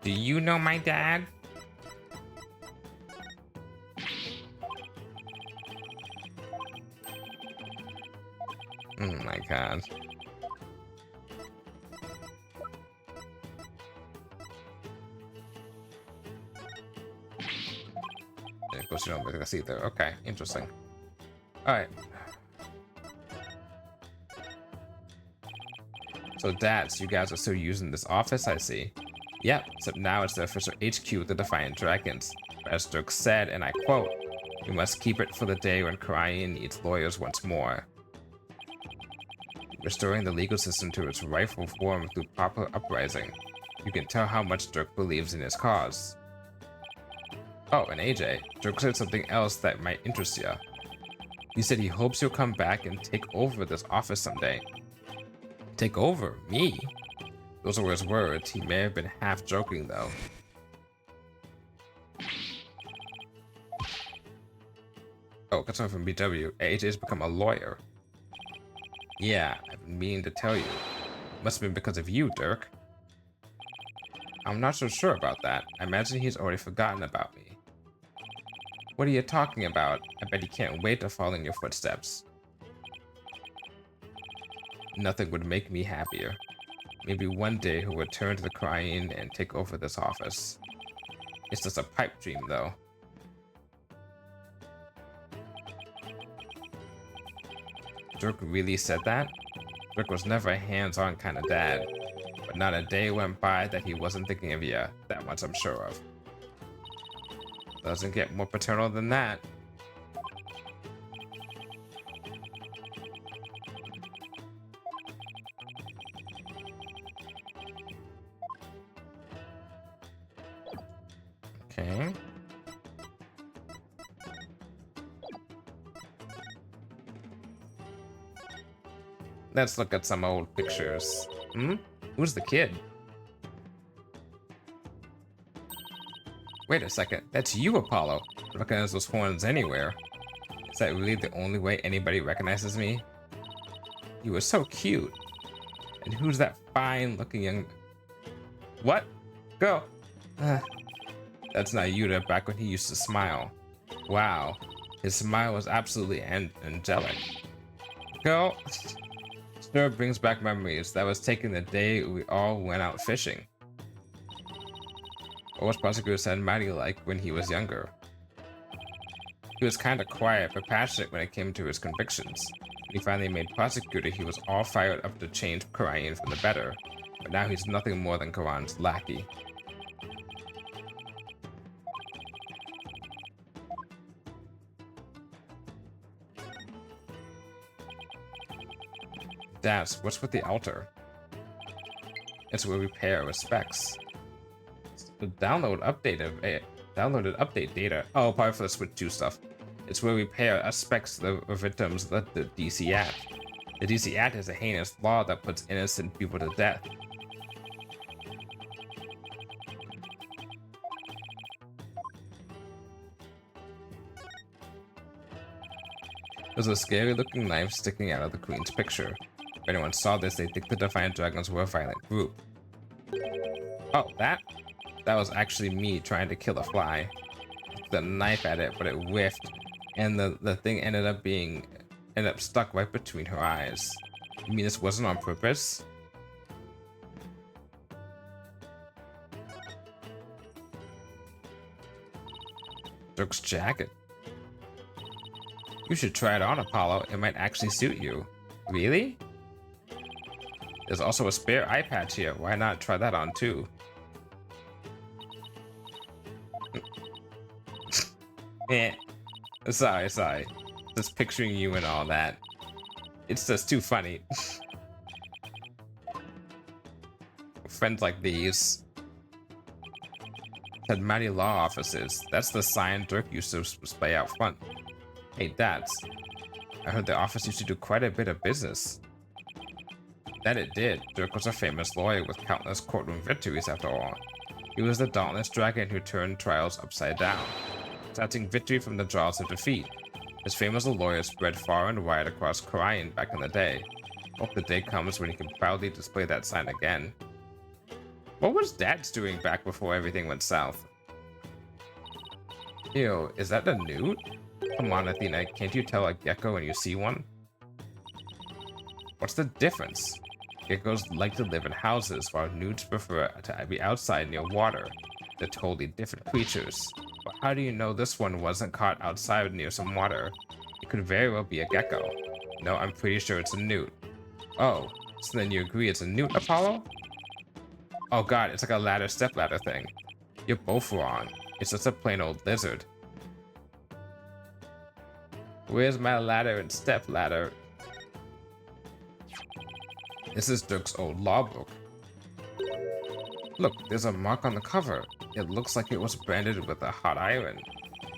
Do you know my dad? Oh my god. Of course you don't think that's either. Okay, interesting. Alright. So dads, you guys are still using this office, I see. Yep, except now it's the official HQ of the Defiant Dragons. As Dirk said, and I quote, "We must keep it for the day when Karayan needs lawyers once more." Restoring the legal system to its rightful form through proper uprising. You can tell how much Dirk believes in his cause. Oh, and AJ, Dirk said something else that might interest you. He said he hopes you'll come back and take over this office someday. Take over? Me? Those were his words. He may have been half joking, though. Oh, got something from BW. AJ's become a lawyer. Yeah, I've been meaning to tell you. Must have been because of you, Dirk. I'm not so sure about that. I imagine he's already forgotten about me. What are you talking about? I bet he can't wait to follow in your footsteps. Nothing would make me happier. Maybe one day he'll return to the Crying and take over this office. It's just a pipe dream, though. Dirk really said that? Dirk was never a hands-on kind of dad. but not a day went by that he wasn't thinking of you. That much I'm sure of. Doesn't get more paternal than that. Okay. Let's look at some old pictures. Hmm? Who's the kid? Wait a second. That's you, Apollo. I recognize those horns anywhere. Is that really the only way anybody recognizes me? You were so cute. And who's that fine-looking young... What? Go. That's not Yuta back when he used to smile. Wow. His smile was absolutely angelic. Go. Stir brings back memories. That was taken the day we all went out fishing. What was Prosecutor San Matty like when he was younger? He was kind of quiet but passionate when it came to his convictions. When he finally made Prosecutor, he was all fired up to change Korean for the better. But now he's nothing more than Karan's lackey. Das, what's with the altar? It's where we pay our respects. The downloaded update data. Oh, probably for the Switch 2 stuff. It's where we pay our respects to the victims of the DC Act. The DC Act is a heinous law that puts innocent people to death. There's a scary looking knife sticking out of the Queen's picture. If anyone saw this, they'd think the Defiant Dragons were a violent group. Oh, that? That was actually me trying to kill a fly. The knife at it, but it whiffed, and the thing ended up stuck right between her eyes. You mean this wasn't on purpose? Dirk's jacket. You should try it on, Apollo. It might actually suit you. Really? There's also a spare eye patch here. Why not try that on too? Eh. Sorry. Just picturing you and all that. It's just too funny. Friends like these. Said Mighty Law Offices. That's the sign Dirk used to display out front. Hey, Dads. I heard the office used to do quite a bit of business. That it did. Dirk was a famous lawyer with countless courtroom victories after all. He was the dauntless dragon who turned trials upside down, snatching victory from the jaws of defeat. His fame as a lawyer spread far and wide across Korean back in the day. Hope the day comes when he can proudly display that sign again. What was Dad's doing back before everything went south? Ew, is that a newt? Come on, Athena, can't you tell a gecko when you see one? What's the difference? Geckos like to live in houses, while newts prefer to be outside near water. They're totally different creatures. But how do you know this one wasn't caught outside near some water? It could very well be a gecko. No, I'm pretty sure it's a newt. Oh, so then you agree it's a newt, Apollo? Oh god, it's like a ladder stepladder thing. You're both wrong. It's just a plain old lizard. Where's my ladder and stepladder? This is Dirk's old law book. Look, there's a mark on the cover. It looks like it was branded with a hot iron.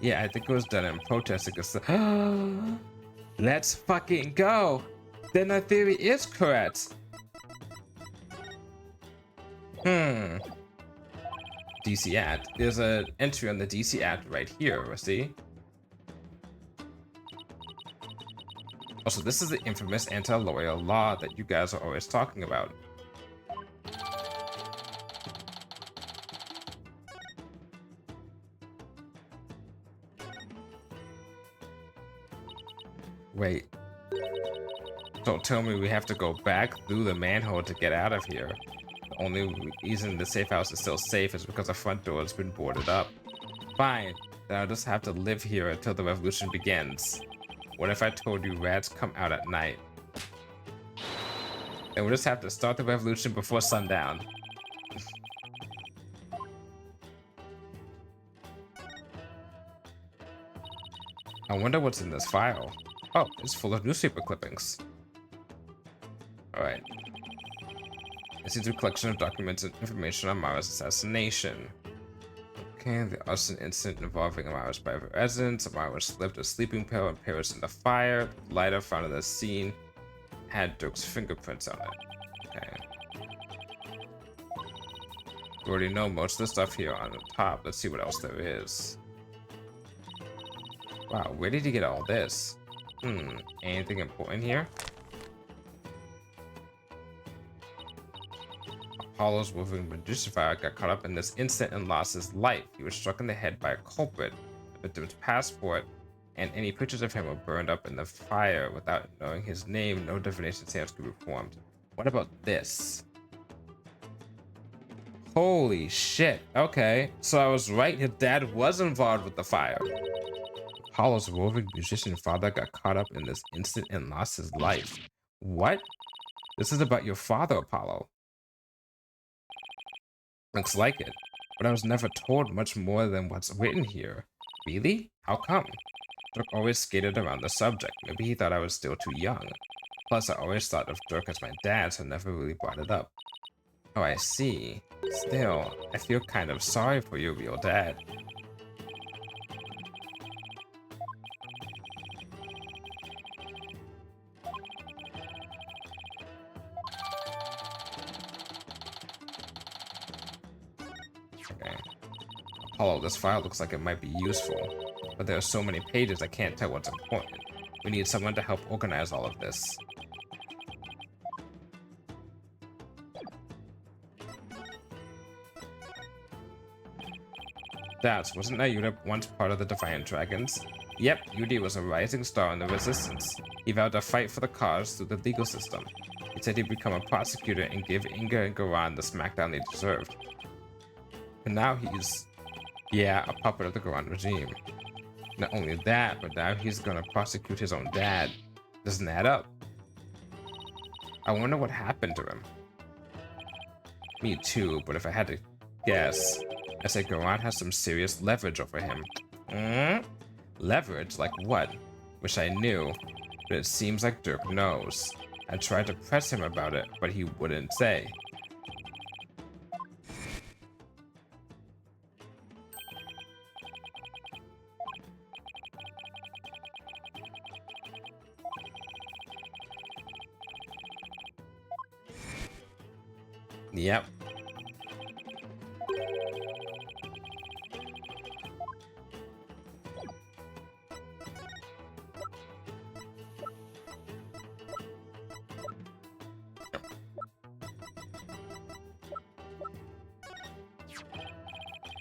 Yeah, I think it was done in protest against the... Let's fucking go! Then our theory is correct! DC Act. There's an entry on the DC Act right here, see? Also, this is the infamous anti-loyal law that you guys are always talking about. Wait. Don't tell me we have to go back through the manhole to get out of here. The only reason the safe house is still safe is because the front door has been boarded up. Fine, then I'll just have to live here until the revolution begins. What if I told you rats come out at night? And we'll just have to start the revolution before sundown. I wonder what's in this file. Oh, it's full of newspaper clippings. Alright. This is a collection of documents and information on Mara's assassination. Okay, the arson incident involving Amara's private residence. Amara slipped a sleeping pill and perished in the fire. The lighter found in the scene had Dirk's fingerprints on it. Okay. We already know most of the stuff here on the top. Let's see what else there is. Wow, where did he get all this? Anything important here? Apollo's wolverine Medusa fire got caught up in this incident and lost his life. He was struck in the head by a culprit. The victim's passport and any pictures of him were burned up in the fire. Without knowing his name, no divination stamps could be performed. What about this? Holy shit. Okay, so I was right. His dad was involved with the fire. Apollo's roving musician father got caught up in this incident and lost his life. What? This is about your father, Apollo. Looks like it, but I was never told much more than what's written here. Really? How come? Dirk always skated around the subject. Maybe he thought I was still too young. Plus, I always thought of Dirk as my dad, so I never really brought it up. Oh, I see. Still, I feel kind of sorry for your real dad. Okay. Apollo, this file looks like it might be useful, but there are so many pages I can't tell what's important. We need someone to help organize all of this. Wasn't Ayuda once part of the Defiant Dragons? Yep, Yudi was a rising star in the Resistance. He vowed to fight for the cause through the legal system. He said he'd become a prosecutor and give Inga and Garan the smackdown they deserved. And now he's, yeah, a puppet of the Garan regime. Not only that, but now he's gonna prosecute his own dad. Doesn't add up. I wonder what happened to him. Me too, but if I had to guess, I say Garan has some serious leverage over him. Leverage? Like what? Wish I knew, but it seems like Dirk knows. I tried to press him about it, but he wouldn't say. Yep.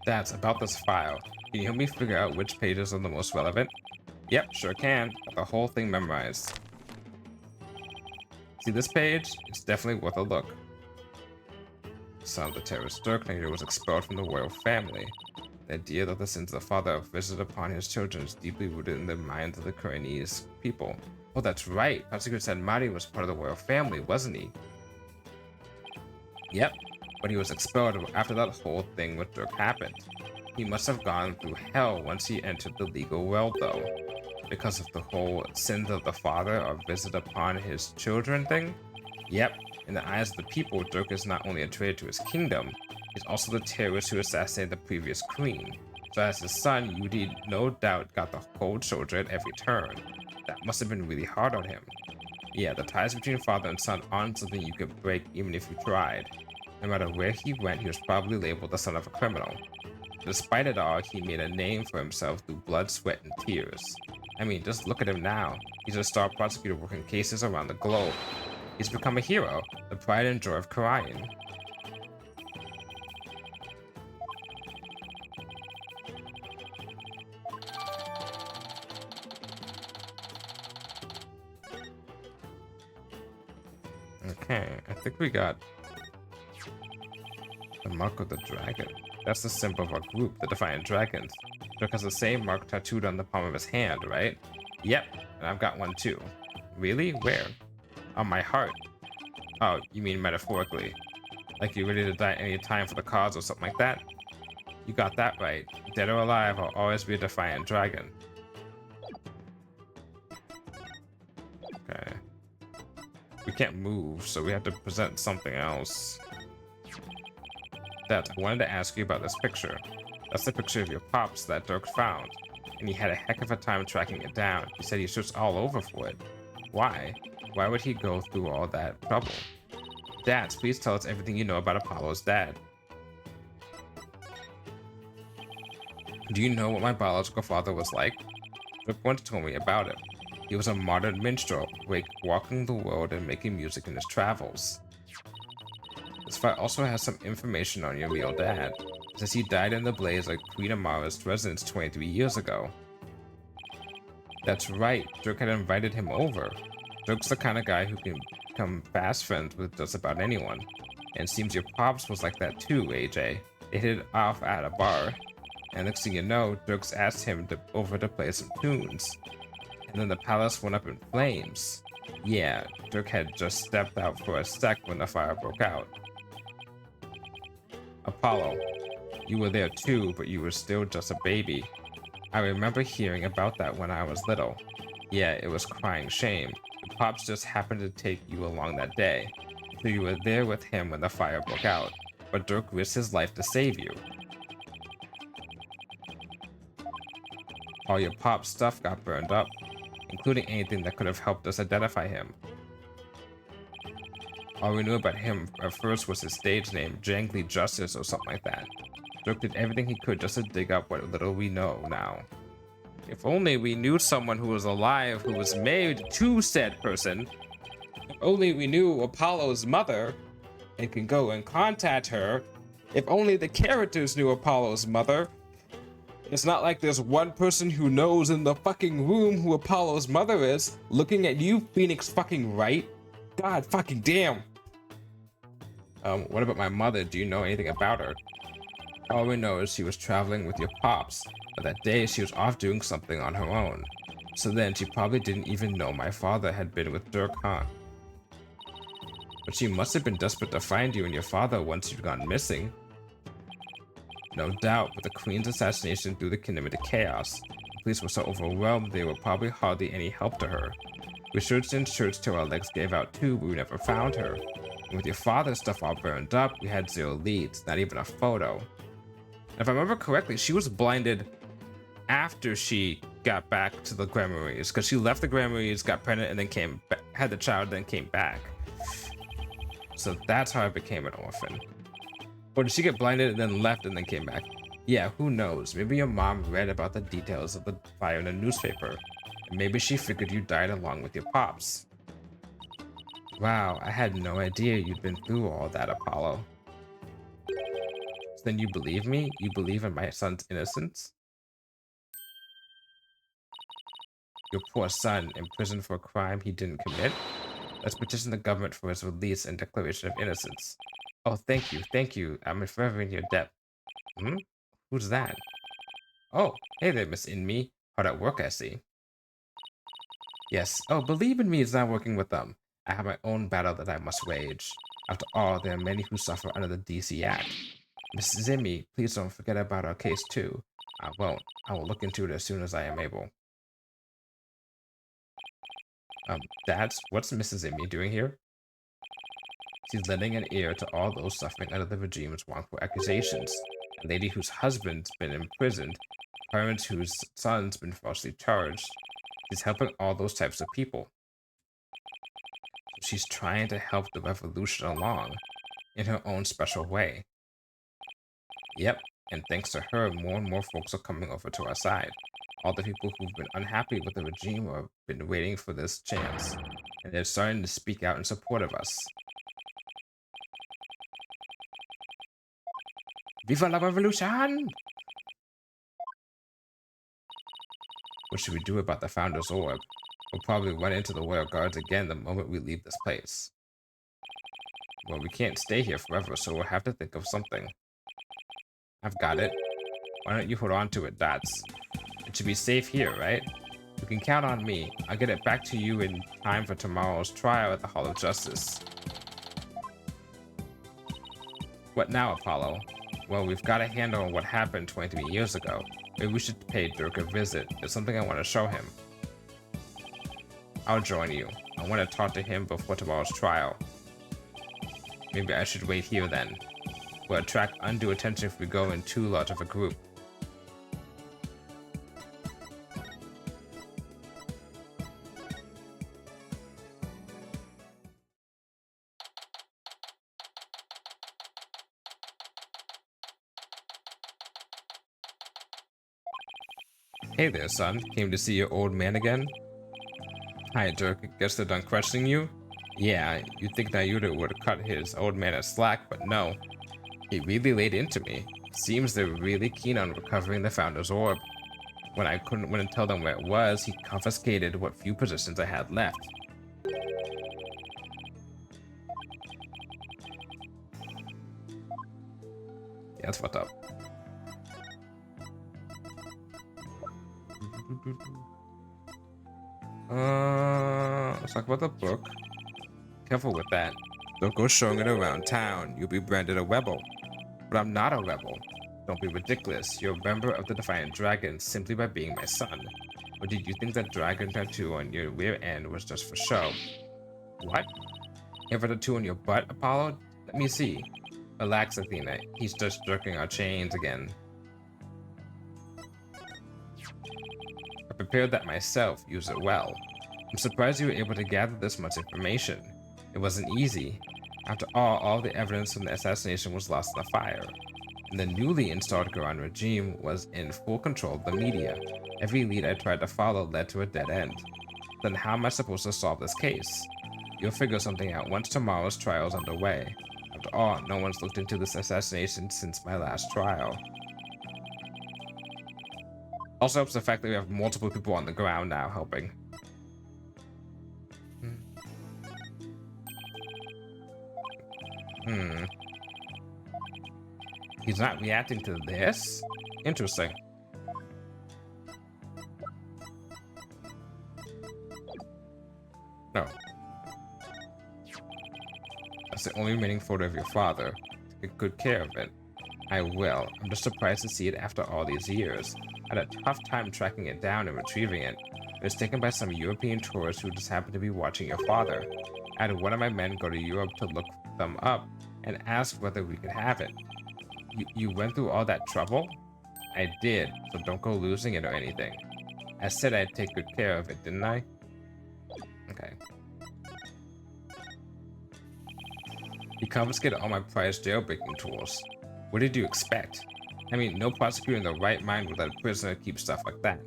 That's about this file. Can you help me figure out which pages are the most relevant? Yep, sure can. Got the whole thing memorized. See this page? It's definitely worth a look. Son of the terrorist Dirk was expelled from the royal family. The idea that the sins of the father have visited upon his children is deeply rooted in the minds of the Koreanese people. Oh, that's right. Prosecutor said Mari was part of the royal family, wasn't he? Yep, but he was expelled after that whole thing with Dirk happened. He must have gone through hell once he entered the legal world, though. Because of the whole sins of the father are visited upon his children thing? Yep, in the eyes of the people, Dirk is not only a traitor to his kingdom, he's also the terrorist who assassinated the previous queen. So as his son, Yudi no doubt got the cold shoulder at every turn. That must have been really hard on him. Yeah, the ties between father and son aren't something you could break even if you tried. No matter where he went, he was probably labeled the son of a criminal. Despite it all, he made a name for himself through blood, sweat, and tears. I mean, just look at him now. He's a star prosecutor working cases around the globe. He's become a hero, the pride and joy of Karayan. Okay, I think we got the mark of the dragon. That's the symbol of our group, the Defiant Dragons. Dirk has the same mark tattooed on the palm of his hand, right? Yep, and I've got one too. Really? Where? On my heart. Oh, you mean metaphorically? Like you're ready to die any time for the cause or something like that? You got that right. Dead or alive, I'll always be a defiant dragon. Okay. We can't move, so we have to present something else. Dad, I wanted to ask you about this picture. That's the picture of your pops that Dirk found, and he had a heck of a time tracking it down. He said he searched all over for it. Why? Why would he go through all that trouble? Dad, please tell us everything you know about Apollo's dad. Do you know what my biological father was like? Dirk once told me about him. He was a modern minstrel, walking the world and making music in his travels. This file also has some information on your real dad. It says he died in the blaze at Queen Amara's residence 23 years ago. That's right, Dirk had invited him over. Dirk's the kind of guy who can become fast friends with just about anyone. And it seems your pops was like that too, AJ. They hit it off at a bar. And next thing you know, Dirk's asked him over to play some tunes. And then the palace went up in flames. Yeah, Dirk had just stepped out for a sec when the fire broke out. Apollo, you were there too, but you were still just a baby. I remember hearing about that when I was little. Yeah, it was crying shame. Your pops just happened to take you along that day. So you were there with him when the fire broke out, but Dirk risked his life to save you. All your pop's stuff got burned up, including anything that could have helped us identify him. All we knew about him at first was his stage name, Jangly Justice or something like that. Dirk did everything he could just to dig up what little we know now. If only we knew someone who was alive who was married to said person. If only we knew Apollo's mother and can go and contact her. If only the characters knew Apollo's mother. It's not like there's one person who knows in the fucking room who Apollo's mother is. Looking at you, Phoenix fucking Wright. God fucking damn. What about my mother? Do you know anything about her? All we know is she was traveling with your pops, but that day she was off doing something on her own. So then she probably didn't even know my father had been with Dirk, huh? But she must have been desperate to find you and your father once you'd gone missing. No doubt, but the Queen's assassination threw the kingdom into chaos. The police were so overwhelmed they were probably hardly any help to her. We searched and searched till our legs gave out too, but we never found her. And with your father's stuff all burned up, we had zero leads, not even a photo. And if I remember correctly, she was blinded after she got back to the Granaries, because she left the Granaries, got pregnant, and then came back, had the child, then came back. So that's how I became an orphan. Or did she get blinded and then left and then came back? Yeah, who knows? Maybe your mom read about the details of the fire in a newspaper. And maybe she figured you died along with your pops. Wow, I had no idea you'd been through all that, Apollo. So then you believe me? You believe in my son's innocence? Your poor son, imprisoned for a crime he didn't commit? Let's petition the government for his release and declaration of innocence. Oh, thank you, thank you. I'm forever in your debt. Hmm? Who's that? Oh, hey there, Miss Inme. Hard at work, I see. Yes. Oh, believe in me is not working with them. I have my own battle that I must wage. After all, there are many who suffer under the DC Act. Miss Zimmy, please don't forget about our case too. I won't. I will look into it as soon as I am able. Dad, what's Mrs. Zimmy doing here? She's lending an ear to all those suffering under the regime's wrongful accusations. A lady whose husband's been imprisoned, parents whose son's been falsely charged. She's helping all those types of people. She's trying to help the revolution along in her own special way. Yep, and thanks to her, more and more folks are coming over to our side. All the people who've been unhappy with the regime have been waiting for this chance, and they're starting to speak out in support of us. Viva la revolution! What should we do about the Founder's Orb? We'll probably run into the Royal Guards again the moment we leave this place. Well, we can't stay here forever, so we'll have to think of something. I've got it. Why don't you hold on to it, Dots? It should be safe here, right? You can count on me. I'll get it back to you in time for tomorrow's trial at the Hall of Justice. What now, Apollo? Well, we've got a handle on what happened 23 years ago. Maybe we should pay Dirk a visit. There's something I want to show him. I'll join you. I want to talk to him before tomorrow's trial. Maybe I should wait here then. We'll attract undue attention if we go in too large of a group. Hey there, son. Came to see your old man again? Hi, Dirk. Guess they're done questioning you? Yeah, you'd think Nayuta would have cut his old man a slack, but no. He really laid into me. Seems they're really keen on recovering the Founder's Orb. When I wouldn't tell them where it was, he confiscated what few possessions I had left. Yeah, that's fucked up. Let's talk about the book. Careful with that. Don't go showing it around town. You'll be branded a rebel. But I'm not a rebel. Don't be ridiculous. You're a member of the Defiant Dragon simply by being my son. Or did you think that dragon tattoo on your rear end was just for show? What? You have a tattoo on your butt, Apollo? Let me see. Relax, Athena. He's just jerking our chains again. I prepared that myself. Use it well. I'm surprised you were able to gather this much information. It wasn't easy. After all the evidence from the assassination was lost in the fire. And the newly installed Quran regime was in full control of the media. Every lead I tried to follow led to a dead end. Then how am I supposed to solve this case? You'll figure something out once tomorrow's trial is underway. After all, no one's looked into this assassination since my last trial. Also helps the fact that we have multiple people on the ground now helping. He's not reacting to this? Interesting. No. That's the only remaining photo of your father. Take good care of it. I will. I'm just surprised to see it after all these years. I had a tough time tracking it down and retrieving it. It was taken by some European tourists who just happened to be watching your father. I had one of my men go to Europe to look them up and ask whether we could have it. You went through all that trouble? I did, so don't go losing it or anything. I said I'd take good care of it, didn't I? Okay. He confiscated all my prized jailbreaking tools. What did you expect? I mean, no prosecutor in the right mind would let a prisoner keep stuff like that.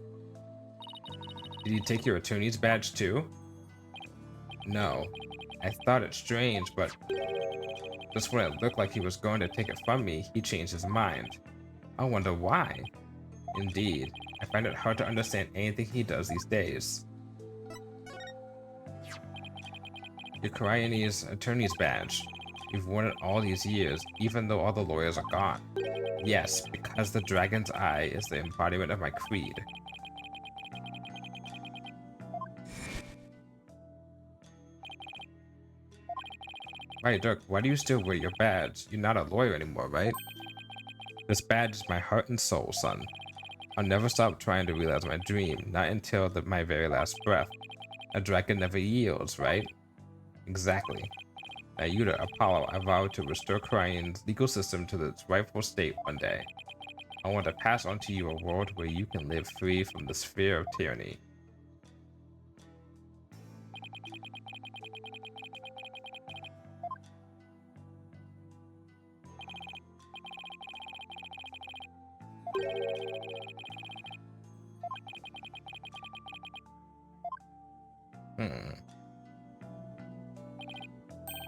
Did he take your attorney's badge too? No. I thought it strange, but just when it looked like he was going to take it from me, he changed his mind. I wonder why. Indeed, I find it hard to understand anything he does these days. Your Cryonese attorney's badge. You've worn it all these years, even though all the lawyers are gone. Yes, because the dragon's eye is the embodiment of my creed. Right, Dirk, why do you still wear your badge? You're not a lawyer anymore, right? This badge is my heart and soul, son. I'll never stop trying to realize my dream, not until my very last breath. A dragon never yields, right? Exactly. Nayuta, Apollo, I vow to restore Crion's legal system to its rightful state one day. I want to pass on to you a world where you can live free from the sphere of tyranny.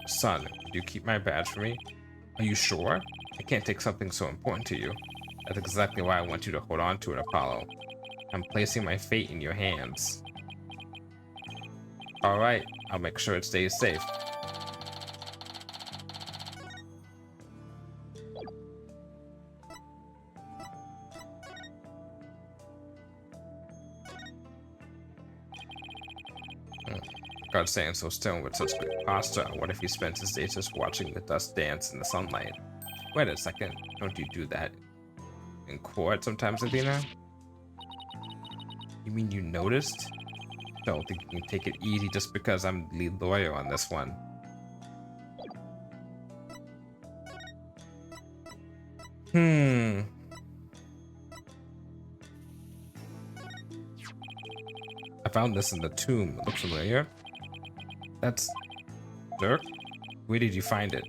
Son, could you keep my badge for me? Are you sure? I can't take something so important to you. That's exactly why I want you to hold on to it, Apollo. I'm placing my fate in your hands. Alright, I'll make sure it stays safe. God standing so still with such good posture. What if he spends his days just watching the dust dance in the sunlight? Wait a second. Don't you do that in court sometimes, Athena? You mean you noticed? Don't think you can take it easy just because I'm the lead lawyer on this one. I found this in the tomb. It looks familiar. That's Dirk? Where did you find it?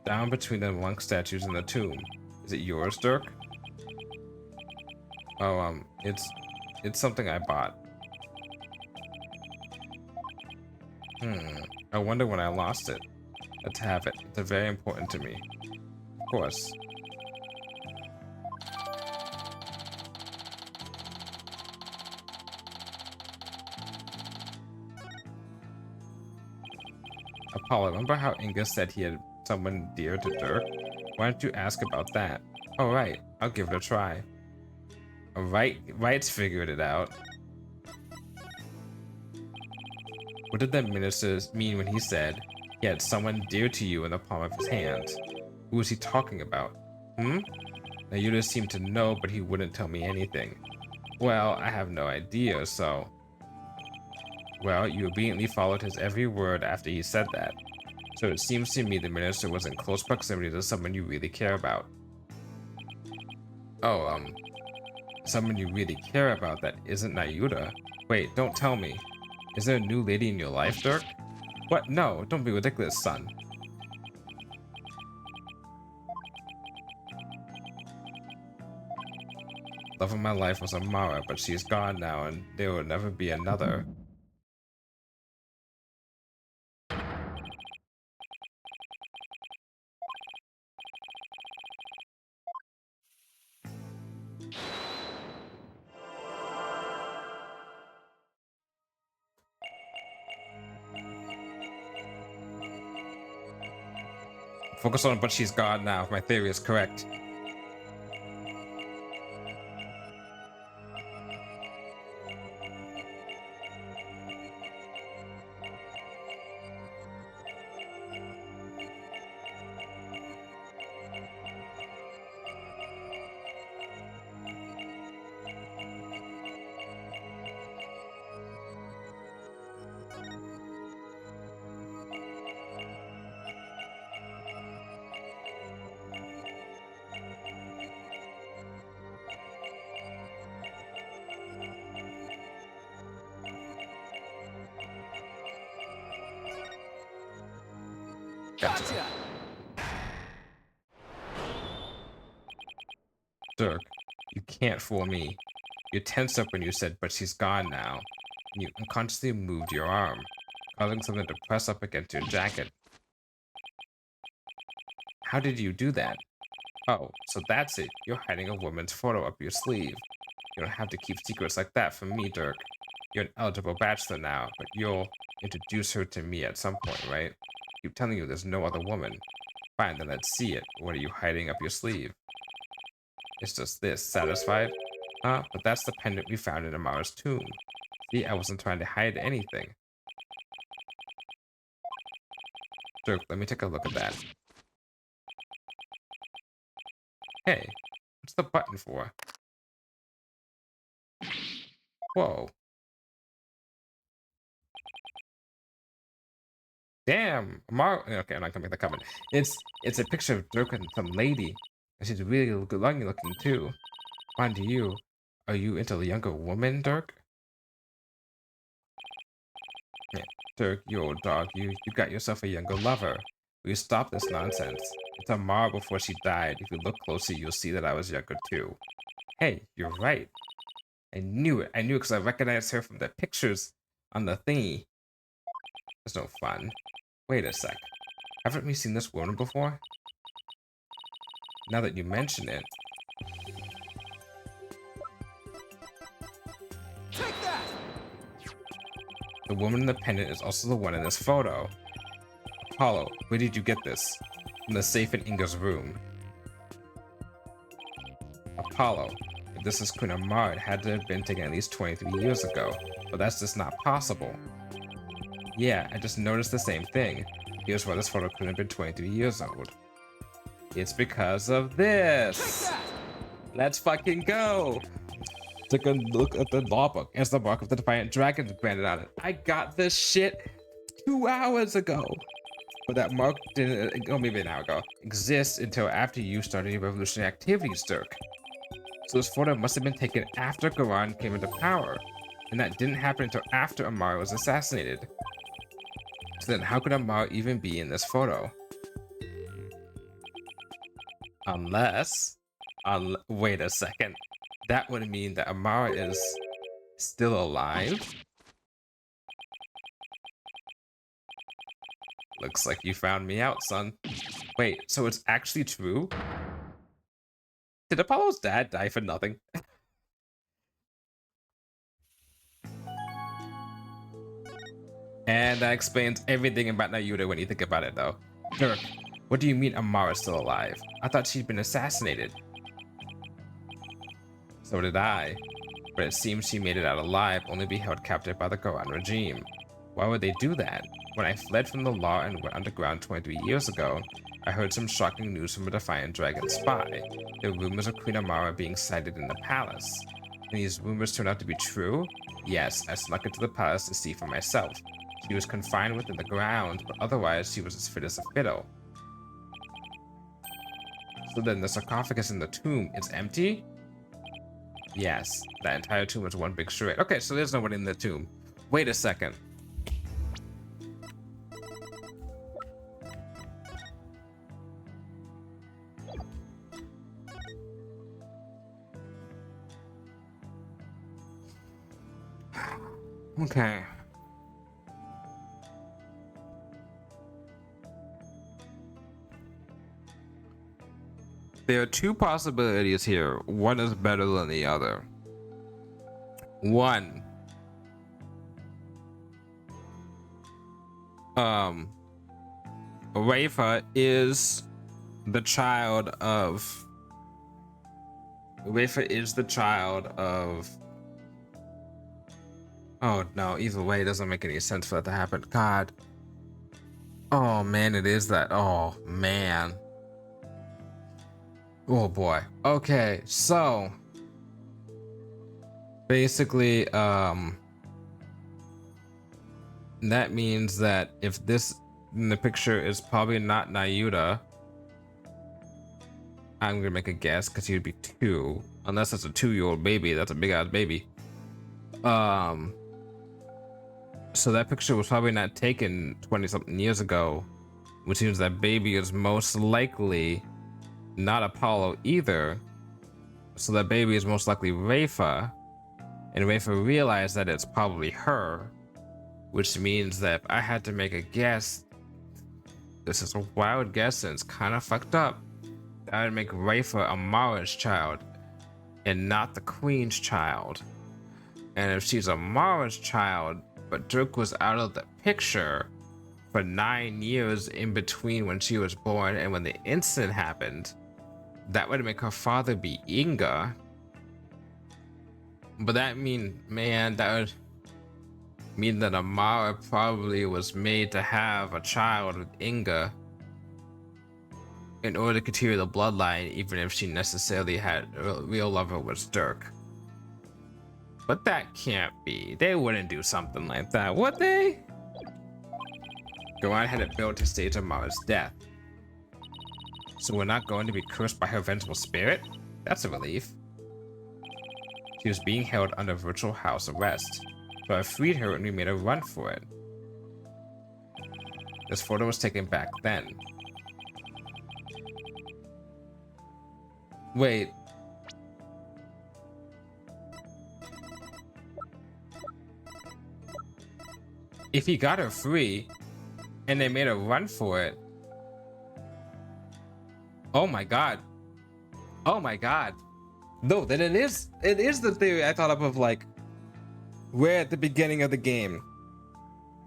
Down between the monk statues in the tomb. Is it yours, Dirk? Oh, it's something I bought. I wonder when I lost it. Let's have it. It's very important to me. Of course. Apollo, remember how Inga said he had someone dear to Dirk? Why don't you ask about that? Oh, right. I'll give it a try. Wright's figured it out. What did the minister mean when he said he had someone dear to you in the palm of his hand? Who was he talking about? Now Yuda seemed to know, but he wouldn't tell me anything. Well, I have no idea, so... Well, you obediently followed his every word after he said that. So it seems to me the minister was in close proximity to someone you really care about. Oh, someone you really care about that isn't Nayuda. Wait, don't tell me. Is there a new lady in your life, Dirk? What? No, don't be ridiculous, son. Love of my life was Amara, but she's gone now, and there will never be another. Focus on but she's gone now, if my theory is correct. Gotcha. Dirk, you can't fool me. You tensed up when you said, but she's gone now. And you unconsciously moved your arm, causing something to press up against your jacket. How did you do that? Oh, so that's it. You're hiding a woman's photo up your sleeve. You don't have to keep secrets like that from me, Dirk. You're an eligible bachelor now, but you'll introduce her to me at some point, right? Keep telling you there's no other woman. Fine, then let's see it. What are you hiding up your sleeve? It's just this. Satisfied? But that's the pendant we found in Amara's tomb. See, I wasn't trying to hide anything. Dirk, let me take a look at that. Hey, what's the button for? Whoa. Damn, Amara. Okay, I'm not gonna make the comment. It's a picture of Dirk and some lady, and she's really good looking too. Mind you, are you into the younger woman, Dirk? Yeah, Dirk, you old dog, you got yourself a younger lover. Will you stop this nonsense? It's Amara before she died. If you look closer, you'll see that I was younger too. Hey, you're right. I knew it. I knew it because I recognized her from the pictures on the thingy. It's no fun. Wait a sec. Haven't we seen this woman before? Now that you mention it. Take that! The woman in the pendant is also the one in this photo. Apollo, where did you get this? From the safe in Inga's room. Apollo, if this is Queen Amara, it had to have been taken at least 23 years ago, but that's just not possible. Yeah, I just noticed the same thing. Here's why this photo couldn't have been 23 years old. It's because of this. Let's fucking go. Take a look at the law book. It's the mark of the Defiant Dragon branded on it. I got this shit 2 hours ago. But that mark didn't, oh, maybe an hour ago, exist until after you started your revolutionary activities, Dirk. So this photo must have been taken after Garan came into power. And that didn't happen until after Amara was assassinated. So then how could Amara even be in this photo? Unless, wait a second. That would mean that Amara is still alive. Looks like you found me out, son. Wait, so it's actually true? Did Apollo's dad die for nothing? And that explains everything about Nayuta when you think about it, though. Dirk, what do you mean Amara's still alive? I thought she'd been assassinated. So did I. But it seems she made it out alive, only to be held captive by the Goran regime. Why would they do that? When I fled from the law and went underground 23 years ago, I heard some shocking news from a Defiant Dragon spy. There were rumors of Queen Amara being sighted in the palace. And these rumors turned out to be true? Yes, I snuck into the palace to see for myself. She was confined within the ground, but otherwise she was as fit as a fiddle. So then the sarcophagus in the tomb is empty? Yes, that entire tomb is one big charade. Okay, so there's no one in the tomb. Wait a second. Okay. There are two possibilities here. One is better than the other. One. Rafa is the child of... Rafa is the child of... Oh no, either way, it doesn't make any sense for that to happen. God. Oh man, it is that. Oh man. Oh boy. Okay, so basically, that means that if this in the picture is probably not Nayuta, I'm gonna make a guess because he would be 2, unless it's a 2-year-old baby. That's a big ass baby. So that picture was probably not taken 20-something years ago, which means that baby is most likely not Apollo either. So that baby is most likely Rafa, and Rafa realized that it's probably her, which means that if I had to make a guess, this is a wild guess and it's kind of fucked up, I would make Rafa Amara's child and not the Queen's child. And if she's Amara's child, but Dirk was out of the picture for 9 years in between when she was born and when the incident happened, that would make her father be Inga. But that that would mean that Amara probably was made to have a child with Inga in order to continue the bloodline, even if she necessarily had a real lover was Dirk. But that can't be. They wouldn't do something like that, would they? Garan had it built to stage Amara's death. So we're not going to be cursed by her vengeful spirit? That's a relief. She was being held under virtual house arrest, so I freed her and we made a run for it. This photo was taken back then. Wait. If he got her free and they made a run for it. Oh my god. Oh my god. No, then it is the theory I thought of like, we're at the beginning of the game.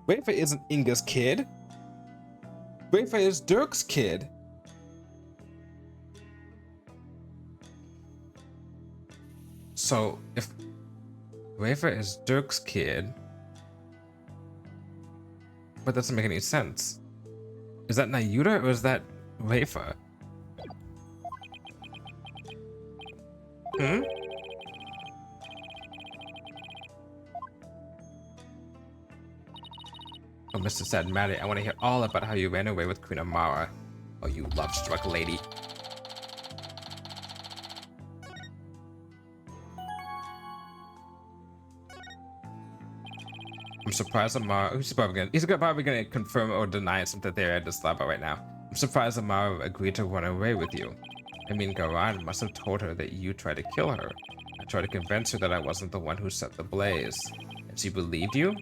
Rafa isn't Inga's kid. Rafa is Dirk's kid. So if Rafa is Dirk's kid, but that doesn't make any sense. Is that Nayuta or is that Rafa? Hmm? Oh, Mr. Sad Maddie, I want to hear all about how you ran away with Queen Amara. Oh, you love-struck lady. I'm surprised Amara. He's probably gonna confirm or deny something there at this level right now. I'm surprised Amara agreed to run away with you. I mean, Garan must have told her that you tried to kill her. I tried to convince her that I wasn't the one who set the blaze. And she believed you?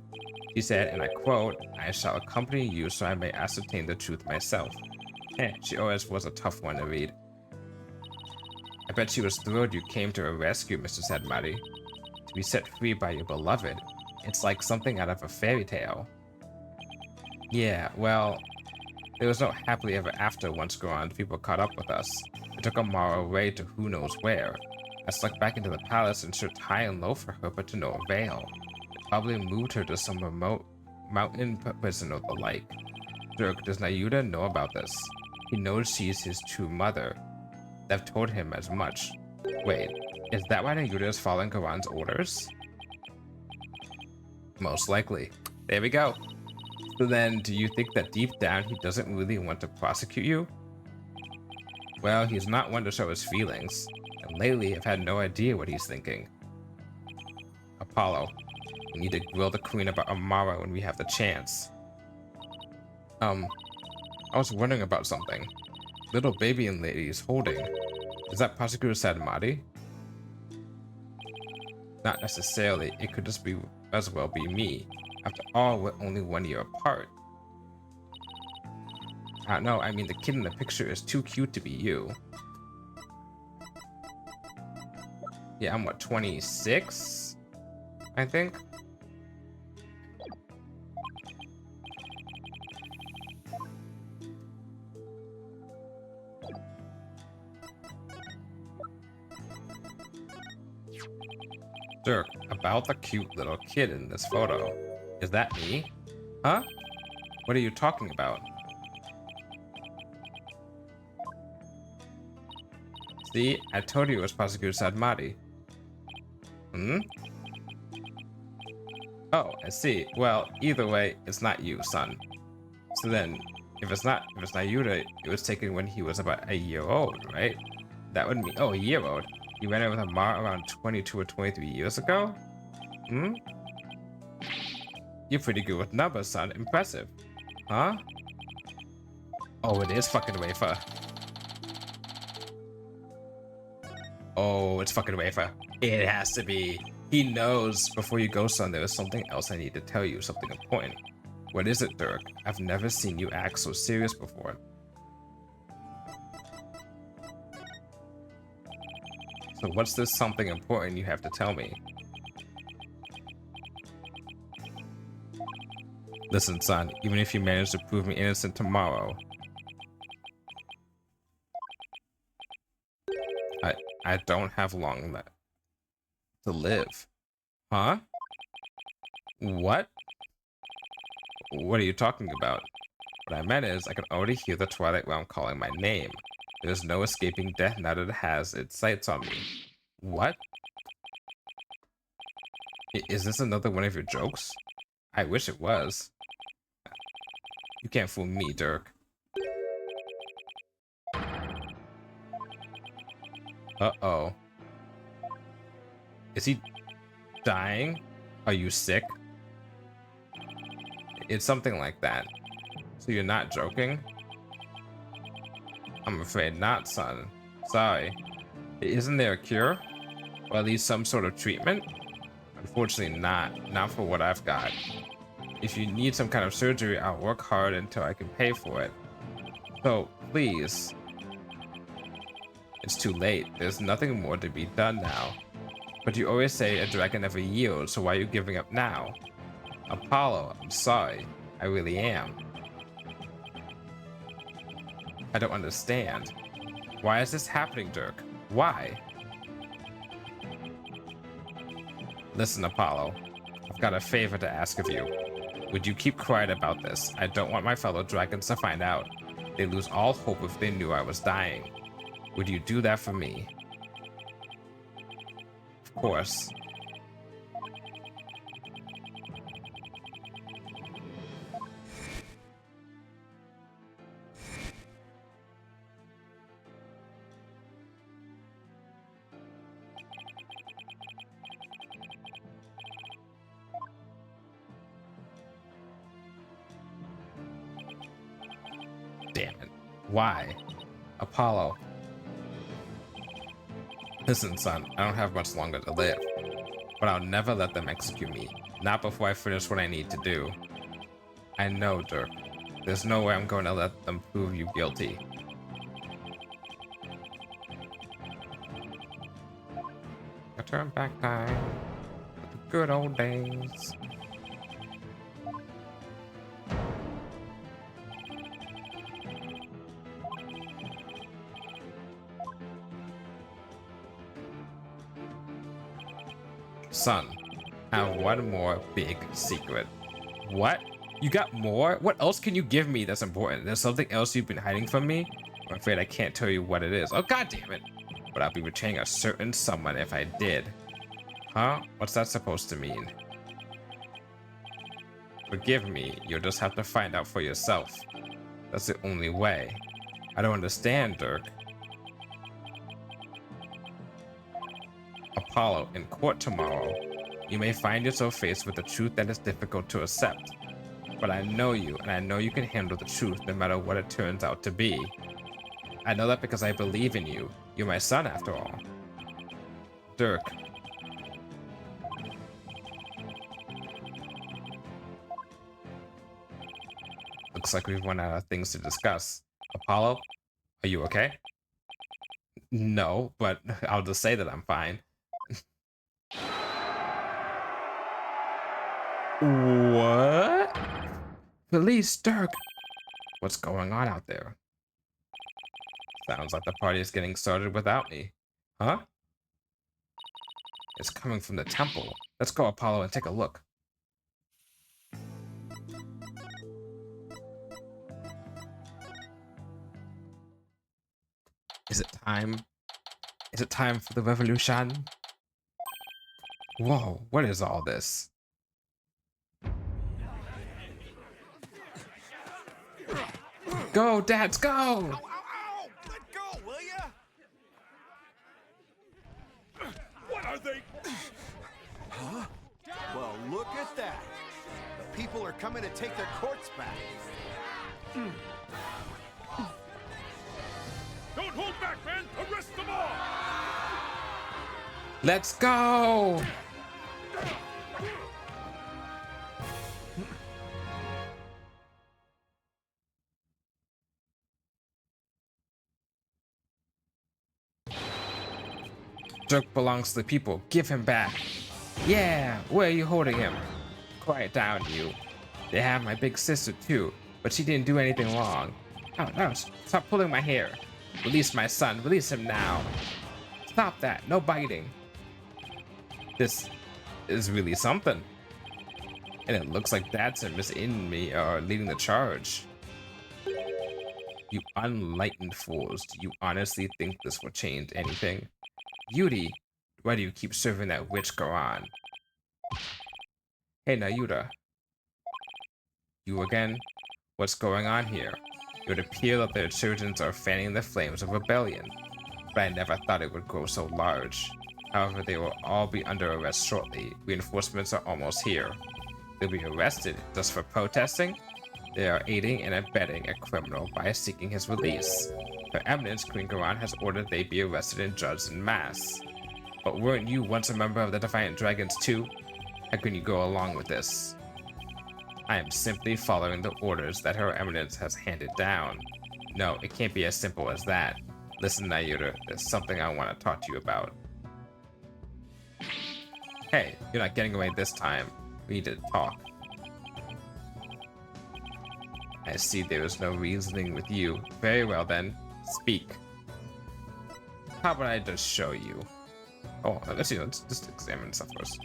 She said, and I quote, I shall accompany you so I may ascertain the truth myself. She always was a tough one to read. I bet she was thrilled you came to her rescue, Mr. Sadmari. To be set free by your beloved. It's like something out of a fairy tale. Yeah, well, there was no happily ever after once Goron's people caught up with us. They took Amara away to who knows where. I snuck back into the palace and searched high and low for her, but to no avail. They probably moved her to some remote mountain prison or the like. Dirk, does Nayuda know about this? He knows she's his true mother. I've told him as much. Wait, is that why Nayuda is following Goron's orders? Most likely. There we go. So then, do you think that deep down he doesn't really want to prosecute you? Well, he's not one to show his feelings, and lately I've had no idea what he's thinking. Apollo, we need to grill the queen about Amara when we have the chance. I was wondering about something. Little baby and lady is holding. Is that Prosecutor Sadamati? Not necessarily. It could just be as well be me. After all, we're only 1 year apart. I don't know, I mean the kid in the picture is too cute to be you. Yeah, I'm what, 26? I think? Dirk, about the cute little kid in this photo. Is that me? Huh? What are you talking about? See, I told you it was Prosecutor Sadmati. Hmm? Oh, I see. Well, either way, it's not you, son. So then, if it's not Yuta, it was taken when he was about a year old, right? That would mean, oh, a year old. You ran out with Amar around 22 or 23 years ago? Hmm? You're pretty good with numbers, son. Impressive. Huh? Oh, it is fucking Wafer. Oh, it's fucking Wafer. It has to be. He knows. Before you go, son, there is something else I need to tell you. Something important. What is it, Dirk? I've never seen you act so serious before. So what's this something important you have to tell me? Listen, son, even if you manage to prove me innocent tomorrow, I don't have long left to live. Huh? What? What are you talking about? What I meant is, I can already hear the Twilight Realm calling my name. There's no escaping death now that it has its sights on me. What? Is this another one of your jokes? I wish it was. You can't fool me, Dirk. Uh-oh. Is he dying? Are you sick? It's something like that. So you're not joking? I'm afraid not, son. Sorry. Isn't there a cure? Or at least some sort of treatment? Unfortunately not. Not for what I've got. If you need some kind of surgery, I'll work hard until I can pay for it. So, please. It's too late. There's nothing more to be done now. But you always say a dragon never yields, so why are you giving up now? Apollo, I'm sorry. I really am. I don't understand. Why is this happening, Dirk? Why? Listen, Apollo. I've got a favor to ask of you. Would you keep quiet about this? I don't want my fellow dragons to find out. They'd lose all hope if they knew I was dying. Would you do that for me? Of course. Damn it. Why? Apollo. Listen, son, I don't have much longer to live, but I'll never let them execute me. Not before I finish what I need to do. I know, Dirk. There's no way I'm going to let them prove you guilty. I turn back time. The good old days. Son, I have one more big secret. What? You got more? What else can you give me that's important? There's something else you've been hiding from me? I'm afraid I can't tell you what it is. Oh, god damn it. But I'll be betraying a certain someone if I did. Huh? What's that supposed to mean? Forgive me, you'll just have to find out for yourself. That's the only way. I don't understand, Dirk. Apollo, in court tomorrow, you may find yourself faced with a truth that is difficult to accept. But I know you, and I know you can handle the truth no matter what it turns out to be. I know that because I believe in you. You're my son, after all. Dirk. Looks like we've run out of things to discuss. Apollo, are you okay? No, but I'll just say that I'm fine. What? Police, Dirk. What's going on out there? Sounds like the party is getting started without me. Huh? It's coming from the temple. Let's go, Apollo, and take a look. Is it time? Is it time for the revolution? Whoa, what is all this? Go, dads, go! Ow, ow, ow! Let go, will ya? What are they? Huh? Well, look at that. The people are coming to take their courts back. Don't hold back, man! Arrest them all! Let's go! Dirk belongs to the people. Give him back. Yeah, where are you holding him? Quiet down, you. They have my big sister too, but she didn't do anything wrong. Oh no, stop pulling my hair. Release my son, release him now. Stop that, no biting. This is really something. And it looks like Dads and Miss Inme are leading the charge. You unenlightened fools, do you honestly think this will change anything? Yudi, why do you keep serving that witch Garan? Hey Nayuta. You again? What's going on here? It would appear that the insurgents are fanning the flames of rebellion, but I never thought it would grow so large. However, they will all be under arrest shortly. Reinforcements are almost here. They'll be arrested just for protesting? They are aiding and abetting a criminal by seeking his release. Her Eminence, Queen Garan, has ordered they be arrested and judged en masse. But weren't you once a member of the Defiant Dragons too? How can you go along with this? I am simply following the orders that Her Eminence has handed down. No, it can't be as simple as that. Listen, Nayuta, there's something I want to talk to you about. Hey, you're not getting away this time. We need to talk. I see there is no reasoning with you. Very well then, speak. How about I just show you? Oh, let's just examine stuff first.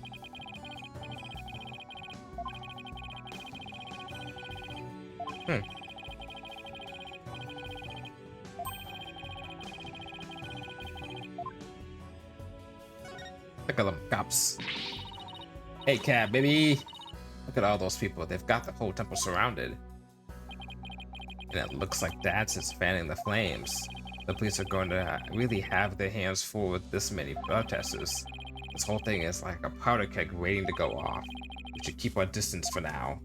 Look at them cops. Hey, cab, baby. Look at all those people. They've got the whole temple surrounded. And it looks like Dad's is fanning the flames. The police are going to really have their hands full with this many protesters. This whole thing is like a powder keg waiting to go off. We should keep our distance for now.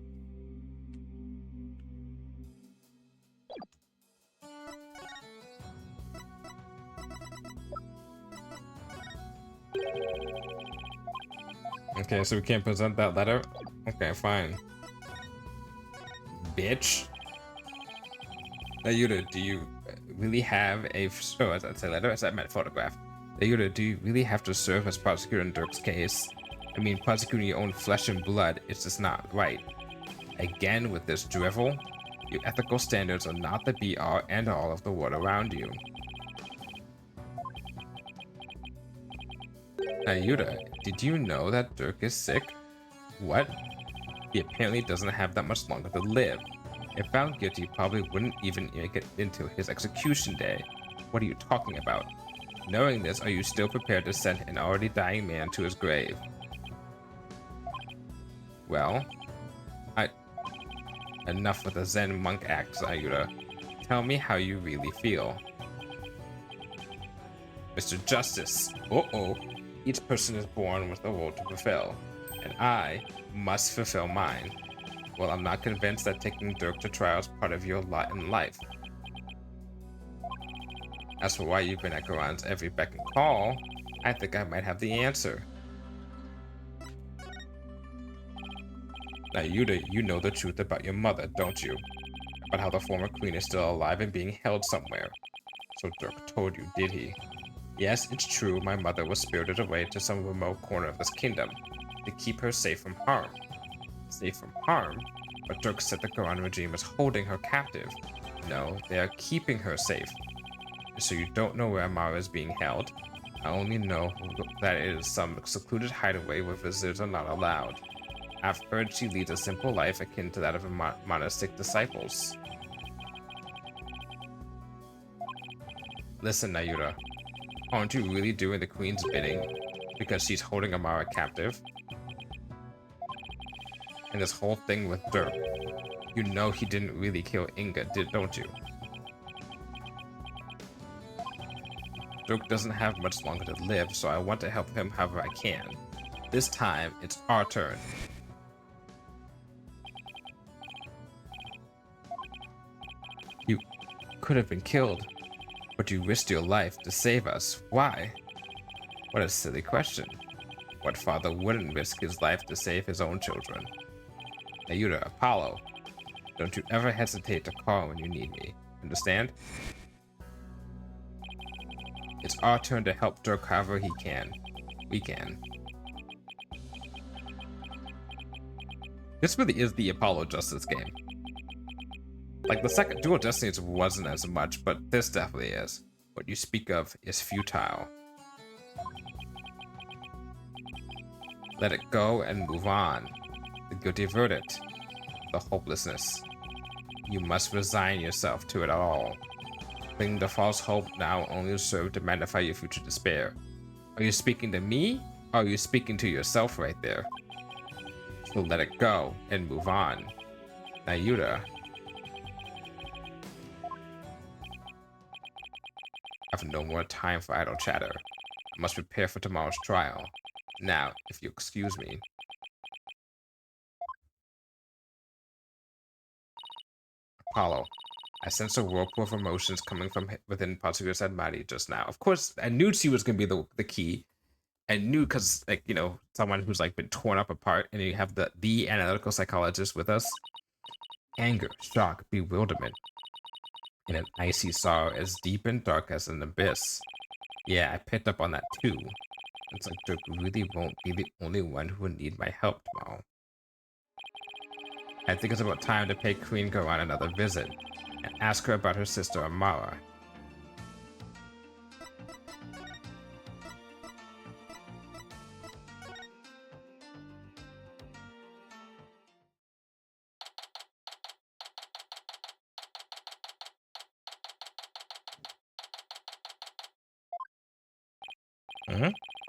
Okay, so we can't present that letter? Okay, fine. Bitch. Yuta, do you really have a... Oh, I'd say letter? I meant photograph. Yuta, do you really have to serve as prosecutor in Dirk's case? I mean, prosecuting your own flesh and blood is just not right. Again, with this drivel, your ethical standards are not the be-all and all of the world around you. Yuta, did you know that Dirk is sick? What? He apparently doesn't have that much longer to live. If found guilty, probably wouldn't even make it into his execution day. What are you talking about? Knowing this, are you still prepared to send an already dying man to his grave? Well, enough with the Zen monk act, Sayuta. Tell me how you really feel. Mr. Justice. Uh-oh. Each person is born with a role to fulfill, and I must fulfill mine. Well, I'm not convinced that taking Dirk to trial is part of your lot in life. As for why you've been at Goran's every beck and call, I think I might have the answer. Now, Yuta, you know the truth about your mother, don't you? About how the former queen is still alive and being held somewhere. So Dirk told you, did he? Yes, it's true, my mother was spirited away to some remote corner of this kingdom to keep her safe from harm. Safe from harm? But Dirk said the Goran regime is holding her captive. No, they are keeping her safe. So you don't know where Amara is being held? I only know that it is some secluded hideaway where visitors are not allowed. I've heard she leads a simple life akin to that of her monastic disciples. Listen, Nayura. Aren't you really doing the queen's bidding because she's holding Amara captive? And this whole thing with Dirk, you know he didn't really kill Inga, don't you? Dirk doesn't have much longer to live, so I want to help him however I can. This time, it's our turn. You could have been killed, but you risked your life to save us. Why? What a silly question. What father wouldn't risk his life to save his own children? Nayuta, Apollo, don't you ever hesitate to call when you need me. Understand? It's our turn to help Dirk however he can. We can. This really is the Apollo Justice game. Like the second Dual Destinies wasn't as much, but this definitely is. What you speak of is futile. Let it go and move on. The guilty verdict. The hopelessness. You must resign yourself to it all. Clinging to false hope now only serve to magnify your future despair. Are you speaking to me? Or are you speaking to yourself right there? So let it go and move on. Nayuta. I have no more time for idle chatter. I must prepare for tomorrow's trial. Now, if you excuse me. Apollo, I sense a whirlpool of emotions coming from within Prosecutor Sadmati just now. Of course, I knew she was going to be the key. I knew because, like, you know, someone who's, like, been torn up apart, and you have the analytical psychologist with us. Anger, shock, bewilderment, and an icy sorrow as deep and dark as an abyss. Yeah, I picked up on that too. It's like Dirk really won't be the only one who will need my help tomorrow. I think it's about time to pay Queen Goran another visit and ask her about her sister Amara. Hmm?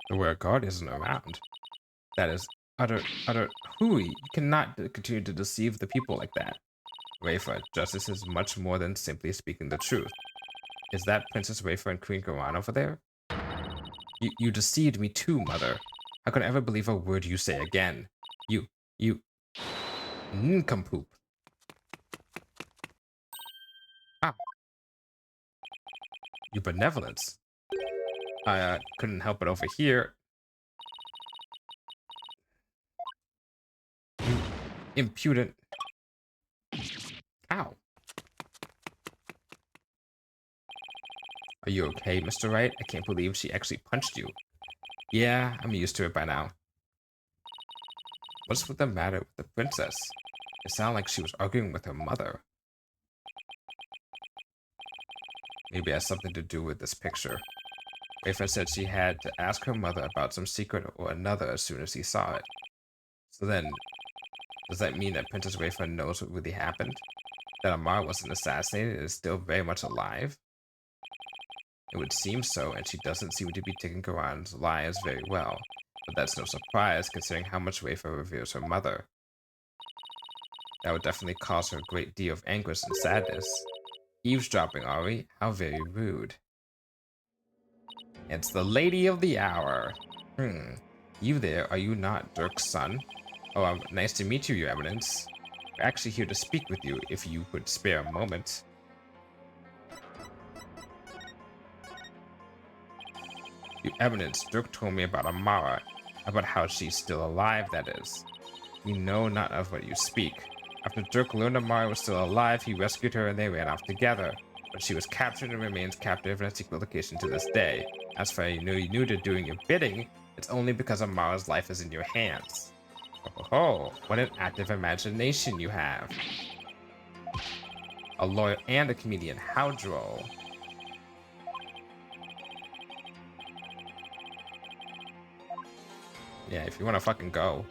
The word guard isn't around. That is utter hooey. You cannot continue to deceive the people like that. Wafer, justice is much more than simply speaking the truth. Is that Princess Wafer and Queen Garan over there? You deceived me too, Mother. How could I ever believe a word you say again? You nincompoop. Ah, your benevolence. I couldn't help but overhear. You impudent. Ow. Are you okay, Mr. Wright? I can't believe she actually punched you. Yeah, I'm used to it by now. What's with the matter with the princess? It sounded like she was arguing with her mother. Maybe it has something to do with this picture. Wafer said she had to ask her mother about some secret or another as soon as he saw it. So then, does that mean that Princess Wafer knows what really happened? That Amara wasn't assassinated and is still very much alive? It would seem so, and she doesn't seem to be taking Garan's lies very well. But that's no surprise, considering how much Wafer reveres her mother. That would definitely cause her a great deal of anguish and sadness. Eavesdropping, are we? How very rude. It's the lady of the hour. You there, are you not Dirk's son? Oh, nice to meet you, Your Eminence. We're actually here to speak with you, if you could spare a moment. Your Eminence, Dirk told me about Amara, about how she's still alive, that is. We know not of what you speak. After Dirk learned Amara was still alive, he rescued her and they ran off together. But she was captured and remains captive in a secret location to this day. As for you knew to doing your bidding, it's only because Amara's life is in your hands. Oh, what an active imagination you have. A lawyer and a comedian, how droll. Yeah, if you want to fucking go,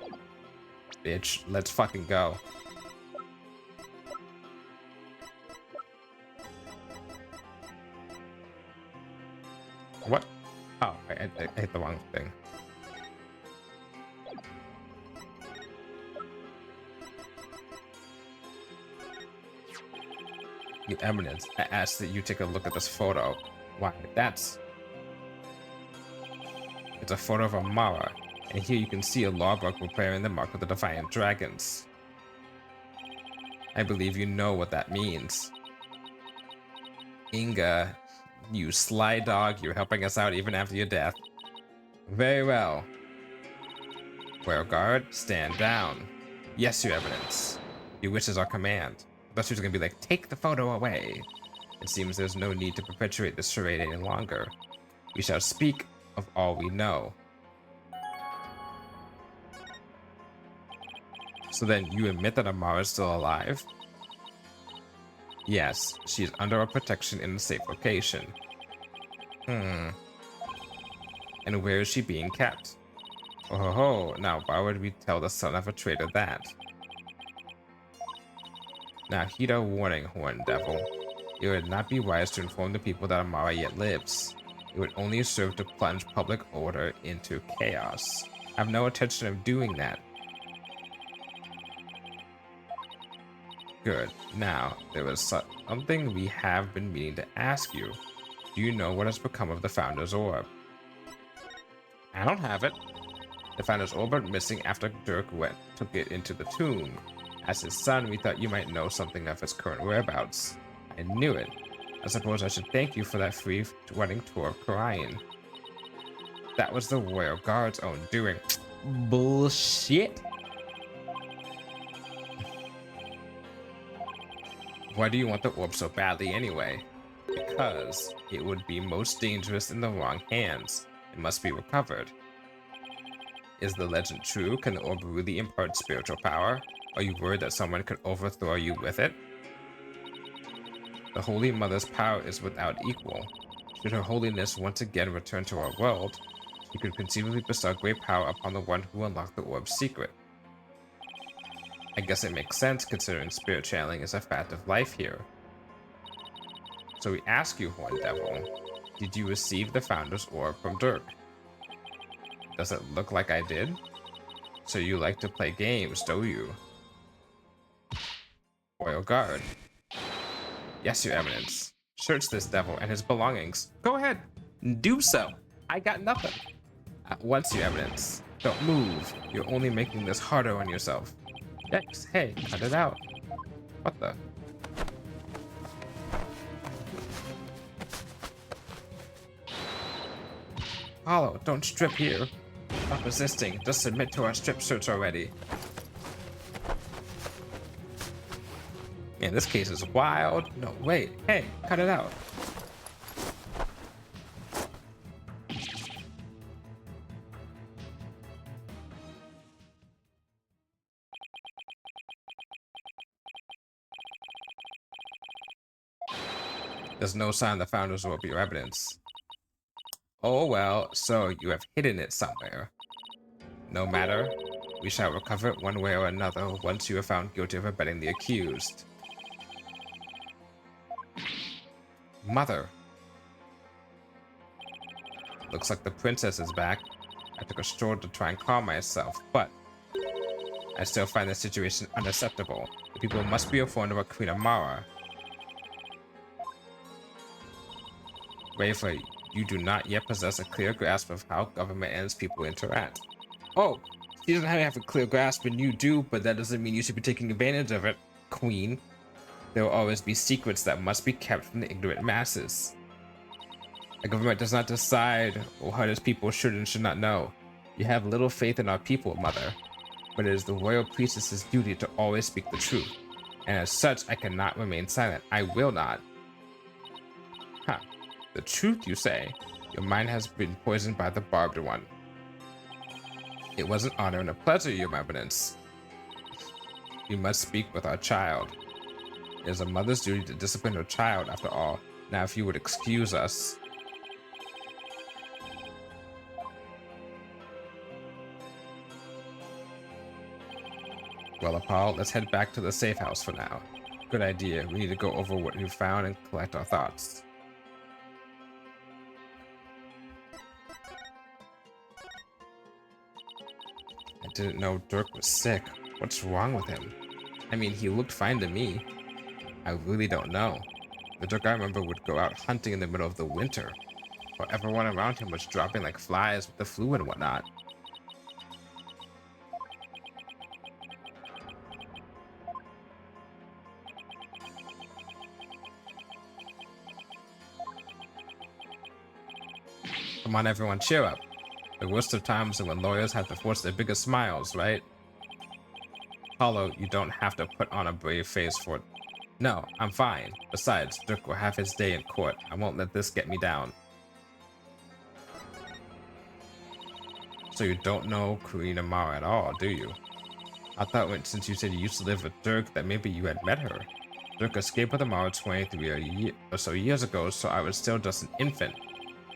bitch, let's fucking go. What? Oh, I hit the wrong thing. Your Eminence, I ask that you take a look at this photo. Why, it's a photo of Amara, and here you can see a lawbook preparing the mark of the Defiant Dragons. I believe you know what that means. Inga, you sly dog, you're helping us out even after your death. Very well. Wear guard, stand down. Yes, Your Eminence. Your wish is our command. I thought she was gonna be like, take the photo away. It seems there's no need to perpetuate this charade any longer. We shall speak of all we know. So then you admit that Amara is still alive? Yes, she is under our protection in a safe location. And where is she being kept? Oh ho ho, now why would we tell the son of a traitor that? Now heed our warning, Horned Devil. It would not be wise to inform the people that Amara yet lives. It would only serve to plunge public order into chaos. I have no intention of doing that. Good. Now, there was something we have been meaning to ask you. Do you know what has become of the Founder's Orb? I don't have it. The Founder's Orb went missing after Dirk took it into the tomb. As his son, we thought you might know something of its current whereabouts. I knew it. I suppose I should thank you for that free running tour of Karayan. That was the Royal Guard's own doing. Bullshit. Why do you want the orb so badly anyway? Because it would be most dangerous in the wrong hands. It must be recovered. Is the legend true? Can the orb really impart spiritual power? Are you worried that someone could overthrow you with it? The Holy Mother's power is without equal. Should Her Holiness once again return to our world, she could conceivably bestow great power upon the one who unlocked the orb's secret. I guess it makes sense considering spirit channeling is a fact of life here. So we ask you, Horned Devil, did you receive the Founder's Orb from Dirk? Does it look like I did? So you like to play games, don't you? Royal Guard. Yes, Your Eminence. Search this devil and his belongings. Go ahead. Do so. I got nothing. At once, Your Eminence. Don't move. You're only making this harder on yourself. Yikes. Hey, cut it out. What the? Hollow, don't strip here. Stop resisting. Just submit to our strip search already. Man, this case is wild. No, wait. Hey, cut it out. There's no sign the founders will be your evidence. Oh well, so you have hidden it somewhere. No matter. We shall recover it one way or another once you are found guilty of abetting the accused. Mother. Looks like the princess is back. I took a stroll to try and calm myself, but I still find the situation unacceptable. The people must be informed about Queen Amara. Waver, you do not yet possess a clear grasp of how government and its people interact. Oh, she doesn't have a clear grasp and you do, but that doesn't mean you should be taking advantage of it, Queen. There will always be secrets that must be kept from the ignorant masses. A government does not decide what its people should and should not know. You have little faith in our people, Mother, but it is the royal priestess's duty to always speak the truth, and as such, I cannot remain silent. I will not. Huh. The truth, you say? Your mind has been poisoned by the barbed one. It was an honor and a pleasure, Your Eminence. You must speak with our child. It is a mother's duty to discipline her child, after all. Now, if you would excuse us. Well, Paul, let's head back to the safe house for now. Good idea. We need to go over what we found and collect our thoughts. I didn't know Dirk was sick. What's wrong with him? I mean, he looked fine to me. I really don't know. The Dirk I remember would go out hunting in the middle of the winter, while everyone around him was dropping like flies with the flu and whatnot. Come on, everyone, cheer up. The worst of times are when lawyers have to force their biggest smiles, right? Hollow, you don't have to put on a brave face for it. No, I'm fine. Besides, Dirk will have his day in court. I won't let this get me down. So you don't know Queen Amara at all, do you? I thought since you said you used to live with Dirk that maybe you had met her. Dirk escaped with Amara 23 or so years ago, so I was still just an infant.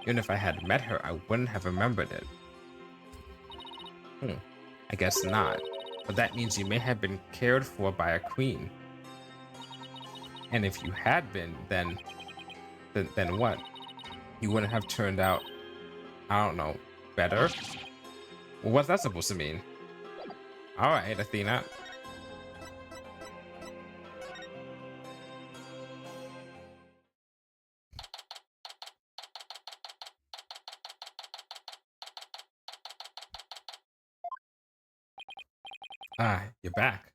Even if I had met her, I wouldn't have remembered it. I guess not. But that means you may have been cared for by a queen. And if you had been, then what? You wouldn't have turned out, I don't know, better? Well, what's that supposed to mean? Alright, Athena. Ah, you're back.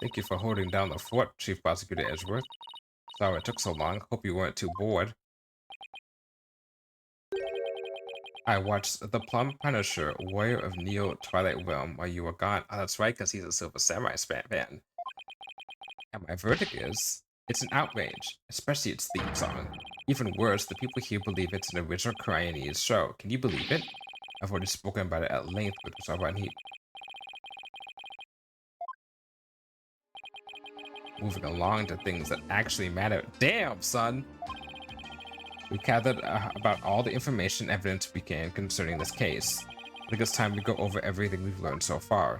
Thank you for holding down the fort, Chief Prosecutor Edgeworth. Sorry it took so long. Hope you weren't too bored. I watched The Plum Punisher, Warrior of Neo Twilight Realm while you were gone. Oh, that's right, because he's a Silver Samurai fan. And my verdict is, it's an outrage, especially its theme song. Even worse, the people here believe it's an original Koreanese show. Can you believe it? I've already spoken about it at length with Saban Heat. Moving along to things that actually matter. Damn, son! We gathered about all the information and evidence we can concerning this case. I think it's time to go over everything we've learned so far.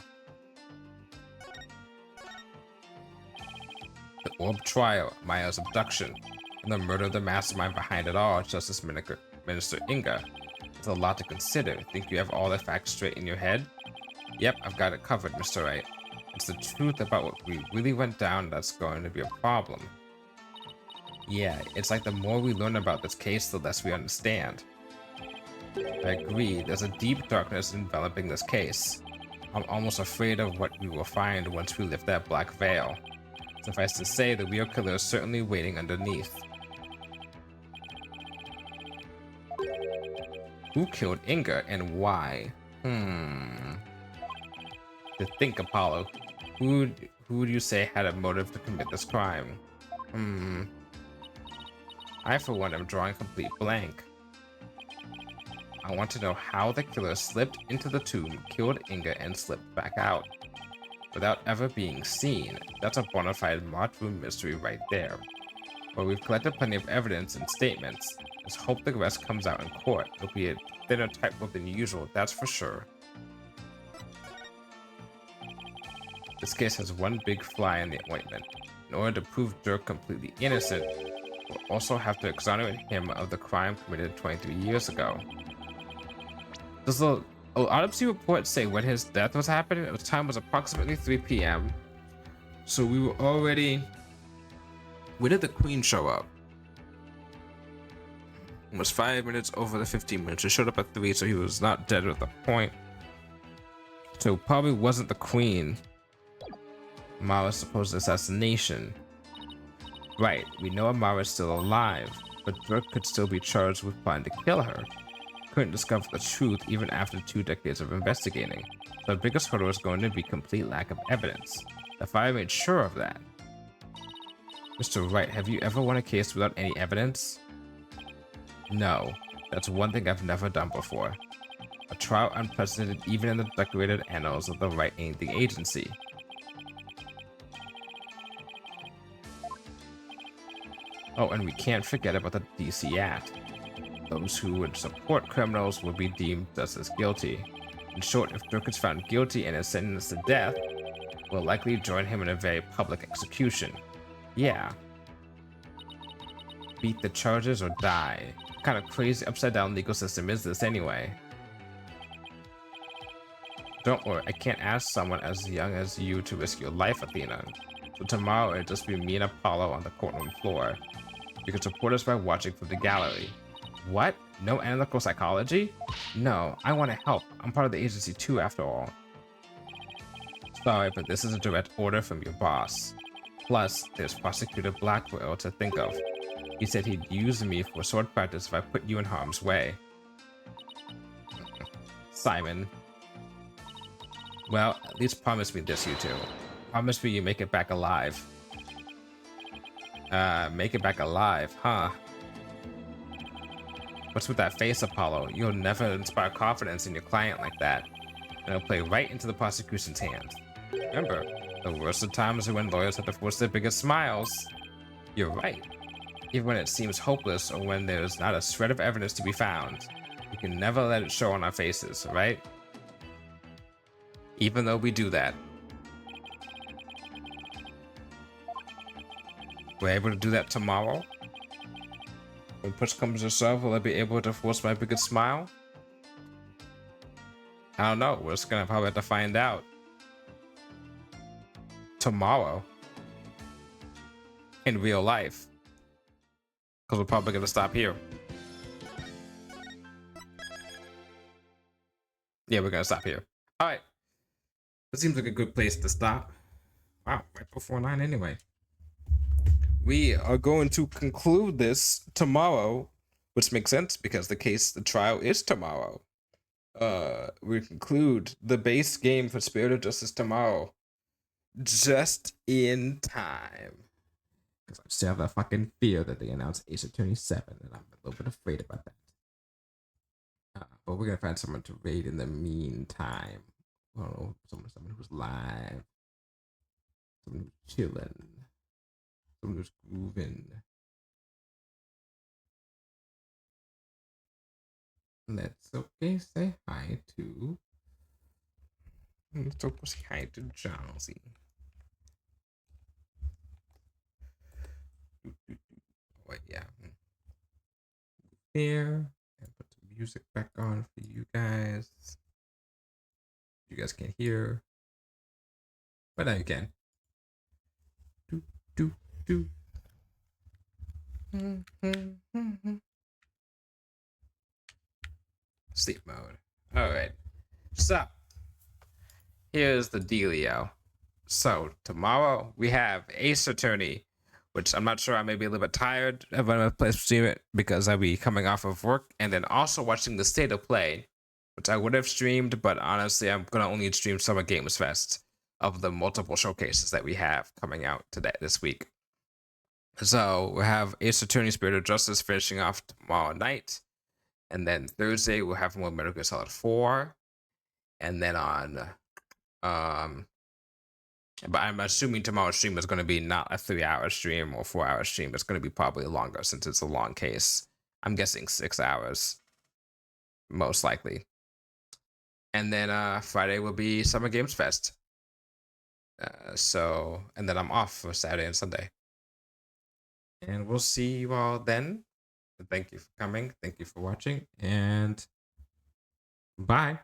The Orb Trial, Maya's abduction, and the murder of the mastermind behind it all, Justice Minister Inga. It's a lot to consider. Think you have all the facts straight in your head? Yep, I've got it covered, Mr. Wright. It's the truth about what we really went down that's going to be a problem. Yeah, it's like the more we learn about this case, the less we understand. I agree, there's a deep darkness enveloping this case. I'm almost afraid of what we will find once we lift that black veil. Suffice to say, the real killer is certainly waiting underneath. Who killed Inga and why? To think, Apollo. Who would you say had a motive to commit this crime? I, for one, am drawing a complete blank. I want to know how the killer slipped into the tomb, killed Inga, and slipped back out without ever being seen. That's a bona fide marked room mystery right there. But we've collected plenty of evidence and statements. Let's hope the rest comes out in court. It'll be a thinner tightrope than usual, that's for sure. This case has one big fly in the ointment. In order to prove Dirk completely innocent, we'll also have to exonerate him of the crime committed 23 years ago. Does the autopsy report say when his death was happening? The time was approximately 3 p.m. So we were already... When did the Queen show up? It was 5 minutes over the 15 minutes. He showed up at 3, so he was not dead at the point. So it probably wasn't the Queen. Amara's supposed assassination. Right, we know Amara's still alive, but Dirk could still be charged with plotting to kill her. Couldn't discover the truth even after 2 decades of investigating. So the biggest hurdle is going to be complete lack of evidence. If I made sure of that. Mr. Wright, have you ever won a case without any evidence? No, that's one thing I've never done before. A trial unprecedented even in the decorated annals of the Wright Anything Agency. Oh, and we can't forget about the DC Act. Those who would support criminals would be deemed just as guilty. In short, if Dirk is found guilty and is sentenced to death, we'll likely join him in a very public execution. Yeah. Beat the charges or die. What kind of crazy upside down legal system is this anyway? Don't worry, I can't ask someone as young as you to risk your life, Athena. So tomorrow it'll just be me and Apollo on the courtroom floor. You can support us by watching from the gallery. What? No analytical psychology? No, I want to help. I'm part of the agency too, after all. Sorry, but this is a direct order from your boss. Plus, there's Prosecutor Blackwell to think of. He said he'd use me for sword practice if I put you in harm's way. Simon. Well, at least promise me this, you two. Promise me you make it back alive. Make it back alive, huh? What's with that face, Apollo? You'll never inspire confidence in your client like that. And it'll play right into the prosecution's hand. Remember, the worst of times are when lawyers have to force their biggest smiles. You're right. Even when it seems hopeless or when there's not a shred of evidence to be found, we can never let it show on our faces, right? Even though we do that. We're able to do that tomorrow. When push comes to shove, will I be able to force my biggest smile? I don't know. We're just gonna probably have to find out tomorrow in real life, because we're probably gonna stop here. Yeah, we're gonna stop here. All right. That seems like a good place to stop. Wow, right before 9 anyway. We are going to conclude this tomorrow, which makes sense because the trial is tomorrow. We conclude the base game for Spirit of Justice tomorrow, just in time. Because I still have that fucking fear that they announced Ace Attorney 7, and I'm a little bit afraid about that. But we're gonna find someone to raid in the meantime. I don't know, someone who's live, someone who's chilling. Someone who's grooving. Let's say hi to. Let's say hi to Jonesy. Oh, yeah. Here and put the music back on for you guys. You guys can't hear, but now you can. Do, do, do. Sleep mode. All right. So, here's the dealio. So, tomorrow we have Ace Attorney, which I'm not sure, I may be a little bit tired of when I play stream it because I'll be coming off of work, and then also watching the State of Play, which I would have streamed, but honestly, I'm going to only stream Summer Games Fest of the multiple showcases that we have coming out this week. So we have Ace Attorney Spirit of Justice finishing off tomorrow night. And then Thursday we'll have more Metal Gear Solid 4. And then on but I'm assuming tomorrow's stream is going to be not a 3-hour stream or 4-hour stream. It's going to be probably longer since it's a long case. I'm guessing 6 hours, most likely. And then Friday will be Summer Games Fest. And then I'm off for Saturday and Sunday. And we'll see you all then. Thank you for coming. Thank you for watching. And bye.